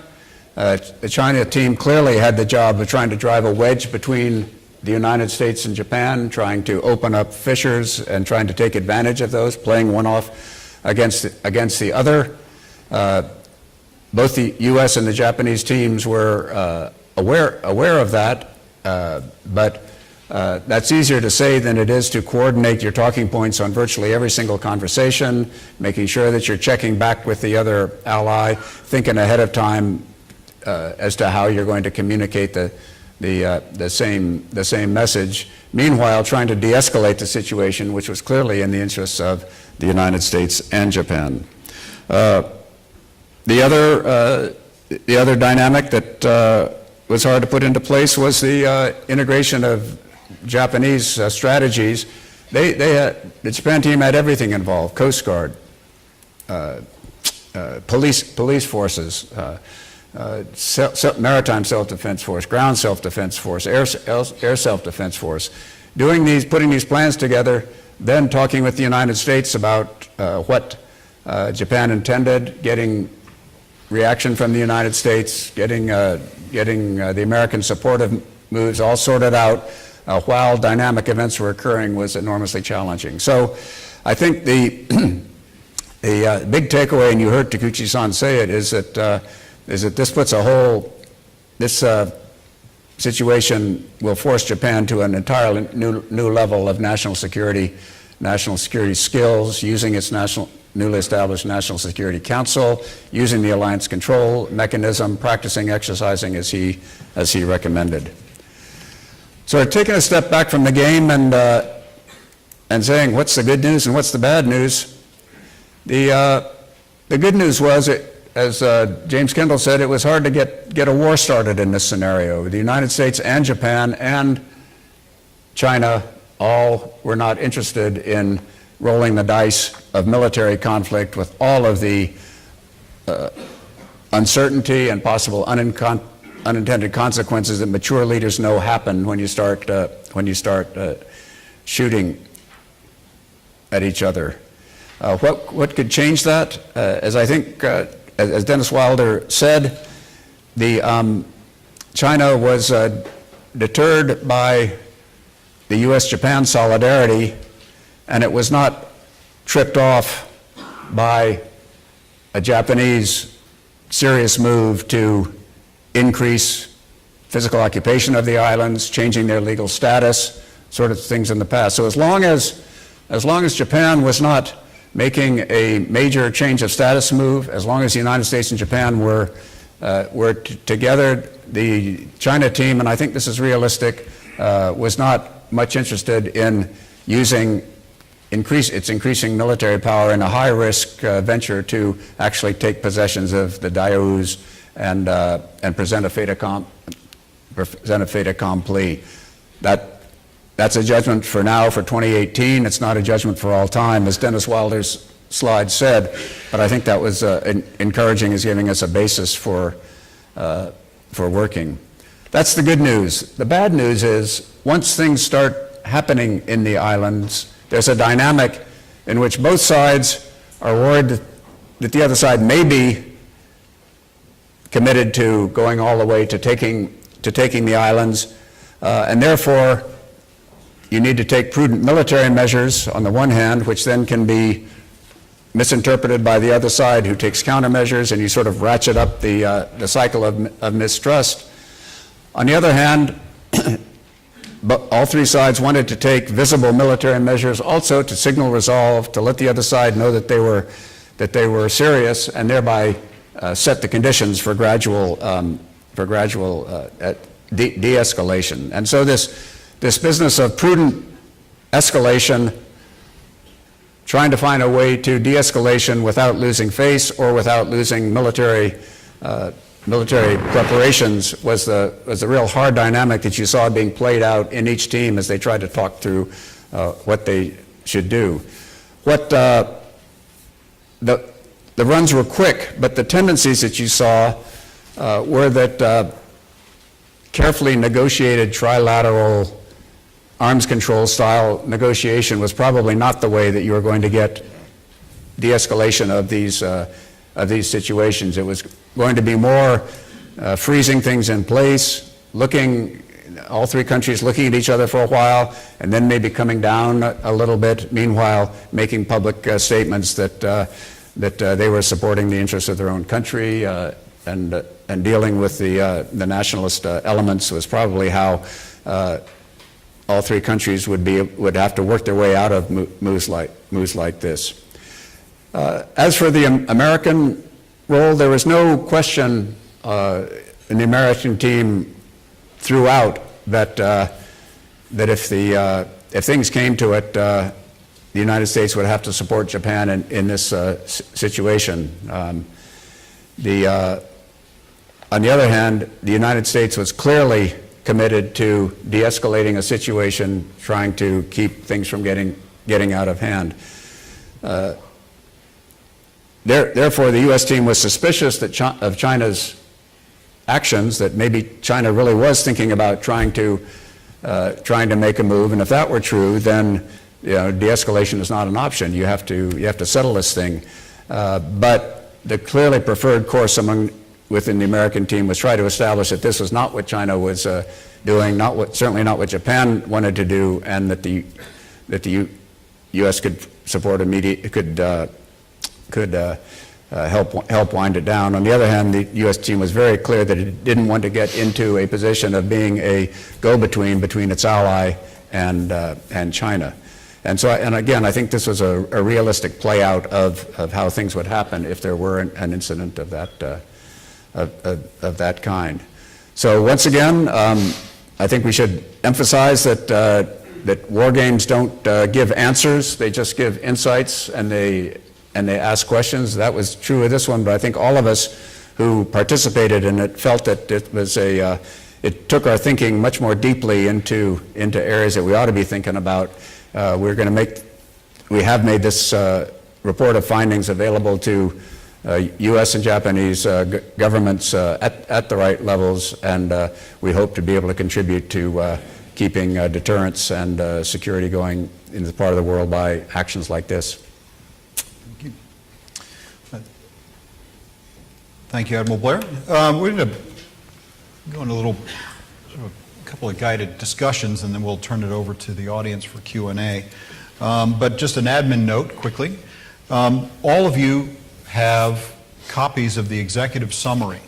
the China team clearly had the job of trying to drive a wedge between the United States and Japan, trying to open up fissures and trying to take advantage of those, playing one off against the other. Both the U.S. and the Japanese teams were aware of that, but that's easier to say than it is to coordinate your talking points on virtually every single conversation, making sure that you're checking back with the other ally, thinking ahead of time as to how you're going to communicate the same message. Meanwhile, trying to de-escalate the situation, which was clearly in the interests of the United States and Japan. The other dynamic that was hard to put into place was the integration of Japanese strategies. The Japan team had everything involved: Coast Guard, police forces, maritime self-defense force, ground self-defense force, air self-defense force. Putting these plans together, then talking with the United States about what Japan intended, getting reaction from the United States, getting the American supportive moves all sorted out while dynamic events were occurring was enormously challenging. So I think the big takeaway, and you heard Takuchi-san say it, is that this puts this situation will force Japan to an entirely new level of national security skills, using its newly established National Security Council, using the alliance control mechanism, practicing, exercising as he recommended. So taking a step back from the game and saying what's the good news and what's the bad news, the good news was, as James Kendall said, it was hard to get a war started in this scenario. The United States and Japan and China all were not interested in rolling the dice of military conflict with all of the uncertainty and possible unintended consequences that mature leaders know happen when you start shooting at each other. What could change that? As I think, as Dennis Wilder said, China was deterred by the U.S. Japan solidarity, and it was not tripped off by a Japanese serious move to increase physical occupation of the islands, changing their legal status, sort of things in the past. So as long as Japan was not making a major change of status move, as long as the United States and Japan were together, the China team, and I think this is realistic, was not much interested in using its increasing military power in a high-risk venture to actually take possessions of the Diaoyus and present a fait accompli. That's a judgment for now, for 2018. It's not a judgment for all time, as Dennis Wilder's slide said, but I think that was encouraging, as giving us a basis for working. That's the good news. The bad news is, once things start happening in the islands, there's a dynamic in which both sides are worried that the other side may be committed to going all the way to taking the islands, and therefore you need to take prudent military measures on the one hand, which then can be misinterpreted by the other side, who takes countermeasures, and you sort of ratchet up the cycle of mistrust. On the other hand, but all three sides wanted to take visible military measures also to signal resolve, to let the other side know that they were serious, and thereby set the conditions for gradual de-escalation. And so this business of prudent escalation, trying to find a way to de-escalation without losing face or without losing military preparations, was the real hard dynamic that you saw being played out in each team as they tried to talk through what they should do. The runs were quick, but the tendencies that you saw were that carefully negotiated trilateral arms control style negotiation was probably not the way that you were going to get de-escalation of these situations. It was going to be more freezing things in place, all three countries looking at each other for a while, and then maybe coming down a little bit, meanwhile making public statements that they were supporting the interests of their own country, and dealing with the nationalist elements was probably how all three countries would have to work their way out of moves like this. As for the American role, there was no question in the American team throughout that if things came to it, the United States would have to support Japan in this situation. On the other hand, the United States was clearly committed to de-escalating a situation, trying to keep things from getting out of hand. Therefore, the U.S. team was suspicious of China's actions, that maybe China really was thinking about trying to make a move, and if that were true, then de-escalation is not an option. You have to settle this thing. But the clearly preferred course within the American team was try to establish that this was not what China was doing, certainly not what Japan wanted to do, and that the U.S. could support could help wind it down. On the other hand, the U.S. team was very clear that it didn't want to get into a position of being a go-between between its ally and China. And again, I think this was a realistic play out of how things would happen if there were an incident of that kind. So once again, I think we should emphasize that war games don't give answers; they just give insights, and they ask questions. That was true of this one, but I think all of us who participated in it felt that it took our thinking much more deeply into areas that we ought to be thinking about. We have made this report of findings available to U.S. and Japanese governments at the right levels, and we hope to be able to contribute to keeping deterrence and security going in the part of the world by actions like this. Thank you. Thank you, Admiral Blair. We're going to go into a couple of guided discussions, and then we'll turn it over to the audience for Q&A. But just an admin note quickly. All of you have copies of the executive summary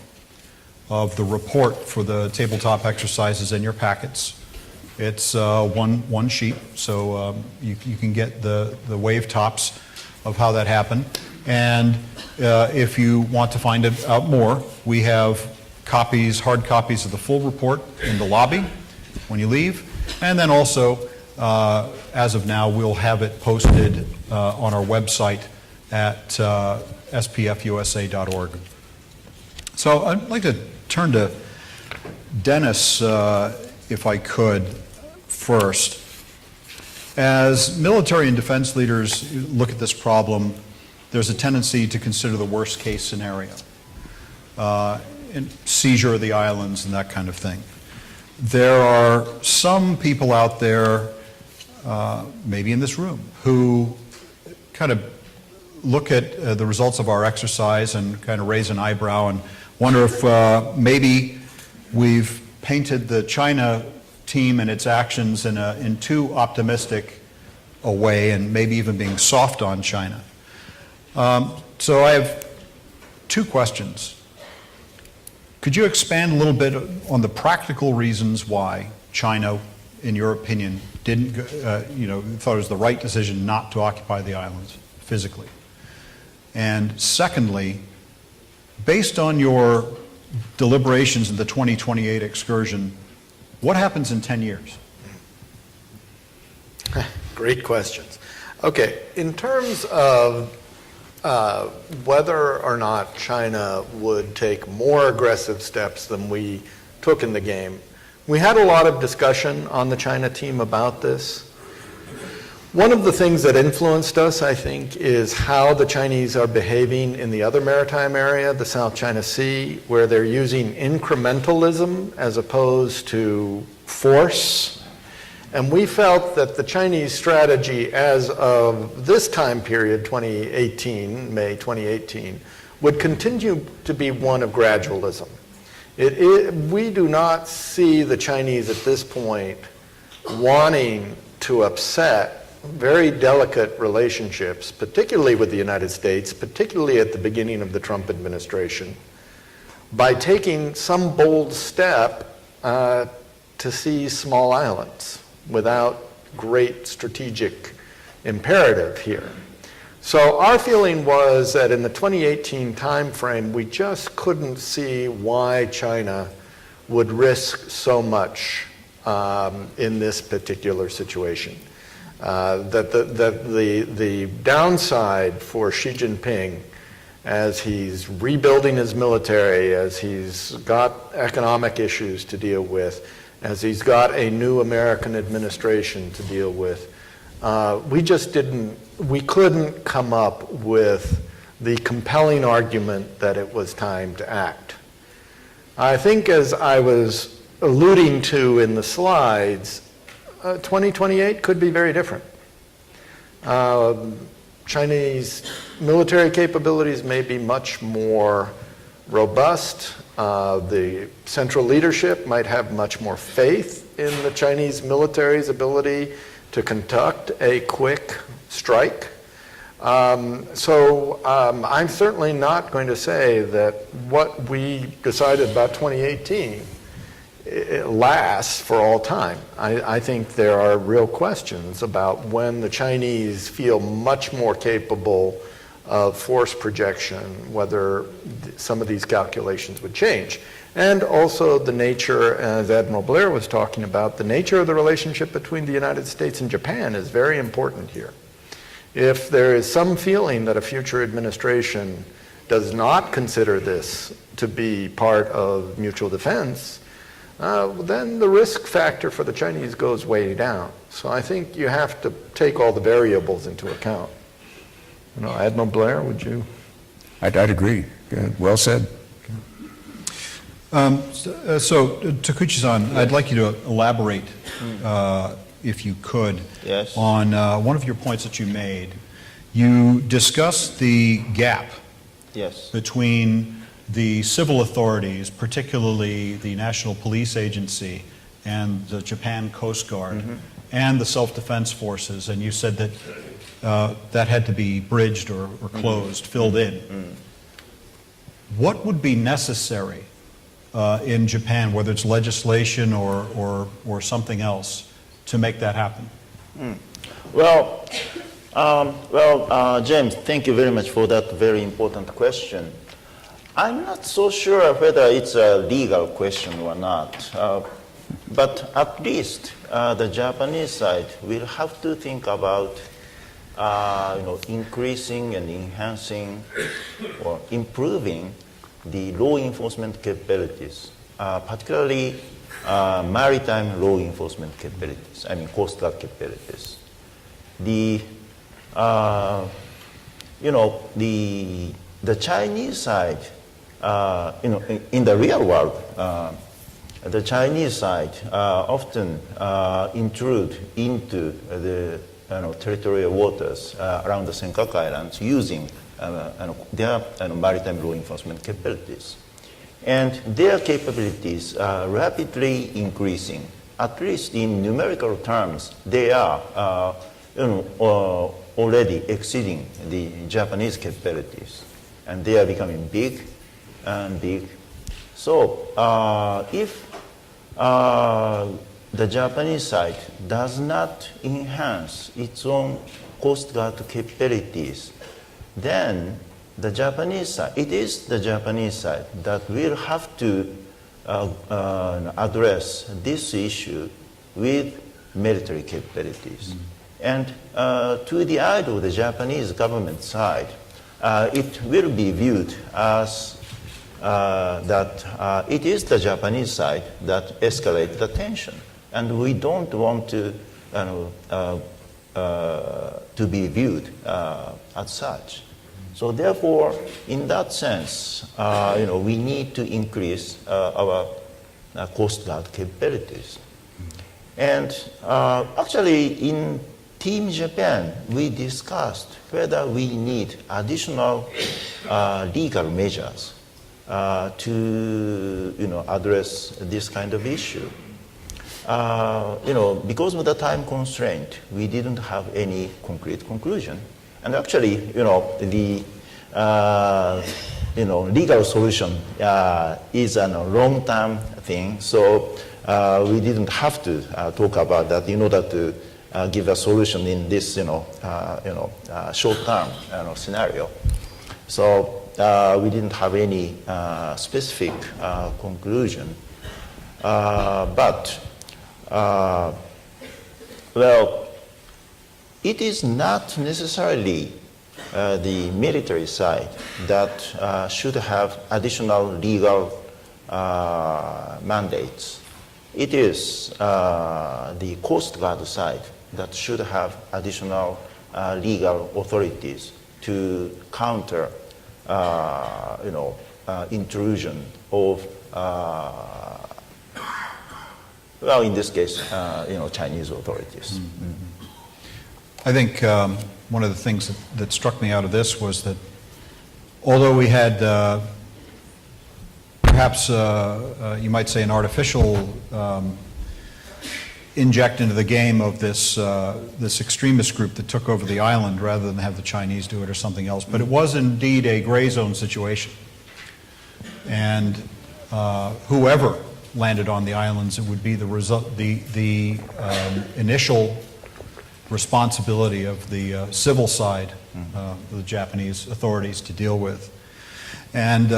of the report for the tabletop exercises in your packets. It's one sheet, so you can get the wave tops of how that happened. And if you want to find out more, we have hard copies of the full report in the lobby when you leave. And then also, as of now, we'll have it posted on our website at spfusa.org. So I'd like to turn to Dennis, if I could, first. As military and defense leaders look at this problem, there's a tendency to consider the worst case scenario, and seizure of the islands and that kind of thing. There are some people out there, maybe in this room, who kind of look at the results of our exercise and kind of raise an eyebrow and wonder if maybe we've painted the China team and its actions in too optimistic a way, and maybe even being soft on China. So I have two questions. Could you expand a little bit on the practical reasons why China, in your opinion, didn't, thought it was the right decision not to occupy the islands physically? And secondly, based on your deliberations in the 2028 excursion, what happens in 10 years? Great questions. Okay, in terms of whether or not China would take more aggressive steps than we took in the game, we had a lot of discussion on the China team about this. One of the things that influenced us, I think, is how the Chinese are behaving in the other maritime area, the South China Sea, where they're using incrementalism as opposed to force. And we felt that the Chinese strategy as of this time period, 2018, May 2018, would continue to be one of gradualism. We do not see the Chinese at this point wanting to upset very delicate relationships, particularly with the United States, particularly at the beginning of the Trump administration, by taking some bold step to seize small islands without great strategic imperative here. So our feeling was that in the 2018 timeframe, we just couldn't see why China would risk so much in this particular situation. That the downside for Xi Jinping, as he's rebuilding his military, as he's got economic issues to deal with, as he's got a new American administration to deal with, we couldn't come up with the compelling argument that it was time to act. I think, as I was alluding to in the slides, 2028 could be very different. Chinese military capabilities may be much more robust. The central leadership might have much more faith in the Chinese military's ability to conduct a quick strike. So I'm certainly not going to say that what we decided about 2018 it lasts for all time. I think there are real questions about when the Chinese feel much more capable of force projection, whether some of these calculations would change. And also the nature, as Admiral Blair was talking about, the nature of the relationship between the United States and Japan is very important here. If there is some feeling that a future administration does not consider this to be part of mutual defense, then the risk factor for the Chinese goes way down. So I think you have to take all the variables into account. Admiral Blair, would you? I'd agree. Well said. So, Takuchi-san, I'd like you to elaborate, if you could, Yes. on one of your points that you made. You discussed the gap Yes. between the civil authorities, particularly the National Police Agency and the Japan Coast Guard, and the self-defense forces, and you said that that had to be bridged or closed, filled in. What would be necessary in Japan, whether it's legislation or something else, to make that happen? Well, James, thank you very much for that very important question. I'm not so sure whether it's a legal question or not, but at least the Japanese side will have to think about increasing and enhancing or improving the law enforcement capabilities, particularly maritime law enforcement capabilities, I mean Coast Guard capabilities. The Chinese side, in the real world, the Chinese side often intrude into the territorial waters around the Senkaku Islands using their maritime law enforcement capabilities. And their capabilities are rapidly increasing. At least in numerical terms, they are already exceeding the Japanese capabilities. And they are becoming big and big. So if the Japanese side does not enhance its own Coast Guard capabilities, then the Japanese side, it is the Japanese side that will have to address this issue with military capabilities. And to the eye of the Japanese government side, it will be viewed as that it is the Japanese side that escalates the tension. And we don't want to be viewed as such. So therefore, in that sense, we need to increase our Coast Guard capabilities. And actually, in Team Japan, we discussed whether we need additional legal measures to address this kind of issue. Because of the time constraint, we didn't have any concrete conclusion. And actually, the legal solution is a long-term thing, so we didn't have to talk about that in order to give a solution in this, short-term scenario. So we didn't have any specific conclusion, but it is not necessarily the military side that should have additional legal mandates. It is the Coast Guard side that should have additional legal authorities to counter, intrusion of, in this case, Chinese authorities. I think one of the things that struck me out of this was that although we had perhaps you might say an artificial inject into the game of this extremist group that took over the island rather than have the Chinese do it or something else, but it was indeed a gray zone situation. And whoever landed on the islands, it would be the result, the initial responsibility of the civil side of the Japanese authorities to deal with. And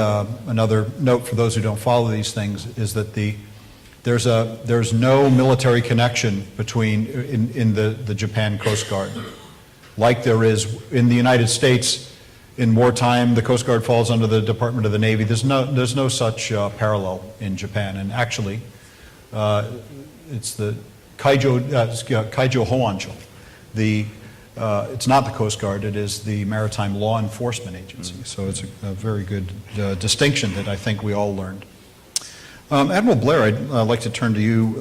another note for those who don't follow these things is that there's no military connection between in the Japan Coast Guard, like there is in the United States. In wartime, the Coast Guard falls under the Department of the Navy. There's no such parallel in Japan, and actually, it's the Kaijo Hoancho, the It's not the Coast Guard, it is the Maritime Law Enforcement Agency. So it's a very good distinction that I think we all learned. Admiral Blair, I'd like to turn to you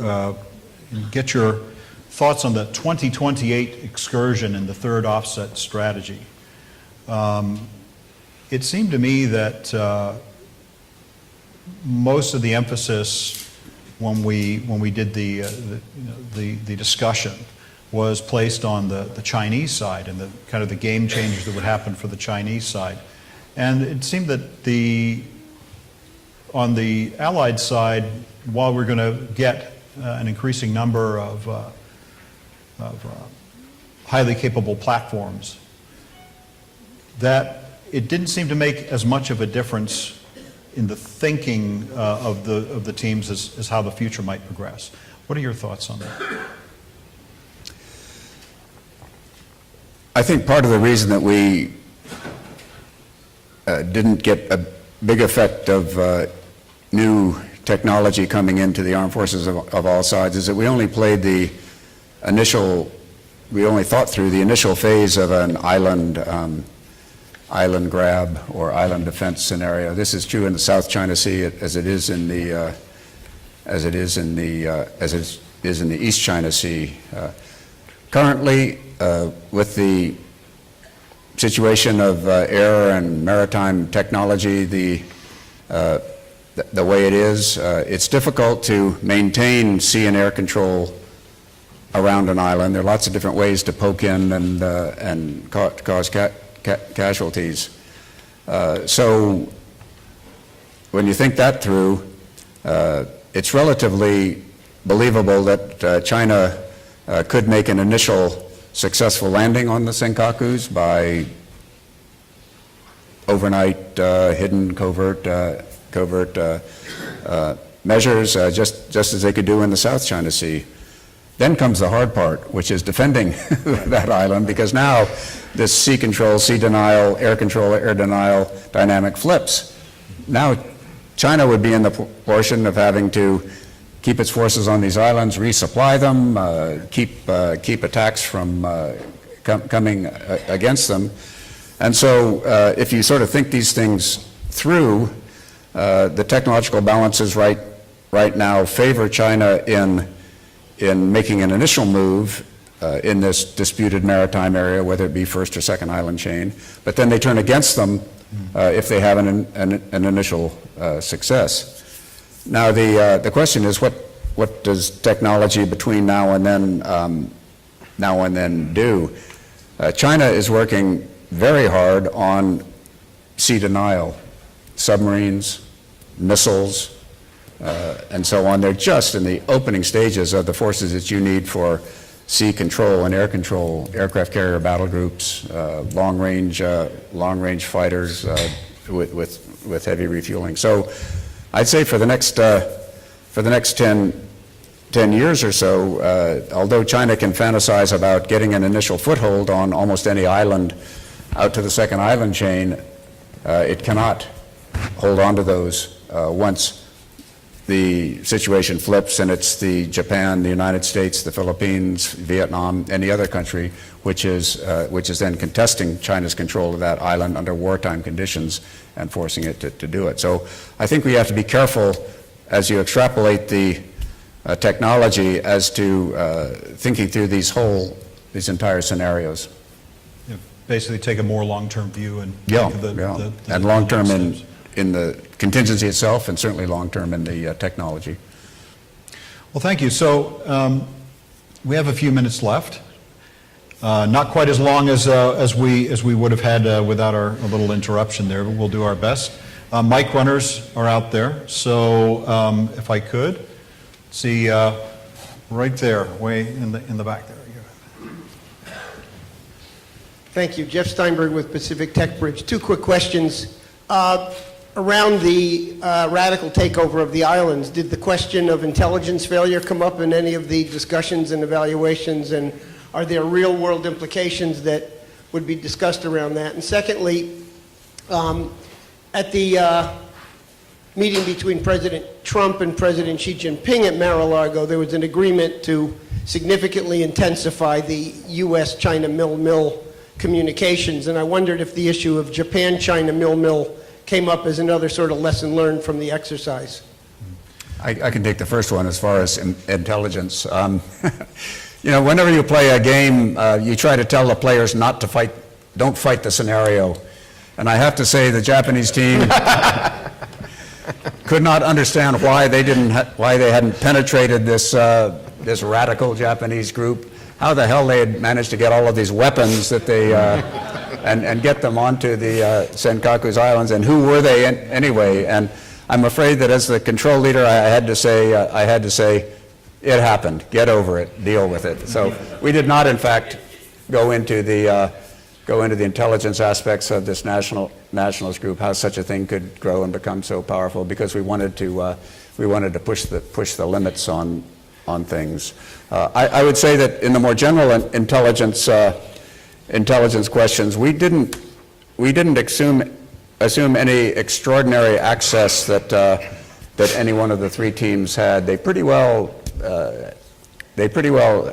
and get your thoughts on the 2028 excursion and the third offset strategy. It seemed to me that most of the emphasis when we did the discussion was placed on the Chinese side and the kind of the game changers that would happen for the Chinese side. And it seemed that on the Allied side, while we're going to get an increasing number of highly capable platforms, that it didn't seem to make as much of a difference in the thinking of the teams as how the future might progress. What are your thoughts on that? I think part of the reason that we didn't get a big effect of new technology coming into the armed forces of all sides is that we only thought through the initial phase of an island grab or island defense scenario. This is true in the South China Sea as it is in the East China Sea. Currently, with the situation of air and maritime technology, the way it is, it's difficult to maintain sea and air control around an island. There are lots of different ways to poke in and cause casualties. So when you think that through, it's relatively believable that China could make an initial successful landing on the Senkakus by overnight hidden covert measures, just as they could do in the South China Sea. Then comes the hard part, which is defending that island, because now this sea control, sea denial, air control, air denial dynamic flips. Now China would be in the portion of having to keep its forces on these islands, resupply them, keep attacks from coming against them. And so if you sort of think these things through, the technological balances right now favor China in making an initial move in this disputed maritime area, whether it be first or second island chain, but then they turn against them if they have an initial success. Now the question is, what does technology between now and then do? China is working very hard on sea denial, submarines, missiles, and so on. They're just in the opening stages of the forces that you need for sea control and air control, aircraft carrier battle groups, long range fighters with heavy refueling. So I'd say for the next 10 years or so, although China can fantasize about getting an initial foothold on almost any island out to the second island chain, it cannot hold on to those once the situation flips and it's the Japan, the United States, the Philippines, Vietnam, any other country which is then contesting China's control of that island under wartime conditions and forcing it to do it. So I think we have to be careful as you extrapolate the technology as to thinking through these entire scenarios. Yeah, basically take a more long-term view and and long-term in the contingency itself, and certainly long-term in the technology. Well, thank you. So we have a few minutes left. Not quite as long as we would have had without our little interruption there, but we'll do our best. Mic runners are out there, so if I could see right there, way in the back there. Thank you. Jeff Steinberg with Pacific Tech Bridge. Two quick questions. Around the radical takeover of the islands, did the question of intelligence failure come up in any of the discussions and evaluations, and are there real-world implications that would be discussed around that? And secondly, at the meeting between President Trump and President Xi Jinping at Mar-a-Lago, there was an agreement to significantly intensify the U.S.-China mill-mill communications. And I wondered if the issue of Japan-China mill-mill came up as another sort of lesson learned from the exercise. I can take the first one as far as intelligence. You know, whenever you play a game, you try to tell the players not to fight, don't fight the scenario. And I have to say the Japanese team could not understand why they hadn't penetrated this radical Japanese group. How the hell they had managed to get all of these weapons that they and get them onto the Senkaku's islands, and who were they anyway? And I'm afraid that as the control leader, I had to say, it happened. Get over it. Deal with it. So we did not, in fact, go into the intelligence aspects of this nationalist group, how such a thing could grow and become so powerful, because we wanted to push the limits on things. I would say that in the more general intelligence questions, we didn't assume any extraordinary access that any one of the three teams had. They pretty well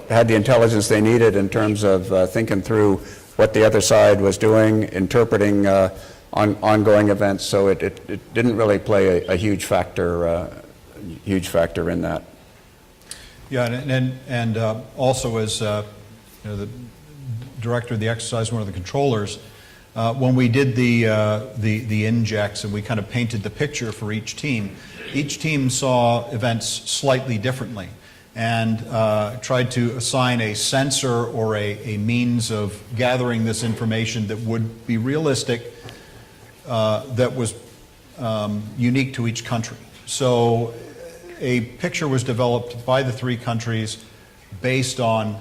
had the intelligence they needed in terms of thinking through what the other side was doing, interpreting ongoing events. So it didn't really play a huge factor in that. Yeah, and also as the director of the exercise, one of the controllers, when we did the injects and we kind of painted the picture for each team saw events slightly differently and tried to assign a sensor or a means of gathering this information that would be realistic, that was unique to each country. So a picture was developed by the three countries based on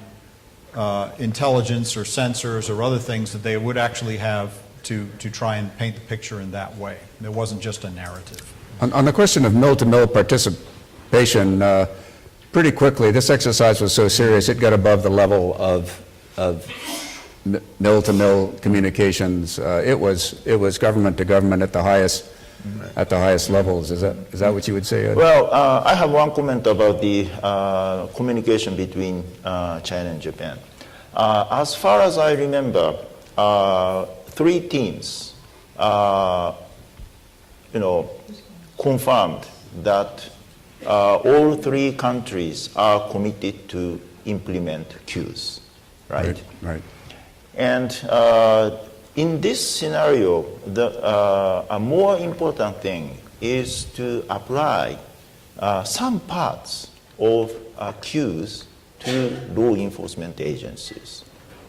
intelligence or sensors or other things that they would actually have to try and paint the picture in that way. It wasn't just a narrative. On the question of mill-to-mill participation, pretty quickly, this exercise was so serious, it got above the level of mill-to-mill communications. It was government to government at the highest levels. Is that what you would say, Ed? Well, I have one comment about the communication between China and Japan. As far as I remember, three teams, confirmed that all three countries are committed to implement queues, right? Right. And in this scenario, a more important thing is to apply some parts of queues to law enforcement agencies.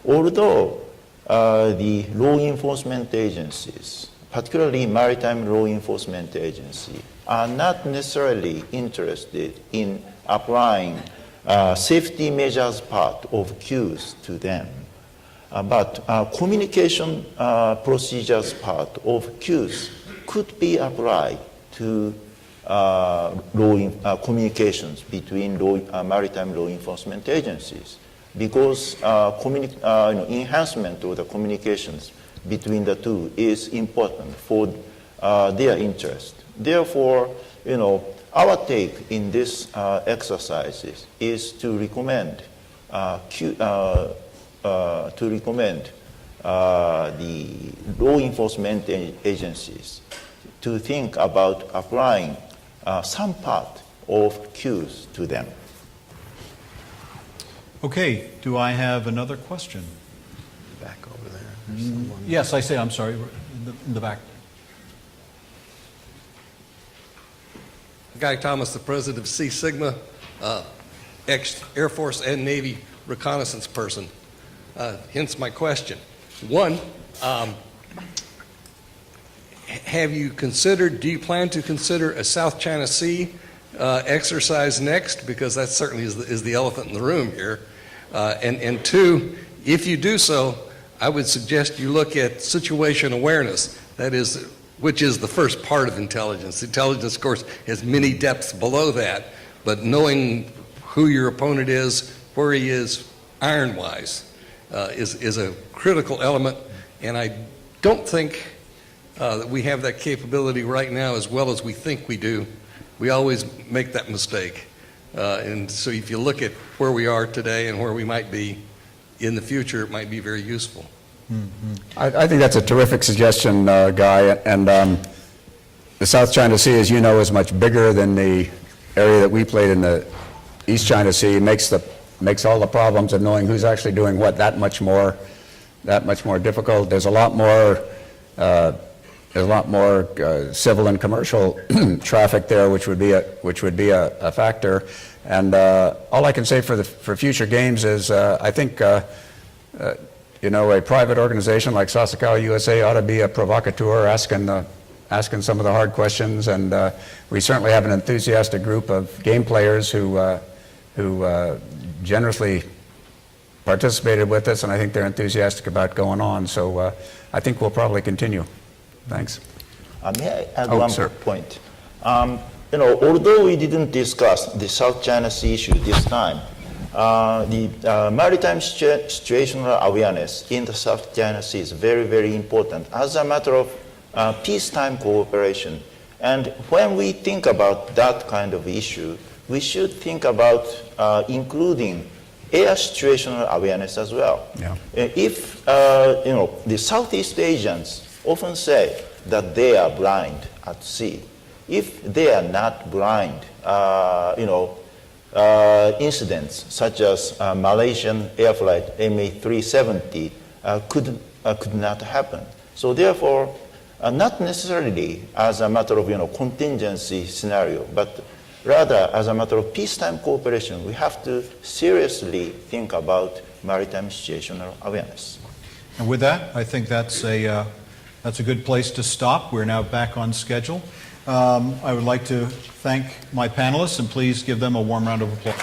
Although the law enforcement agencies, particularly maritime law enforcement agency, are not necessarily interested in applying safety measures part of queues to them. But communication procedures part of queues could be applied to communications between maritime law enforcement agencies, because enhancement of the communications between the two is important for their interest. Therefore, our take in this exercise is to recommend the law enforcement agencies to think about applying some part of queues to them. Okay, do I have another question? Back over there. Yes, I'm sorry, in the back. Guy Thomas, the president of Sea Sigma, ex-Air Force and Navy reconnaissance person. Hence my question. One, do you plan to consider a South China Sea exercise next? Because that certainly is the elephant in the room here. And two, if you do so, I would suggest you look at situation awareness. That is, which is the first part of intelligence. Intelligence, of course, has many depths below that, but knowing who your opponent is, where he is, iron-wise, is a critical element, and I don't think that we have that capability right now as well as we think we do. We always make that mistake. And so if you look at where we are today and where we might be in the future, it might be very useful. I think that's a terrific suggestion, Guy. And the South China Sea, as you know, is much bigger than the area that we played in the East China Sea. Makes all the problems of knowing who's actually doing what that much more difficult. There's a lot more civil and commercial traffic there, which would be a factor. And all I can say for future games is I think a private organization like Sasakawa USA ought to be a provocateur, asking some of the hard questions. And we certainly have an enthusiastic group of game players who generously participated with us, and I think they're enthusiastic about going on. So I think we'll probably continue. Thanks. May I add Oh, one sir. point? Although we didn't discuss the South China Sea issue this time, the maritime situational awareness in the South China Sea is very, very important as a matter of peacetime cooperation. And when we think about that kind of issue, we should think about including air situational awareness as well. Yeah. If, the Southeast Asians often say that they are blind at sea. If they are not blind, incidents such as Malaysian air flight MA370 could not happen. So therefore, not necessarily as a matter of contingency scenario, but rather as a matter of peacetime cooperation, we have to seriously think about maritime situational awareness. And with that, I think that's a good place to stop. We're now back on schedule. I would like to thank my panelists, and please give them a warm round of applause.